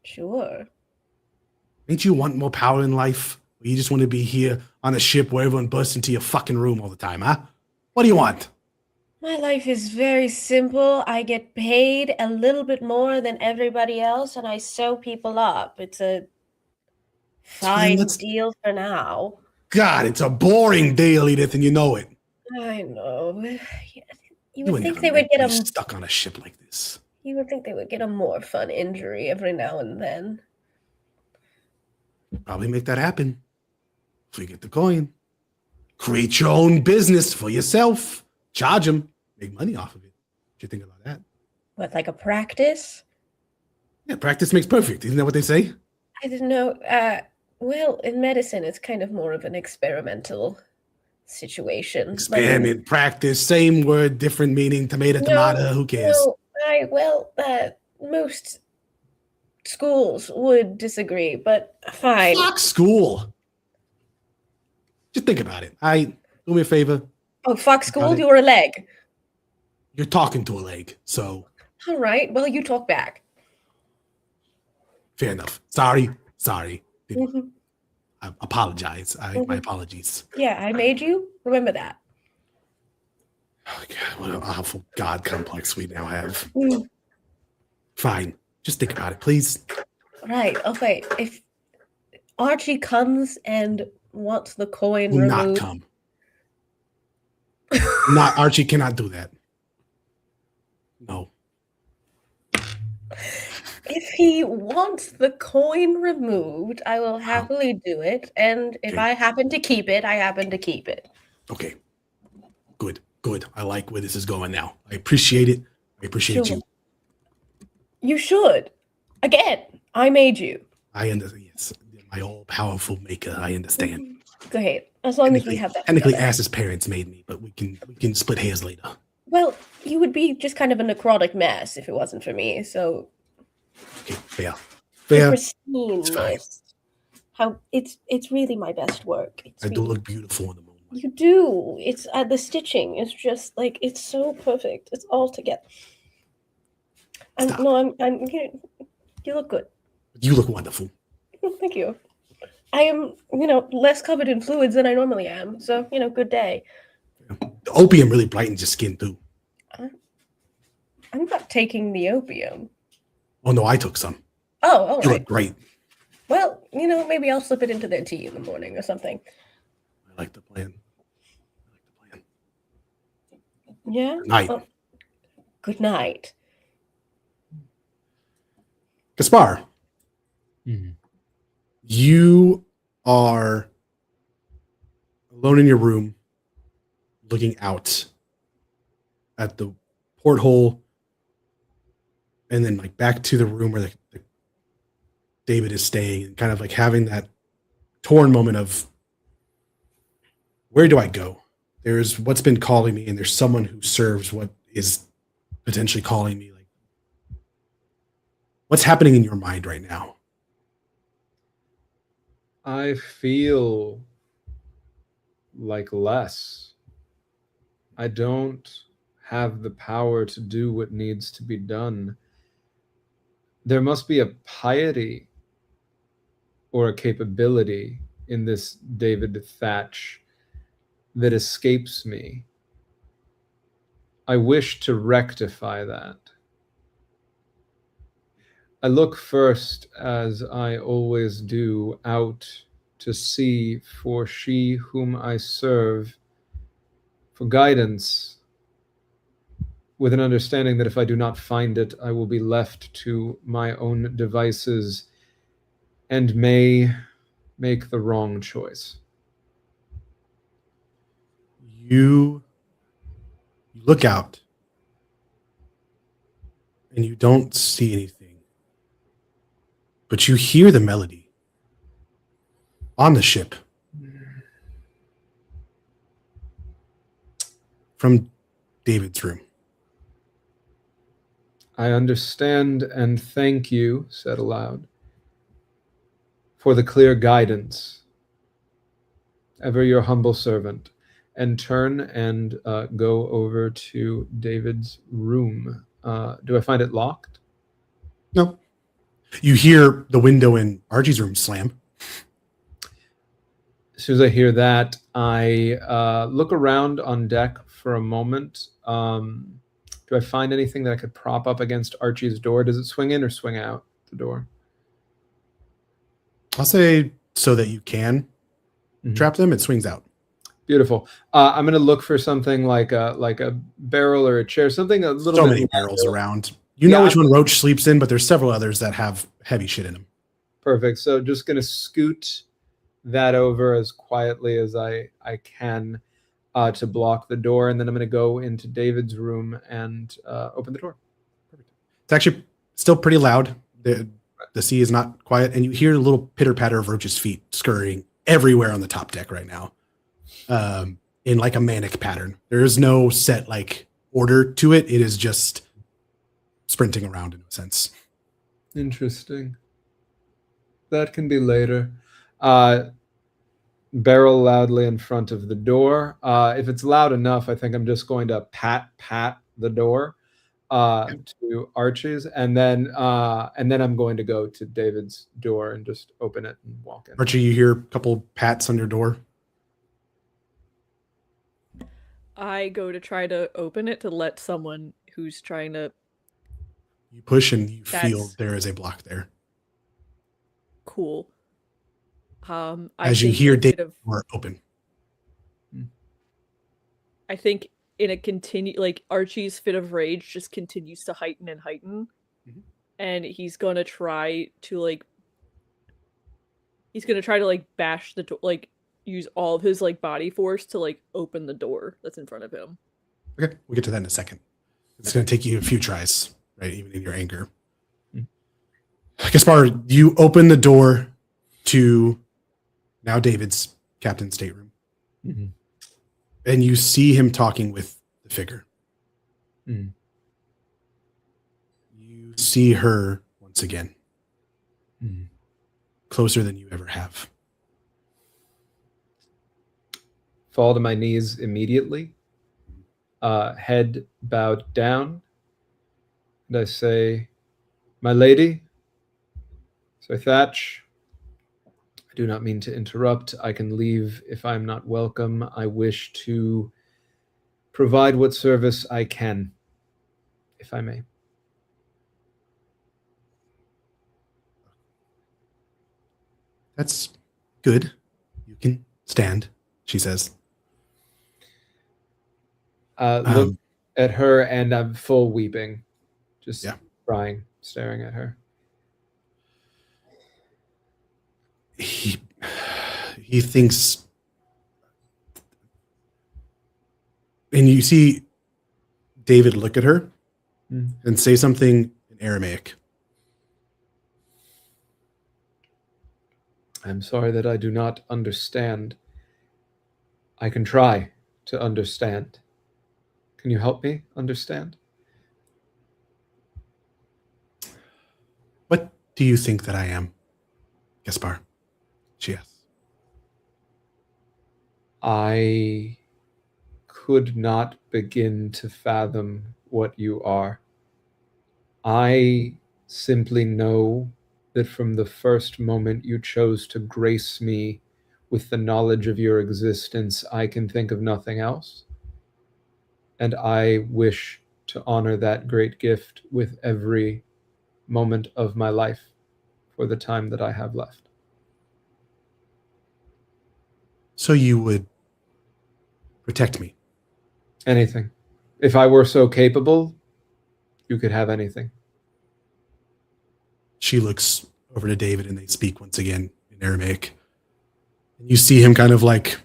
Sure. Ain't you want more power in life? Or you just want to be here on a ship where everyone bursts into your fucking room all the time, huh? What do you want? My life is very simple. I get paid a little bit more than everybody else, and I sew people up. It's a fine let's- deal for now. God, it's a boring deal, Edith, and you know it. I know. You You would think never they would meant get to a. be stuck on a ship like this. You would think they would get a more fun injury every now and then. Probably make that happen. If we get the coin. Create your own business for yourself. Charge them. Make money off of it. What you think about that? What, like a practice? Yeah, practice makes perfect. Isn't that what they say? I didn't know. Well, in medicine, it's kind of more of an experimental situation. Like, Experiment, practice, same word, different meaning. Tomato, tomato. Who cares? No, most schools would disagree, but fine. Fuck school. Just think about it. Do me a favor. Oh, fuck school, Got it. you're a leg. You're talking to a leg, so All right, well, you talk back. fair enough. Sorry. Mhm. I apologize. My apologies. Yeah, I made you. Remember that. Oh God, what an awful God complex we now have. Mm. Fine. Just think about it, please. Right, okay. If Archie comes and wants the coin Do not removed. come. Not Archie cannot do that. No. If he wants the coin removed, I will happily do it. And if Okay. I happen to keep it, I happen to keep it. Okay. Good. I like where this is going now. I appreciate it. I appreciate Sure. you. You should. Again, I made you. I understand. Yes, my all-powerful maker. I understand. Great. As long as we have that. Technically, together. Ass's parents made me, but we can split hairs later. Well, you would be just kind of a necrotic mess if it wasn't for me. So Okay, fair. the Fair. pristineness. How it's really my best work. It's I do really- look beautiful in the moonlight. You do. It's the stitching is just like it's so perfect. It's all together. Stop. I'm you look good. You look wonderful. Oh, thank you. I am, less covered in fluids than I normally am. So, good day. The opium really brightens your skin too. I'm not taking the opium. Oh no, I took some. Oh, all You right. look great. Well, maybe I'll slip it into their tea in the morning or something. I like the plan. Yeah. Night. Oh, good night. Gaspar, you are alone in your room, looking out at the porthole, and then like back to the room where the David is staying, and kind of like having that torn moment of where do I go? There's what's been calling me, and there's someone who serves what is potentially calling me. Like, What's happening in your mind right now? I feel like less. I don't have the power to do what needs to be done. There must be a piety or a capability in this David Thatch that escapes me. I wish to rectify that. I look first, as I always do, out to sea for she whom I serve, for guidance, with an understanding that if I do not find it, I will be left to my own devices and may make the wrong choice. You look out and you don't see anything, but you hear the melody on the ship from David's room. I understand and thank you, said aloud, for the clear guidance. Ever your humble servant. And turn and go over to David's room. Do I find it locked? No. You hear the window in Archie's room slam. As soon as I hear that, I look around on deck for a moment. Do I find anything that I could prop up against Archie's door? Does it swing in or swing out the door? I'll say so that you can trap them, it swings out. Beautiful. I'm going to look for something like a barrel or a chair, something a little So bit many barrels around. You know which one Roach sleeps in, but there's several others that have heavy shit in them. Perfect. So just going to scoot that over as quietly as I can to block the door, and then I'm going to go into David's room and open the door. Perfect. It's actually still pretty loud. The sea is not quiet, and you hear a little pitter patter of Roach's feet scurrying everywhere on the top deck right now, in like a manic pattern. There is no set like order to it. It is just sprinting around in a sense. Interesting. That can be later. Barrel loudly in front of the door. If it's loud enough, I think I'm just going to pat the door to Archie's, and then I'm going to go to David's door and just open it and walk in. Archie, you hear a couple pats on your door. I go to try to open it to let someone who's trying to. You push and you feel That's- there is a block there. Cool. As you hear David's door open. I think in a Archie's fit of rage just continues to heighten and heighten, and he's gonna try to bash the door, use all of his body force to open the door that's in front of him. Okay, we'll get to that in a second. It's going to take you a few tries, right? Even in your anger. Gaspar, you open the door to now David's captain's stateroom. And you see him talking with the figure. You see her once again. Closer than you ever have. Fall to my knees immediately. Head bowed down. And I say, my lady, Sir Thatch, I do not mean to interrupt. I can leave if I'm not welcome. I wish to provide what service I can, if I may. That's good. You can stand, she says. Look at her, and I'm full weeping. Just crying, staring at her. He thinks, and you see David look at her and say something in Aramaic. I'm sorry that I do not understand. I can try to understand. Can you help me understand? do you think that I am, Gaspar? She asks. I could not begin to fathom what you are. I simply know that from the first moment you chose to grace me with the knowledge of your existence, I can think of nothing else. And I wish to honor that great gift with every moment of my life for the time that I have left. So you would protect me? Anything. If I were so capable, you could have anything. She looks over to David and they speak once again in Aramaic. And you see him kind of like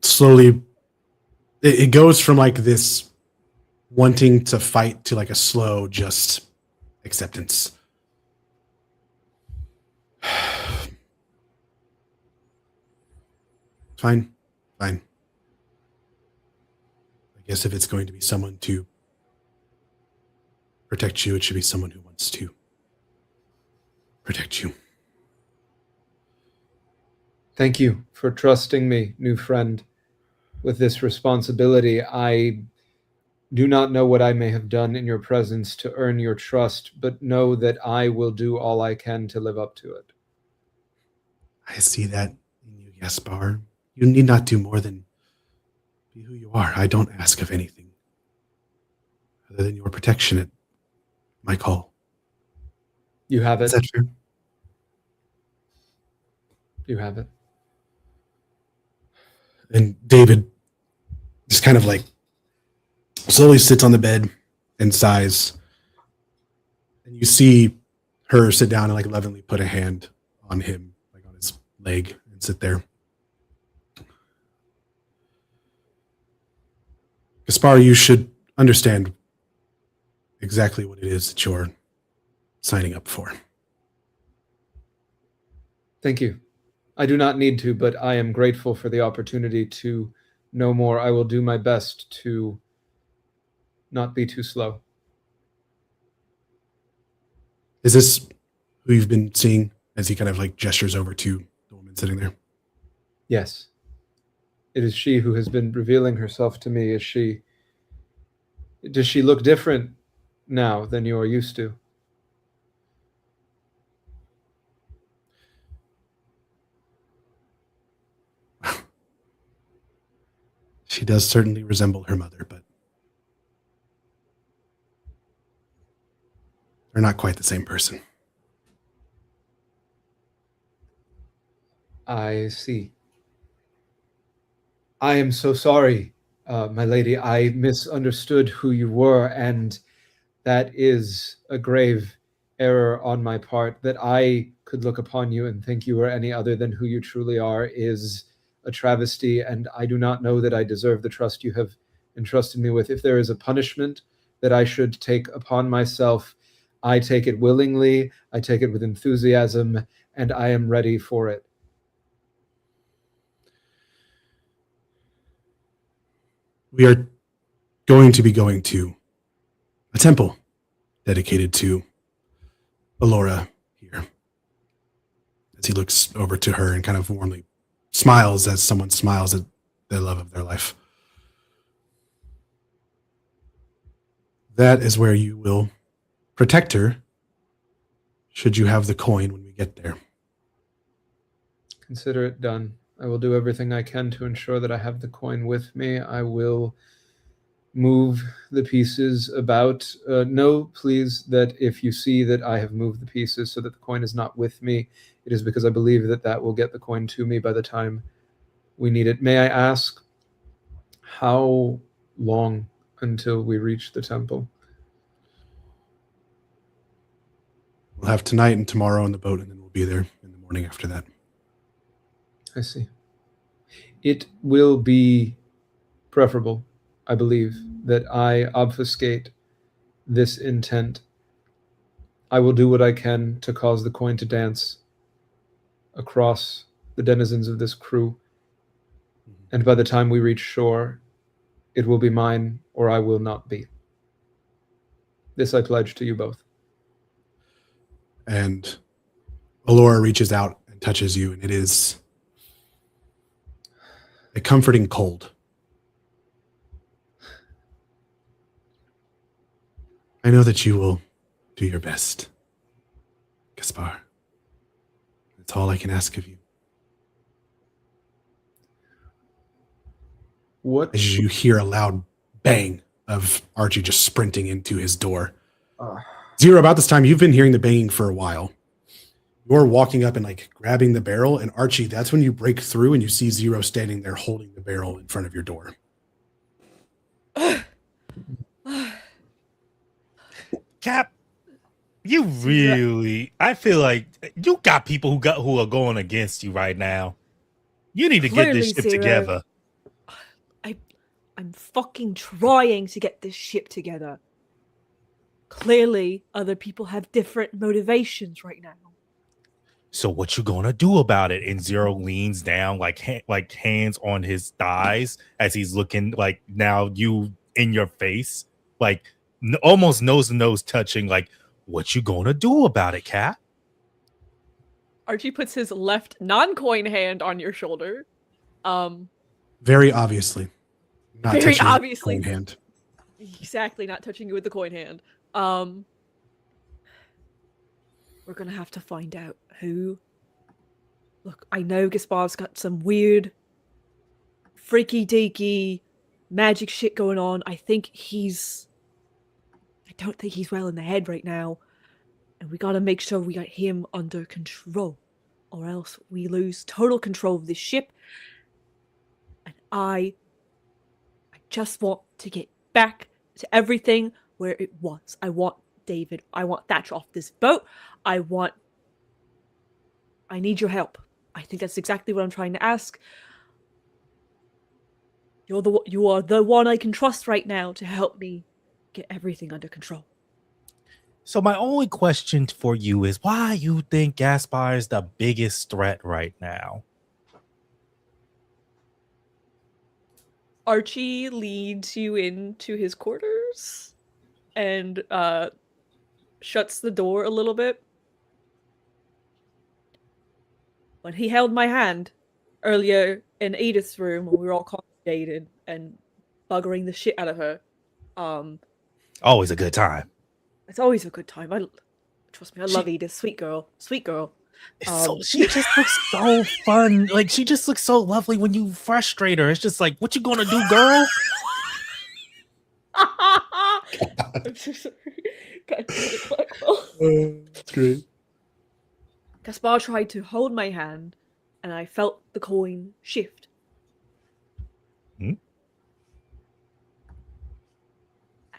slowly, it goes from like this wanting to fight to like a slow just acceptance. Fine. I guess if it's going to be someone to protect you, it should be someone who wants to protect you. Thank you for trusting me, new friend, with this responsibility. I do not know what I may have done in your presence to earn your trust, but know that I will do all I can to live up to it. I see that in you, Gaspar. You need not do more than be who you are. I don't ask of anything other than your protection at my call. You have Is it. that true? You have it. And David just kind of like slowly sits on the bed and sighs. And you see her sit down and like lovingly put a hand on him, like on his leg, and sit there. Gaspar, you should understand exactly what it is that you're signing up for. Thank you. I do not need to, but I am grateful for the opportunity to know more. I will do my best to not be too slow. Is this who you've been seeing as he kind of like gestures over to the woman sitting there? Yes. It is she who has been revealing herself to me. Does she look different now than you are used to? She does certainly resemble her mother, but they're not quite the same person. I see. I am so sorry, my lady. I misunderstood who you were, and that is a grave error on my part. That I could look upon you and think you were any other than who you truly are is a travesty, and I do not know that I deserve the trust you have entrusted me with. If there is a punishment that I should take upon myself, I take it willingly, I take it with enthusiasm, and I am ready for it. We are going to be going to a temple dedicated to Alora here. As he looks over to her and kind of warmly smiles as someone smiles at the love of their life. That is where you will protect her should you have the coin when we get there. Consider it done. I will do everything I can to ensure that I have the coin with me. I will move the pieces about. Know, please, that if you see that I have moved the pieces so that the coin is not with me, it is because I believe that that will get the coin to me by the time we need it. May I ask, how long until we reach the temple? We'll have tonight and tomorrow on the boat, and then we'll be there in the morning after that. I see. It will be preferable, I believe, that I obfuscate this intent. I will do what I can to cause the coin to dance across the denizens of this crew, and by the time we reach shore, it will be mine or I will not be. This I pledge to you both. and Allura reaches out and touches you, and it is a comforting cold. I know that you will do your best, Gaspar. That's all I can ask of you. What? As you hear a loud bang of Archie just sprinting into his door. Zero, about this time, you've been hearing the banging for a while. You're walking up and like grabbing the barrel, and Archie, that's when you break through and you see Zero standing there holding the barrel in front of your door. Cap, you really, I feel like you got people who are going against you right now. You need to get this ship Clearly, Zero. together. I'm fucking trying to get this ship together. Clearly, other people have different motivations right now. So what you gonna do about it? And Zero leans down, like hands on his thighs as he's looking like now you in your face, like almost nose to nose touching. Like, what you gonna do about it, Cat? Archie puts his left non-coin hand on your shoulder. Very obviously. Not Very touching obviously. your coin hand. Exactly, not touching you with the coin hand. We're gonna have to find out who. Look, I know Gaspar's got some weird, freaky deaky magic shit going on. I don't think he's well in the head right now. And we gotta make sure we got him under control. Or else we lose total control of this ship. And I just want to get back to everything where it was. I want David. I want Thatcher off this boat. I need your help. I think that's exactly what I'm trying to ask. You are the one I can trust right now to help me get everything under control. So my only question for you is why you think Gaspar is the biggest threat right now? Archie leads you into his quarters and shuts the door a little bit. When he held my hand earlier in Edith's room when we were all congregated and buggering the shit out of her, Always a good time. it's always a good time. Trust me, I love Edith. Sweet girl. Sweet girl. She just looks so fun. Like, she just looks so lovely when you frustrate her. It's just like, what you gonna do, girl? I'm so sorry. God damn it, Blackwell. That's great. Gaspar tried to hold my hand, and I felt the coin shift. Hmm?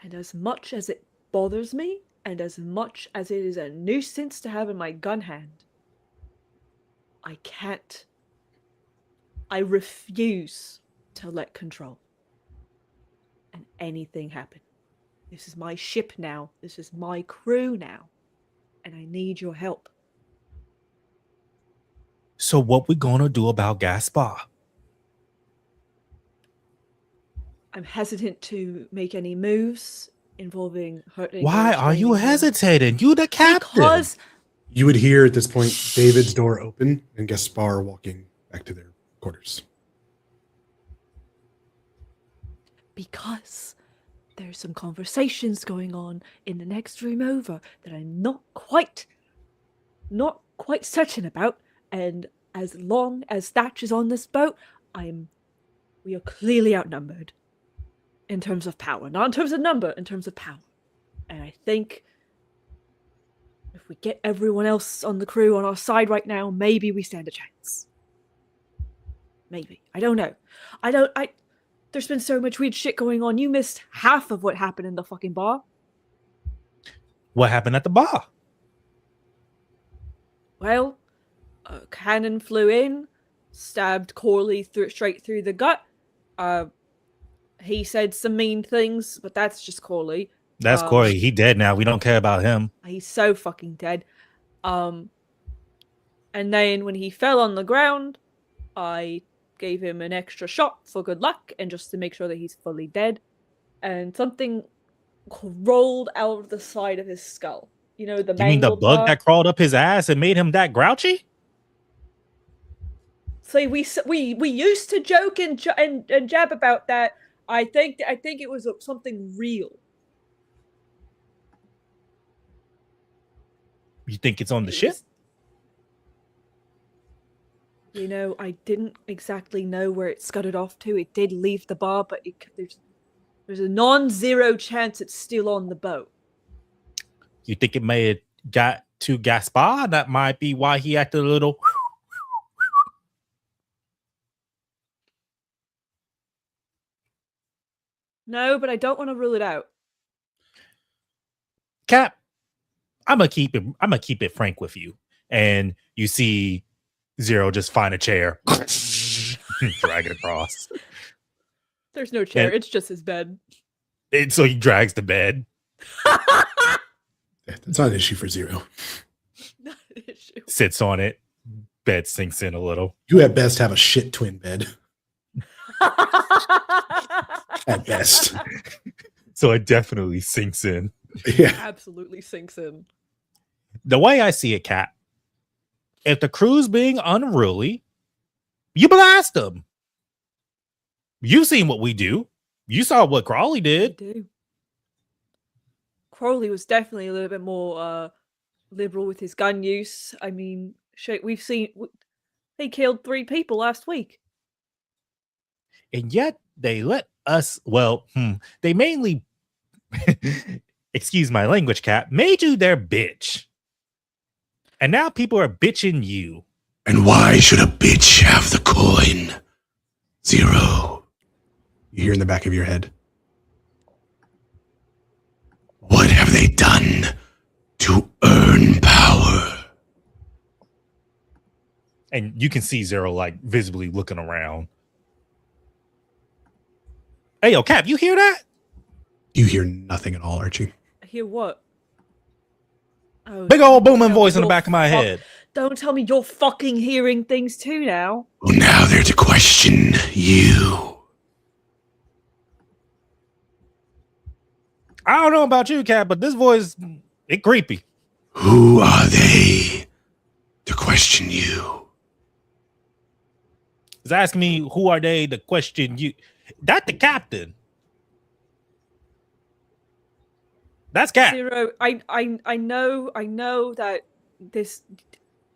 And as much as it bothers me, and as much as it is a nuisance to have in my gun hand, I can't. I refuse to let control. And anything happen. This is my ship now. This is my crew now. And I need your help. So what we gonna do about Gaspar? I'm hesitant to make any moves involving hurting. Why or are you straining him. hesitating? You the captain. Because You would hear at this point David's door open and Gaspar walking back to their quarters. there's some conversations going on in the next room over that I'm not quite certain about. And as long as Thatch is on this boat, we are clearly outnumbered in terms of power, not in terms of number, in terms of power. And I think if we get everyone else on the crew on our side right now, maybe we stand a chance. Maybe. I don't know. There's been so much weird shit going on. You missed half of what happened in the fucking bar. What happened at the bar? Well, a cannon flew in, stabbed Corley straight through the gut. He said some mean things, but that's just Corley. That's Corey. He dead now. We don't care about him. He's so fucking dead. And then when he fell on the ground, I gave him an extra shot for good luck and just to make sure that he's fully dead. And something rolled out of the side of his skull. You know, the You mean the mangled bug part. that crawled up his ass and made him that grouchy? So we used to joke and jab about that. I think it was something real. You think it's on the It ship? was- you know, I didn't exactly know where it scudded off to. It did leave the bar, but there's a non-zero chance it's still on the boat. You think it may have got to Gaspar? That might be why he acted a little. No, but I don't want to rule it out. Cap, I'm gonna keep it frank with you. And you see Zero just find a chair, drag it across. There's no chair. And- It's just his bed. And so he drags the bed. That's not an issue for Zero. Not an issue. Sits on it. Bed sinks in a little. You at best have a shit twin bed. At best. So it definitely sinks in. Yeah. Absolutely sinks in. The way I see it, Cap, if the crew's being unruly, you blast them. You've seen what we do. You saw what Crawley I did. do. Crowley was definitely a little bit more liberal with his gun use. I mean, shit, he killed 3 people last week. And yet they let us, they mainly, excuse my language, Cap, made you their bitch. And now people are bitching you. And why should a bitch have the coin? Zero. You hear in the back of your head. What have they done to earn power? And you can see Zero like visibly looking around. Hey, yo, Cap, you hear that? You hear nothing at all, Archie. I hear what? Oh, Big old booming no, voice in the you're back of my head. Don't tell me you're fucking hearing things too now. Well, now they're to question you. I don't know about you, Cap, but this voice, it creepy. Who are they to question you? It's asking me who are they to question you. That's the captain. That's Cap. Zero, I know that this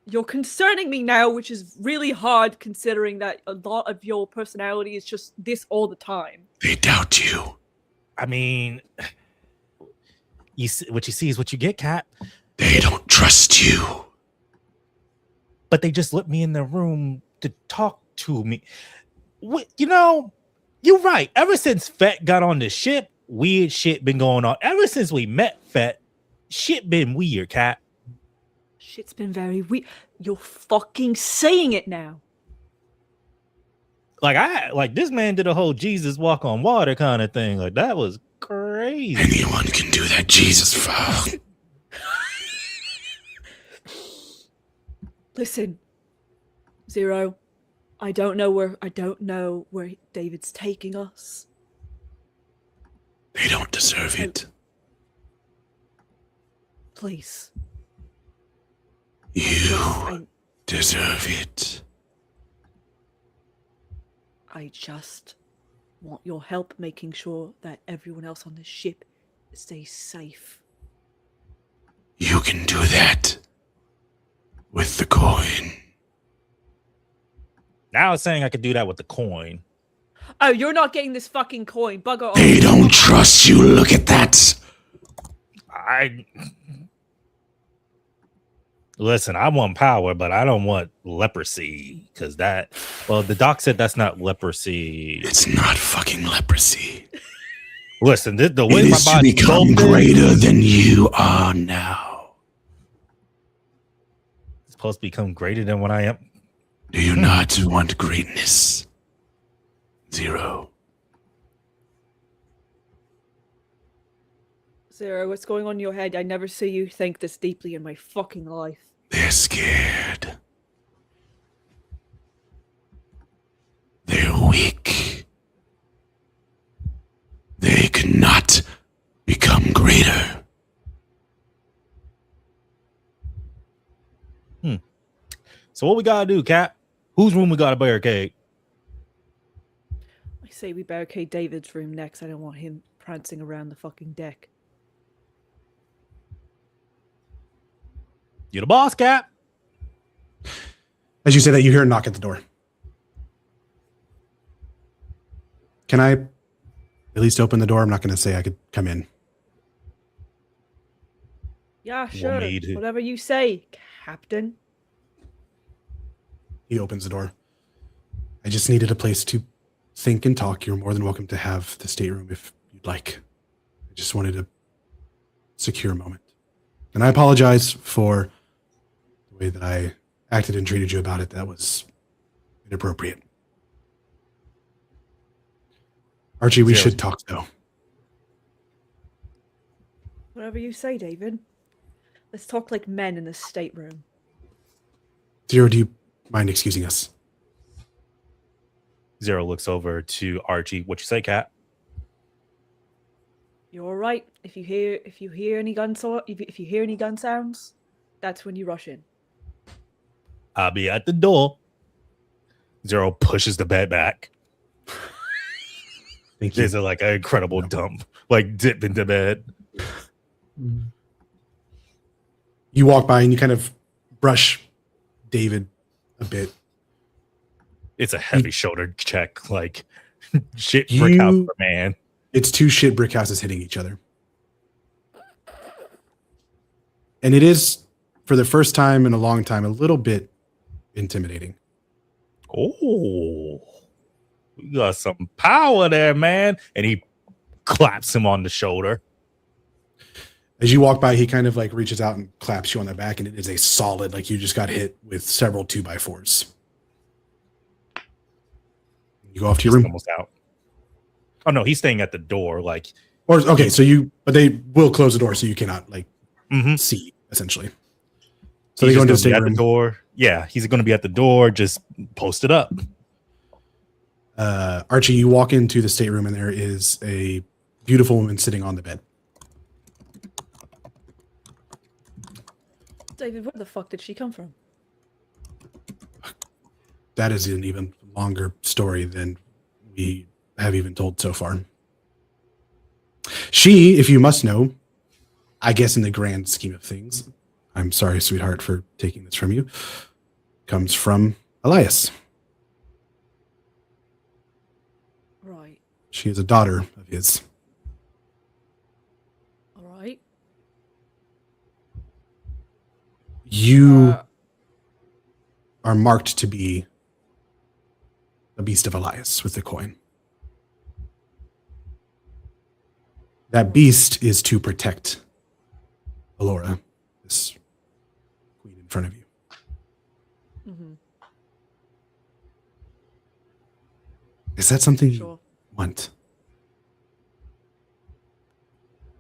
you're concerning me now, which is really hard considering that a lot of your personality is just this all the time. They doubt you. I mean, you see, what you see is what you get, Cap. They don't trust you. But they just let me in the room to talk to me. You know, you're right. Ever since Fett got on the ship, weird shit been going on. Ever since we met Fett, shit been weird, Cap. Shit's been very weird. You're fucking saying it now. Like this man did a whole Jesus walk on water kind of thing. Like that was crazy. Anyone can do that Jesus vow. Listen, Zero, I don't know where David's taking us. They don't deserve it. Please. You deserve it. I just want your help making sure that everyone else on this ship stays safe. You can do that with the coin. Now it's saying I could do that with the coin. Oh, you're not getting this fucking coin. Bugger off. They don't trust you. Look at that. Listen, I want power, but I don't want leprosy. Because the doc said that's not leprosy. It's not fucking leprosy. Listen, the way It my is to body become greater than you are now. It's supposed to become greater than what I am. Do you not want greatness? Zero. Zero, what's going on in your head? I never see you think this deeply in my fucking life. They're scared. They're weak. They cannot become greater. So what we gotta do, Cap? Whose room we gotta barricade? I say we barricade David's room next. I don't want him prancing around the fucking deck. You the boss, Cap. As you say that, you hear a knock at the door. Can I at least open the door? I'm not going to say I could come in. Yeah, sure. need it. Whatever you say, Captain. He opens the door. I just needed a place to think and talk. You're more than welcome to have the stateroom if you'd like. I just wanted a secure moment. And I apologize for the way that I acted and treated you about it. That was inappropriate. Archie, we should talk though. Whatever you say, David. Let's talk like men in the stateroom. Zero, do you mind excusing us? Zero looks over to Archie. What you say, Cap? You're all right. If you hear any gun sounds, that's when you rush in. I'll be at the door. Zero pushes the bed back. Thank you. There's like an incredible dump, like dip into bed. You walk by and you kind of brush David a bit. It's a heavy shoulder check, like shit brick house for man. It's two shit brick houses hitting each other. And it is, for the first time in a long time, a little bit intimidating. Oh, we got some power there, man. And he claps him on the shoulder. As you walk by, he kind of like reaches out and claps you on the back, and it is a solid, like you just got hit with several 2x4s. You go off to your room. Almost out. Oh no, he's staying at the door. Like, or okay, but they will close the door so you cannot like see essentially. So they go into the stateroom. At the door. Yeah, he's going to be at the door, just posted up. Archie, you walk into the stateroom, and there is a beautiful woman sitting on the bed. David, where the fuck did she come from? That is an even longer story than we have even told so far. She, if you must know, I guess in the grand scheme of things, I'm sorry, sweetheart, for taking this from you, comes from Elias. Right. She is a daughter of his. All right. You are marked to be a beast of Elias with the coin. That beast is to protect Alora, this queen in front of you. Mm-hmm. Is that something Sure. you want?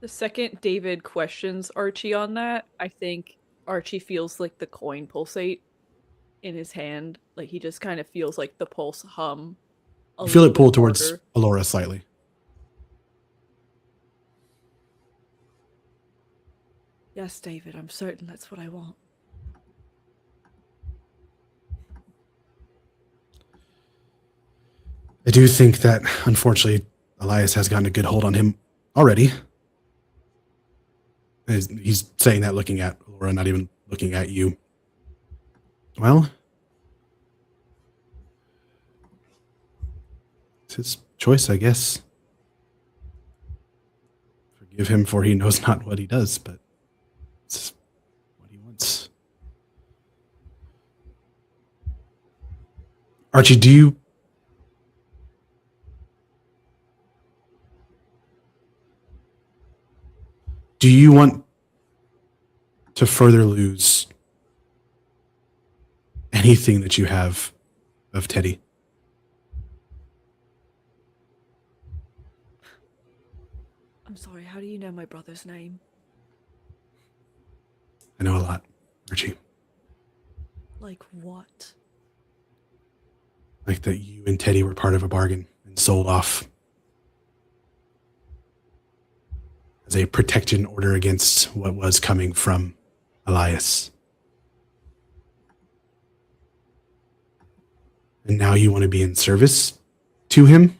The second David questions Archie on that, I think Archie feels like the coin pulsate in his hand. Like he just kind of feels like the pulse hum. You feel it pull bit towards harder. Alora slightly. Yes, David, I'm certain that's what I want. I do think that, unfortunately, Elias has gotten a good hold on him already. He's saying that looking at Laura, not even looking at you. Well, it's his choice, I guess. Forgive him, for he knows not what he does, but it's what he wants. Archie, do you want to further lose anything that you have of Teddy? I'm sorry, how do you know my brother's name? I know a lot, Archie. Like what? Like that you and Teddy were part of a bargain and sold off as a protection order against what was coming from Elias. And now you want to be in service to him?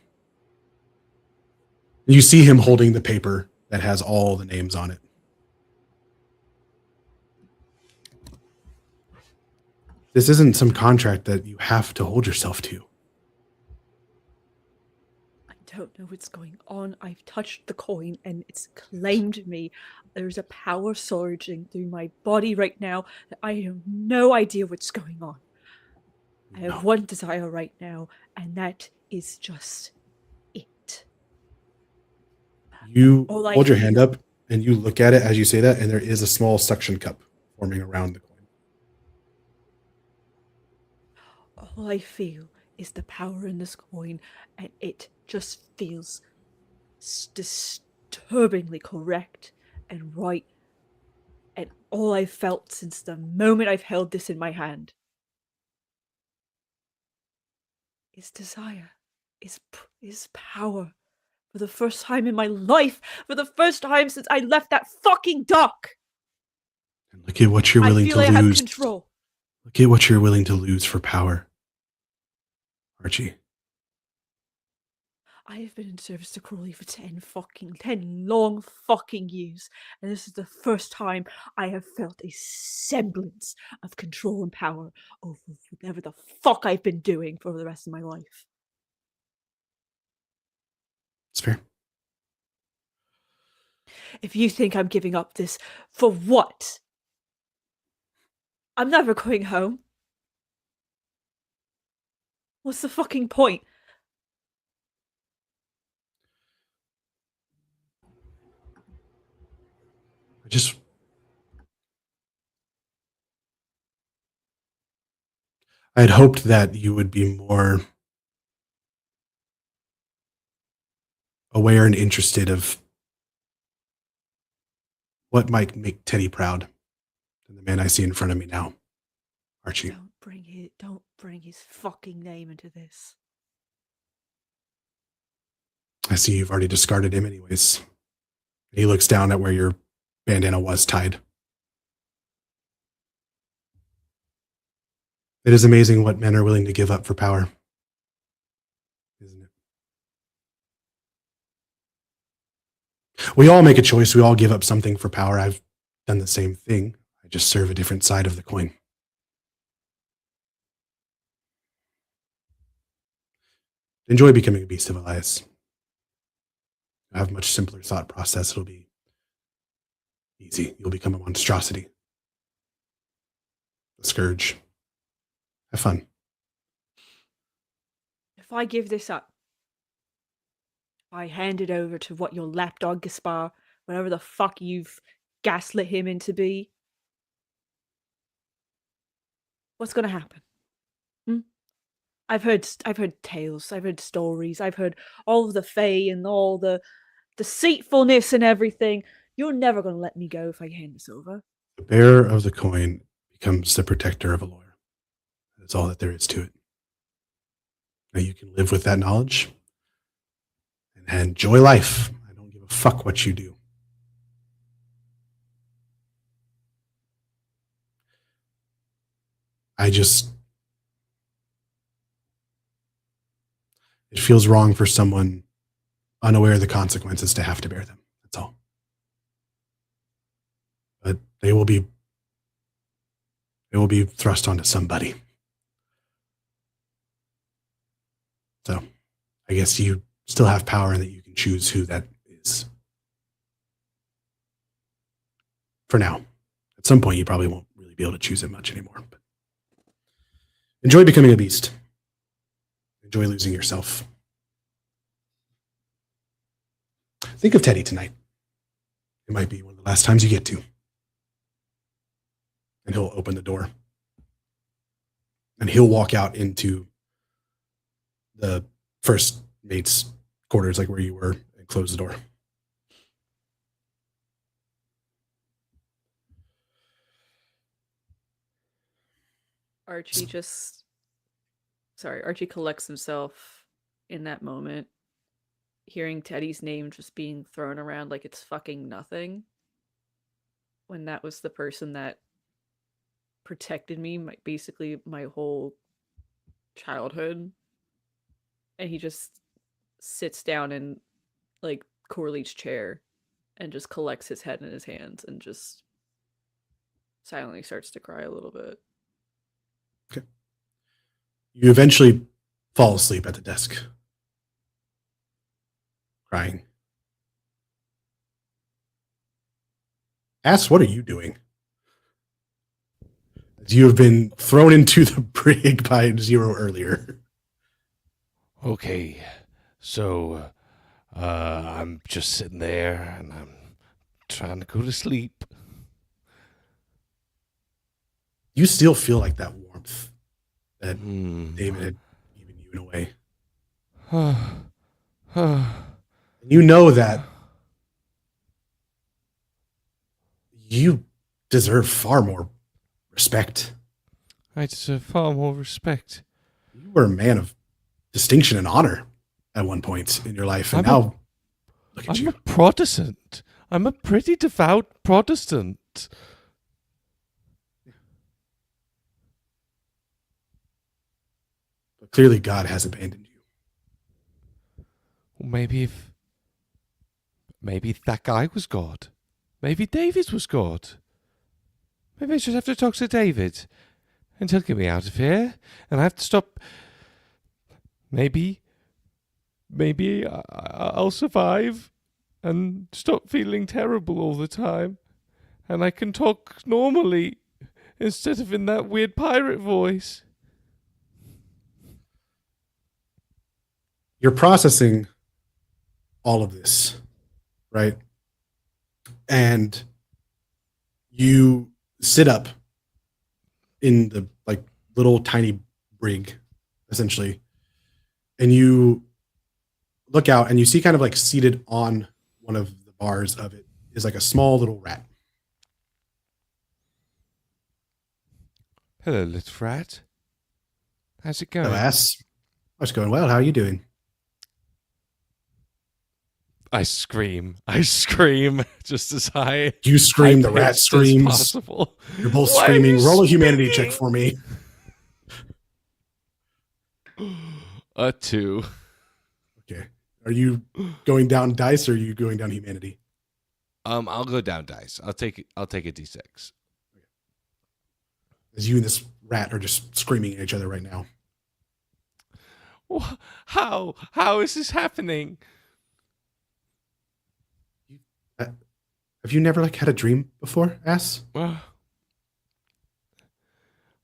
You see him holding the paper that has all the names on it. This isn't some contract that you have to hold yourself to. I don't know what's going on. I've touched the coin and it's claimed me. There's a power surging through my body right now that I have no idea what's going on. I have one desire right now, and that is just it. You All I hold your hand feel- up and you look at it as you say that, and there is a small suction cup forming around the coin. All I feel is the power in this coin, and it just feels disturbingly correct and right. And all I've felt since the moment I've held this in my hand is desire, is power. For the first time in my life, for the first time since I left that fucking dock, And look at what you're I willing feel to I have lose. control. Look at what you're willing to lose for power, Archie. I have been in service to Crawley for 10 long fucking years, and this is the first time I have felt a semblance of control and power over whatever the fuck I've been doing for the rest of my life. It's fair. If you think I'm giving up this, for what? I'm never going home. What's the fucking point? I had hoped that you would be more aware and interested of what might make Teddy proud than the man I see in front of me now, Archie. Don't bring his fucking name into this. I see you've already discarded him anyways. He looks down at where your bandana was tied. It is amazing what men are willing to give up for power, isn't it? We all make a choice. We all give up something for power. I've done the same thing. I just serve a different side of the coin. Enjoy becoming a beast of Elias. I have a much simpler thought process. It'll be easy. You'll become a monstrosity. A scourge. Have fun. If I give this up, if I hand it over to what your lapdog Gaspar, whatever the fuck you've gaslit him into be, what's gonna happen? I've heard tales, I've heard stories, I've heard all of the Fae and all the deceitfulness and everything. You're never gonna let me go if I hand this over. The bearer of the coin becomes the protector of a lawyer. That's all that there is to it. Now you can live with that knowledge and enjoy life. I don't give a fuck what you do. It feels wrong for someone unaware of the consequences to have to bear them. That's all. But they will be thrust onto somebody. So I guess you still have power and that you can choose who that is. For now. At some point, you probably won't really be able to choose it much anymore. But enjoy becoming a beast. Enjoy losing yourself. Think of Teddy tonight. It might be one of the last times you get to. And he'll open the door. And he'll walk out into the first mate's quarters, like where you were, and close the door. Archie collects himself in that moment, hearing Teddy's name just being thrown around like it's fucking nothing. When that was the person that protected me, basically my whole childhood, and he just sits down in like Corley's chair and just collects his head in his hands and just silently starts to cry a little bit. You eventually fall asleep at the desk, crying. Ass, what are you doing? You have been thrown into the brig by Zero earlier. Okay, so I'm just sitting there and I'm trying to go to sleep. You still feel like that warmth that David had given you in a way. And you know that you deserve far more respect. I deserve far more respect. You were a man of distinction and honor at one point in your life, and now look at I'm you. a Protestant. I'm a pretty devout Protestant. But clearly God has abandoned you. Well, maybe that guy was God. Maybe David was God. Maybe I should have to talk to David and he'll get me out of here. And I have to stop. Maybe I'll survive and stop feeling terrible all the time. And I can talk normally instead of in that weird pirate voice. You're processing all of this, right? And you sit up in the like little tiny brig, essentially, and you look out and you see kind of like seated on one of the bars of it is like a small little rat. Hello, little rat. How's it going? Hello, ass. Oh, it's going well. How are you doing? I scream just as high. You scream, the high-pitched rat as screams. possible. You're both Why are screaming. you Roll a humanity speaking? check for me. 2. Okay. Are you going down dice or are you going down humanity? I'll go down dice. I'll take a d6. As you and this rat are just screaming at each other right now. How is this happening? Have you never like had a dream before, ass? Well,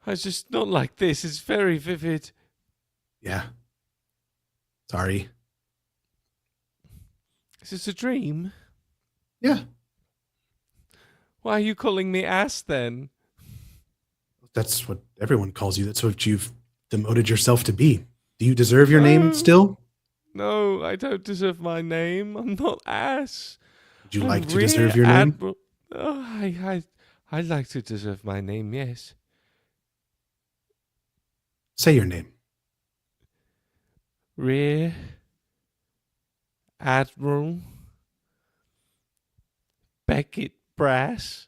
I just not like this. It's very vivid. Yeah. Sorry. Is this a dream? Yeah. Why are you calling me ass then? That's what everyone calls you. That's what you've demoted yourself to be. Do you deserve your name still? No, I don't deserve my name. I'm not ass. Would you I'm like to Rear deserve your name? Admiral. Oh, I'd like to deserve my name, yes. Say your name. Rear Admiral Beckett Brass,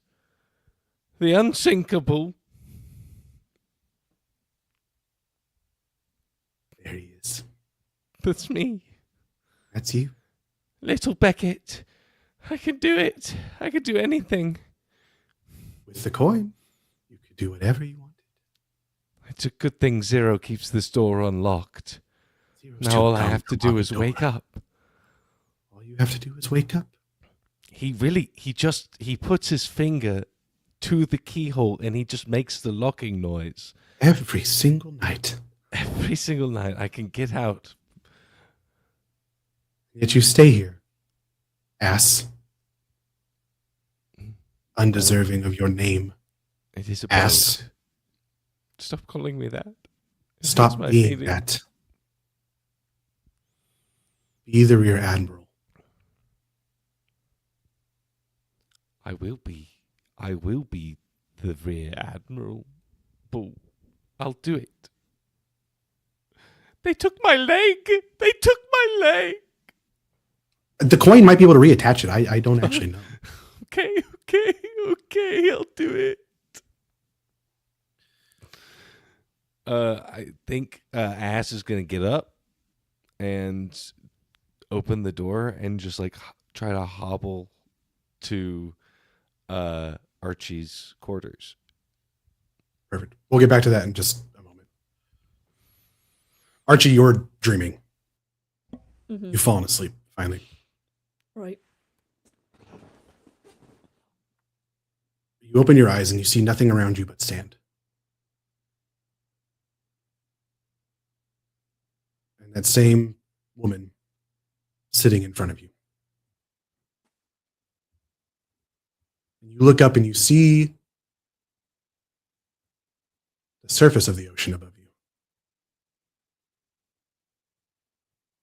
the unsinkable. There he is. That's me. That's you. Little Beckett. I can do it. I can do anything. With the coin, you could do whatever you wanted. It's a good thing Zero keeps this door unlocked. Zero's Now too all I dumb have to to do lock is the door. wake up. All you have to do is wake up. He puts his finger to the keyhole and he just makes the locking noise. Every single night. Every single night I can get out. Yet you stay here. Ass. Undeserving of your name. It is a Ass. boat. Stop calling me that. It Stop hurts my being feelings. that. Be the Rear Admiral. I will be the Rear Admiral. But I'll do it. They took my leg. They took my leg. The coin might be able to reattach it. I don't actually know. Okay. I'll do it. I think Ass is gonna get up and open the door and just like try to hobble to Archie's quarters. Perfect. We'll get back to that in just a moment. Archie, you're dreaming. Mhm. You've fallen asleep, finally. Right. You open your eyes and you see nothing around you but sand. And that same woman sitting in front of you. And you look up and you see the surface of the ocean above you.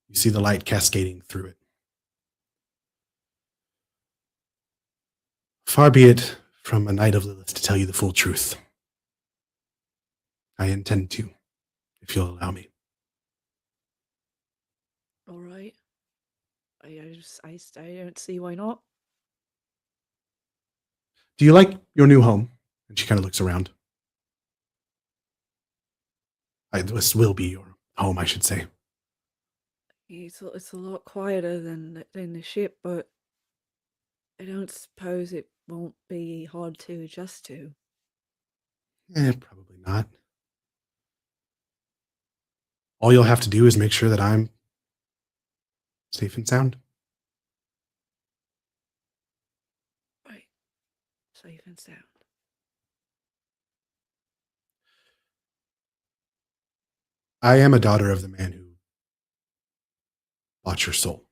You see the light cascading through it. Far be it from a knight of Lilith to tell you the full truth. I intend to, if you'll allow me. All right. I don't see why not. Do you like your new home? And she kind of looks around. This will be your home, I should say. It's a lot quieter than the ship, but I don't suppose it won't be hard to adjust to. Probably not. All you'll have to do is make sure that I'm safe and sound. Right. Safe and sound. I am a daughter of the man who bought your soul.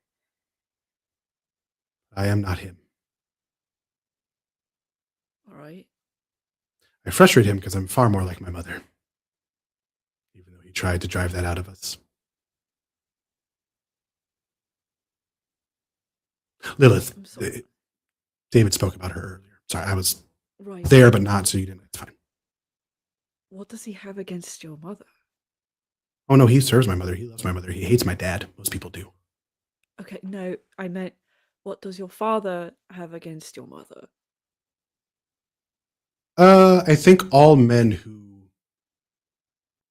I am not him. All right. I frustrate him because I'm far more like my mother, even though he tried to drive that out of us. Lilith, I'm sorry. David spoke about her earlier. Sorry, I was Right. there, but not, so you didn't. It's fine. What does he have against your mother? Oh, no, he serves my mother. He loves my mother. He hates my dad. Most people do. Okay, no, I meant, what does your father have against your mother? I think all men who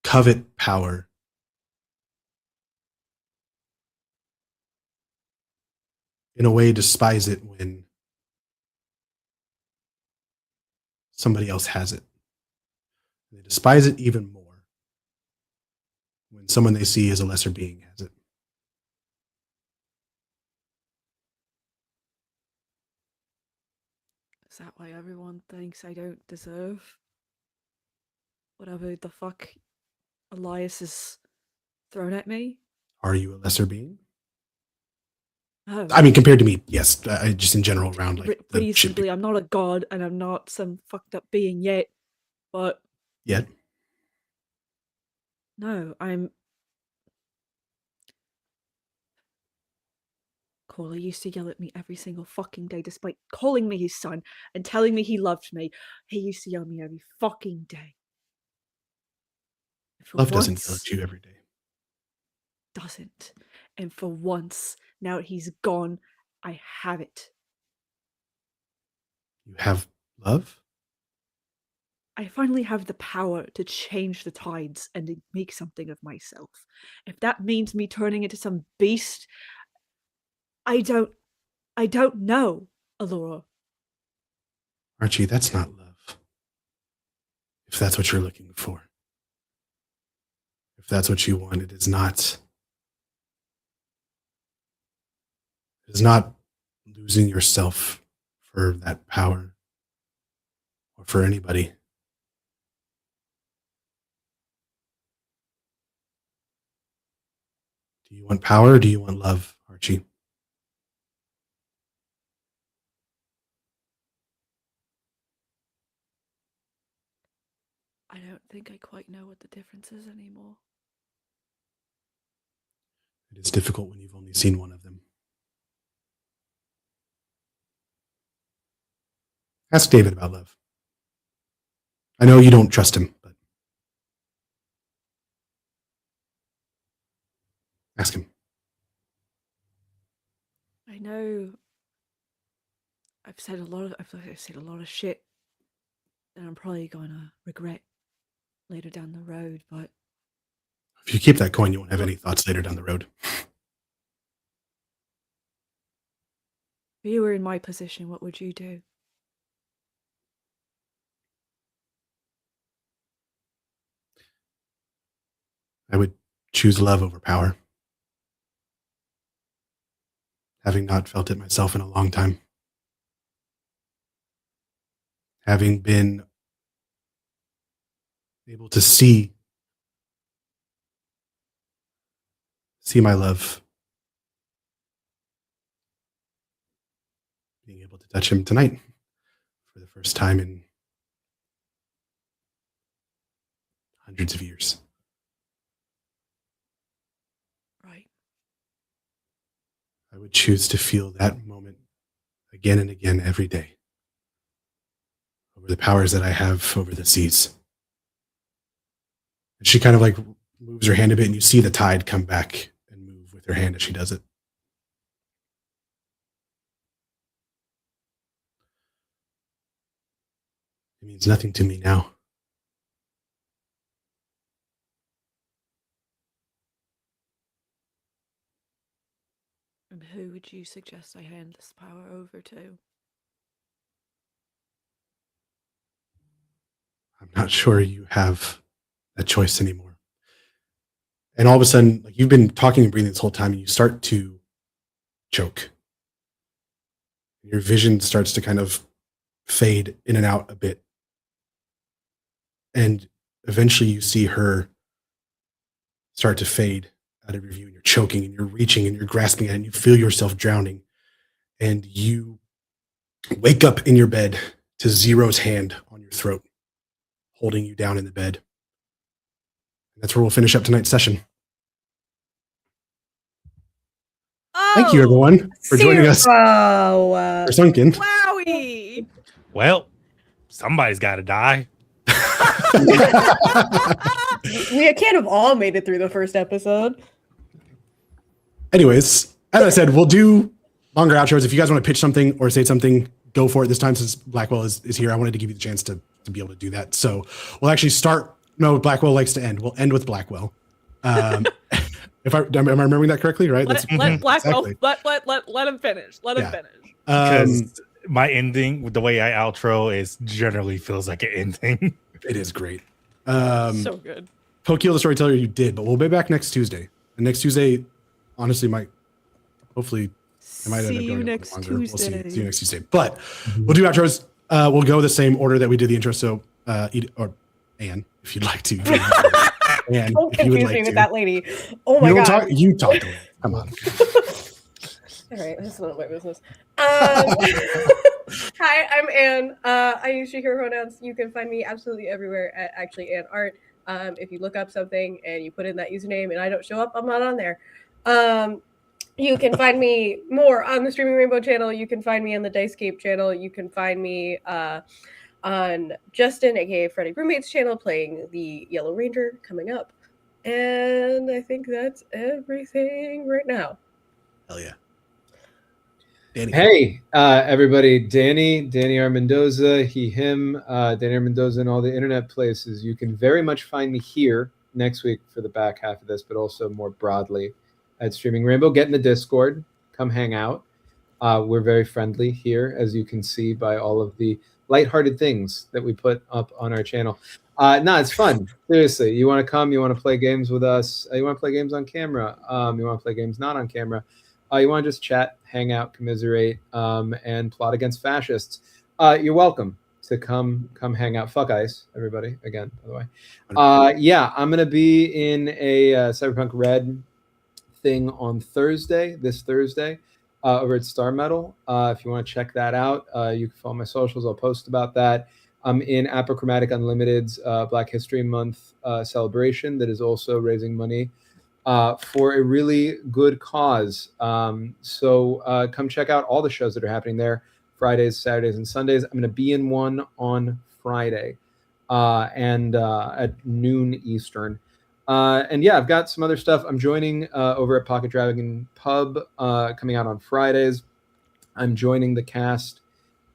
covet power in a way despise it when somebody else has it. They despise it even more when someone they see as a lesser being has it. Is that why everyone thinks I don't deserve whatever the fuck Elias has thrown at me? Are you a lesser being? No. I mean, compared to me, yes. Just in general, around like Pretty the ship simply, I'm not a god and I'm not some fucked up being yet, but yet. no, I'm. Corley used to yell at me every single fucking day, despite calling me his son and telling me he loved me. He used to yell at me every fucking day. Love doesn't yell at you every day. Doesn't. And for once, now that he's gone, I have it. You have love? I finally have the power to change the tides and to make something of myself. If that means me turning into some beast, I don't know, Allura. Archie, that's not love. If that's what you're looking for. If that's what you want, it is not. It is not losing yourself for that power or for anybody. Do you want power or do you want love, Archie? I don't think I quite know what the difference is anymore. It is difficult when you've only seen one of them. Ask David about love. I know you don't trust him, but ask him. I know I've said a lot of shit that I'm probably gonna regret. later down the road, but If you keep that coin, you won't have any thoughts later down the road. if you were in my position, what would you do? I would choose love over power, having not felt it myself in a long time. Having been able to see my love, being able to touch him tonight for the first time in hundreds of years. Right. I would choose to feel that moment again and again every day over the powers that I have over the seas. And she kind of like moves her hand a bit, and you see the tide come back and move with her hand as she does it. It means nothing to me now. And who would you suggest I hand this power over to? I'm not sure you have that choice anymore. And all of a sudden, like, you've been talking and breathing this whole time, and you start to choke. Your vision starts to kind of fade in and out a bit. And eventually you see her start to fade out of your view, and you're choking and you're reaching and you're grasping at it, and you feel yourself drowning. And you wake up in your bed to Zero's hand on your throat, holding you down in the bed. And that's where we'll finish up tonight's session. Thank you, everyone, for joining us for Sunken. Wowie! Well, somebody's got to die. We can't have all made it through the first episode. Anyways, as I said, we'll do longer outros. If you guys want to pitch something or say something, go for it this time, since Blackwell is here. I wanted to give you the chance to be able to do that. So we'll actually start. No, Blackwell likes to end. We'll end with Blackwell. Am I remembering that correctly? Right? Let Blackwell, exactly. let him finish. Let him Yeah. finish. Because my ending, with the way I outro, is generally feels like an ending. It is great. So good. Pokeel the Storyteller, you did, but we'll be back next Tuesday. And next Tuesday, honestly, hopefully, I might end up See going you a little next longer. We'll Tuesday. see you next Tuesday. But we'll do outros. We'll go the same order that we did the intro. So, Anne, if you'd like to. Anne, Don't if you would confuse like me to. with that lady. Oh my You don't god. you talk to her. Come on. All right, that's none of my business. Hi, I'm Anne. I use she, her pronouns. You can find me absolutely everywhere at actually Anne Art. If you look up something and you put in that username and I don't show up, I'm not on there. You can find me more on the Streaming Rainbow channel. You can find me on the Dicescape channel. You can find me on Justin, aka Freddy Roommate's channel, playing the Yellow Ranger coming up. And I think that's everything right now. Hell yeah. Danny. Hey, everybody. Danny R. Mendoza, he, him, Danny R. Mendoza, and all the internet places. You can very much find me here next week for the back half of this, but also more broadly at Streaming Rainbow. Get in the Discord. Come hang out. We're very friendly here, as you can see by all of the lighthearted things that we put up on our channel. No, it's fun. Seriously, you want to come, you want to play games with us, you want to play games on camera, you want to play games not on camera, you want to just chat, hang out, commiserate, and plot against fascists, you're welcome to come hang out. Fuck ICE, everybody, again, by the way. Yeah, I'm going to be in a Cyberpunk Red thing on this Thursday, over at Star Metal. If you want to check that out, you can follow my socials. I'll post about that. I'm in Apochromatic Unlimited's Black History Month celebration that is also raising money for a really good cause. So come check out all the shows that are happening there, Fridays, Saturdays, and Sundays. I'm going to be in one on Friday and at noon Eastern. And yeah, I've got some other stuff. I'm joining over at Pocket Dragon Pub coming out on Fridays. I'm joining the cast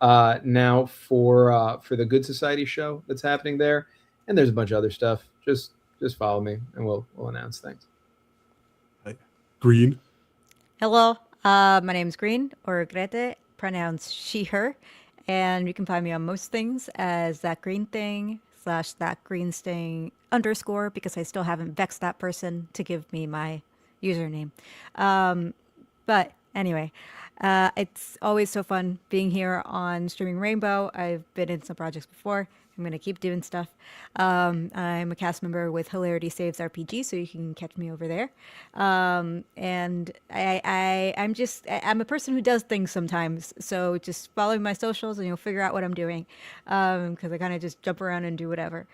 now for the Good Society show that's happening there. and there's a bunch of other stuff. Just follow me, and we'll announce things. Green. Hello, my name's Green, or Grete, pronounced she, her, and you can find me on most things as that green thing / that green sting _ because I still haven't vexed that person to give me my username. But anyway, it's always so fun being here on Streaming Rainbow. I've been in some projects before. I'm going to keep doing stuff. I'm a cast member with Hilarity Saves RPG, so you can catch me over there. And I'm a person who does things sometimes. So just follow my socials and you'll figure out what I'm doing. Because I kind of just jump around and do whatever.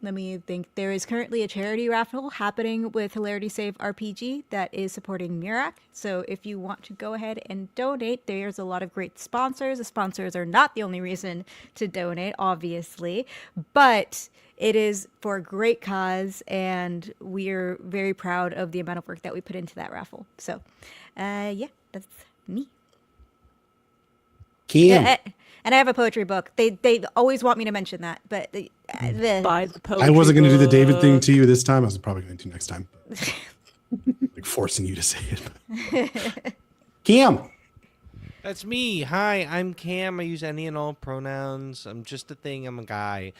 Let me think. There is currently a charity raffle happening with Hilarity Save RPG that is supporting Mirak. So if you want to go ahead and donate, there's a lot of great sponsors. The sponsors are not the only reason to donate, obviously, but it is for a great cause, and we're very proud of the amount of work that we put into that raffle. So, yeah, that's me. Kim. And I have a poetry book. They always want me to mention that, but Buy the poetry I wasn't going to do the David thing book. to you this time. I was probably going to next time. Like forcing you to say it. Kim. That's me. Hi, I'm Cam. I use any and all pronouns. I'm just a thing. I'm a guy.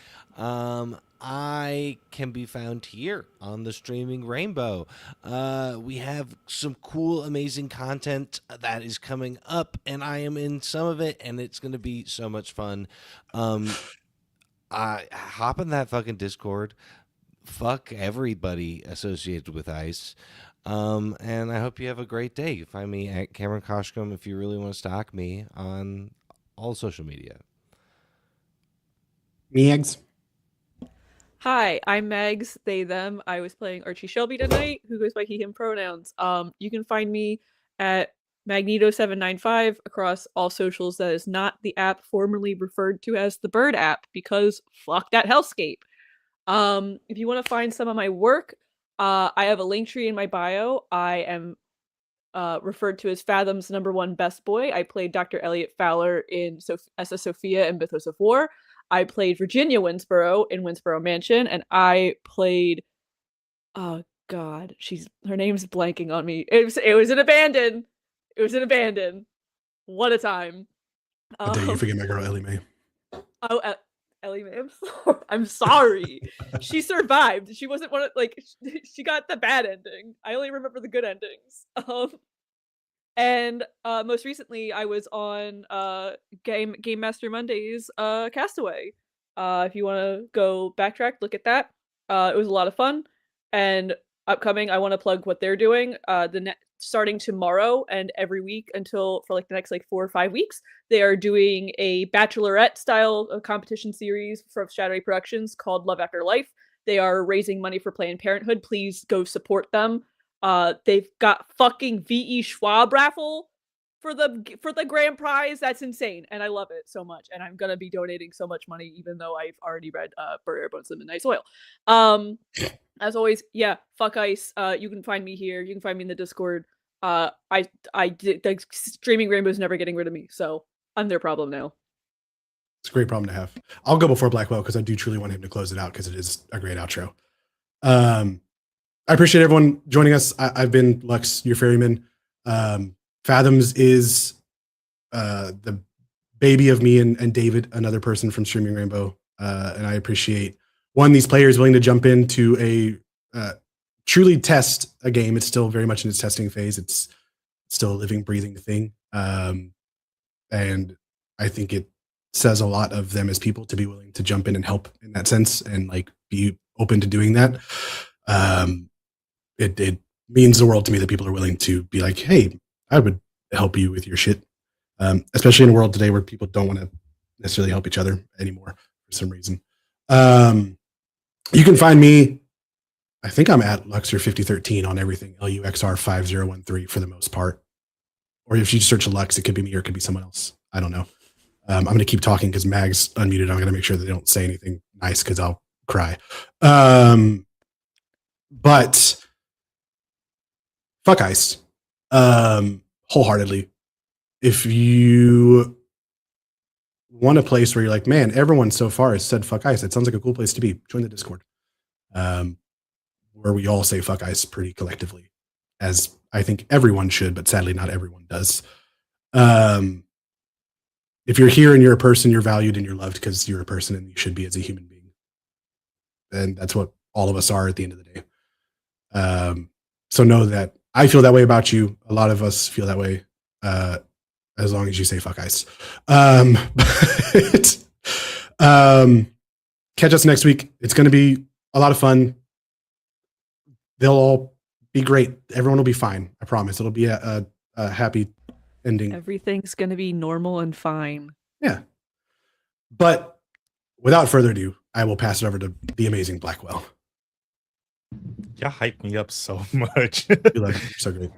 I can be found here on the Streaming Rainbow. We have some cool, amazing content that is coming up, and I am in some of it, and it's going to be so much fun. Hop in that fucking Discord. Fuck everybody associated with ICE. And I hope you have a great day. You find me at Cameron Koshkom if you really want to stalk me on all social media. Megs. Hi, I'm Megs, they, them. I was playing Archie Shelby tonight, who goes by he, him pronouns. You can find me at Magneto795 across all socials. That is not the app formerly referred to as the Bird app, because fuck that hellscape. If you want to find some of my work, I have a link tree in my bio. I am referred to as Fathoms #1 best boy. I played Dr. Elliot Fowler in SS Sophia and Mythos of War. I played Virginia Winsborough in Winsborough Mansion, and I played, oh god, her name's blanking on me. It was an abandon. It was an abandon. What a time. I dare you forget my girl Ellie Mae. Oh, Ellie Mae, I'm sorry. She survived. She wasn't one of, like, she got the bad ending. I only remember the good endings. And most recently, I was on Game Master Monday's Castaway. If you want to go backtrack, look at that. It was a lot of fun. And upcoming, I want to plug what they're doing. Starting tomorrow and every week for like the next 4 or 5 weeks, they are doing a Bachelorette style of competition series from Shadowy Productions called Love After Life. They are raising money for Planned Parenthood. Please go support them. They've got fucking V.E. Schwab raffle for the grand prize. That's insane, and I love it so much. And I'm gonna be donating so much money, even though I've already read Burial Bones in the Midnight Soil. As always, yeah, fuck ICE. You can find me here. You can find me in the Discord. The Streaming Rainbow's never getting rid of me, so I'm their problem now. It's a great problem to have. I'll go before Blackwell because I do truly want him to close it out because it is a great outro. I appreciate everyone joining us. I've been Lux, your ferryman. Fathoms is the baby of me and David, another person from Streaming Rainbow. And I appreciate, one, these players willing to jump into a truly test a game. It's still very much in its testing phase. It's still a living, breathing thing. And I think it says a lot of them as people to be willing to jump in and help in that sense and be open to doing that. It means the world to me that people are willing to be like, hey, I would help you with your shit. Especially in a world today where people don't want to necessarily help each other anymore for some reason. You can find me, I think I'm at Luxer5013 on everything, LUXR5013 for the most part. Or if you search Lux, it could be me or it could be someone else. I don't know. I'm going to keep talking because Mag's unmuted. I'm going to make sure that they don't say anything nice because I'll cry. But fuck ICE. Wholeheartedly. If you want a place where you're like, man, everyone so far has said fuck ice. It sounds like a cool place to be. Join the Discord. Where we all say fuck ice pretty collectively, as I think everyone should, but sadly not everyone does. If you're here and you're a person, you're valued and you're loved because you're a person and you should be as a human being. And that's what all of us are at the end of the day. So know that I feel that way about you. A lot of us feel that way, as long as you say fuck ice. Catch us next week. It's going to be a lot of fun. They'll all be great. Everyone will be fine. I promise. It'll be a happy ending. Everything's gonna be normal and fine. Yeah. But without further ado, I will pass it over to the amazing Blackwell. Y'all hype me up so much. You love it. You're so great.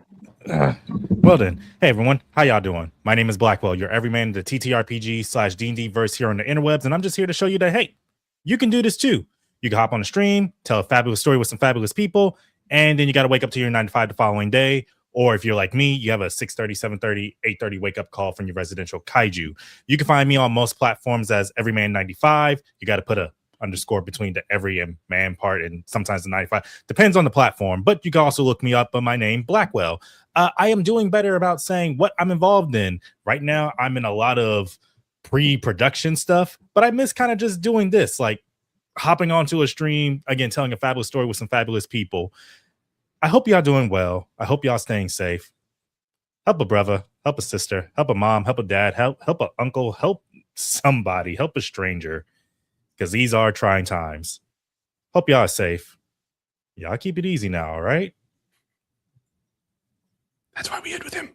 Well then, hey everyone, how y'all doing? My name is Blackwell, your everyman in the TTRPG/D&D verse here on the interwebs, and I'm just here to show you that, hey, you can do this too. You can hop on a stream, tell a fabulous story with some fabulous people, and then you got to wake up to your 9 to 5 the following day. Or if you're like me, you have a 6:30, 7:30, 8:30 wake up call from your residential kaiju. You can find me on most platforms as Everyman95. You got to put a underscore between the every and man part, and sometimes the 95. Depends on the platform, but you can also look me up by my name, Blackwell. I am doing better about saying what I'm involved in. Right now, I'm in a lot of pre-production stuff, but I miss kind of just doing this, like hopping onto a stream, again, telling a fabulous story with some fabulous people. I hope y'all doing well. I hope y'all staying safe. Help a brother, help a sister, help a mom, help a dad, help an uncle, help somebody, help a stranger, because these are trying times. Hope y'all are safe. Y'all keep it easy now, all right? That's why we end with him.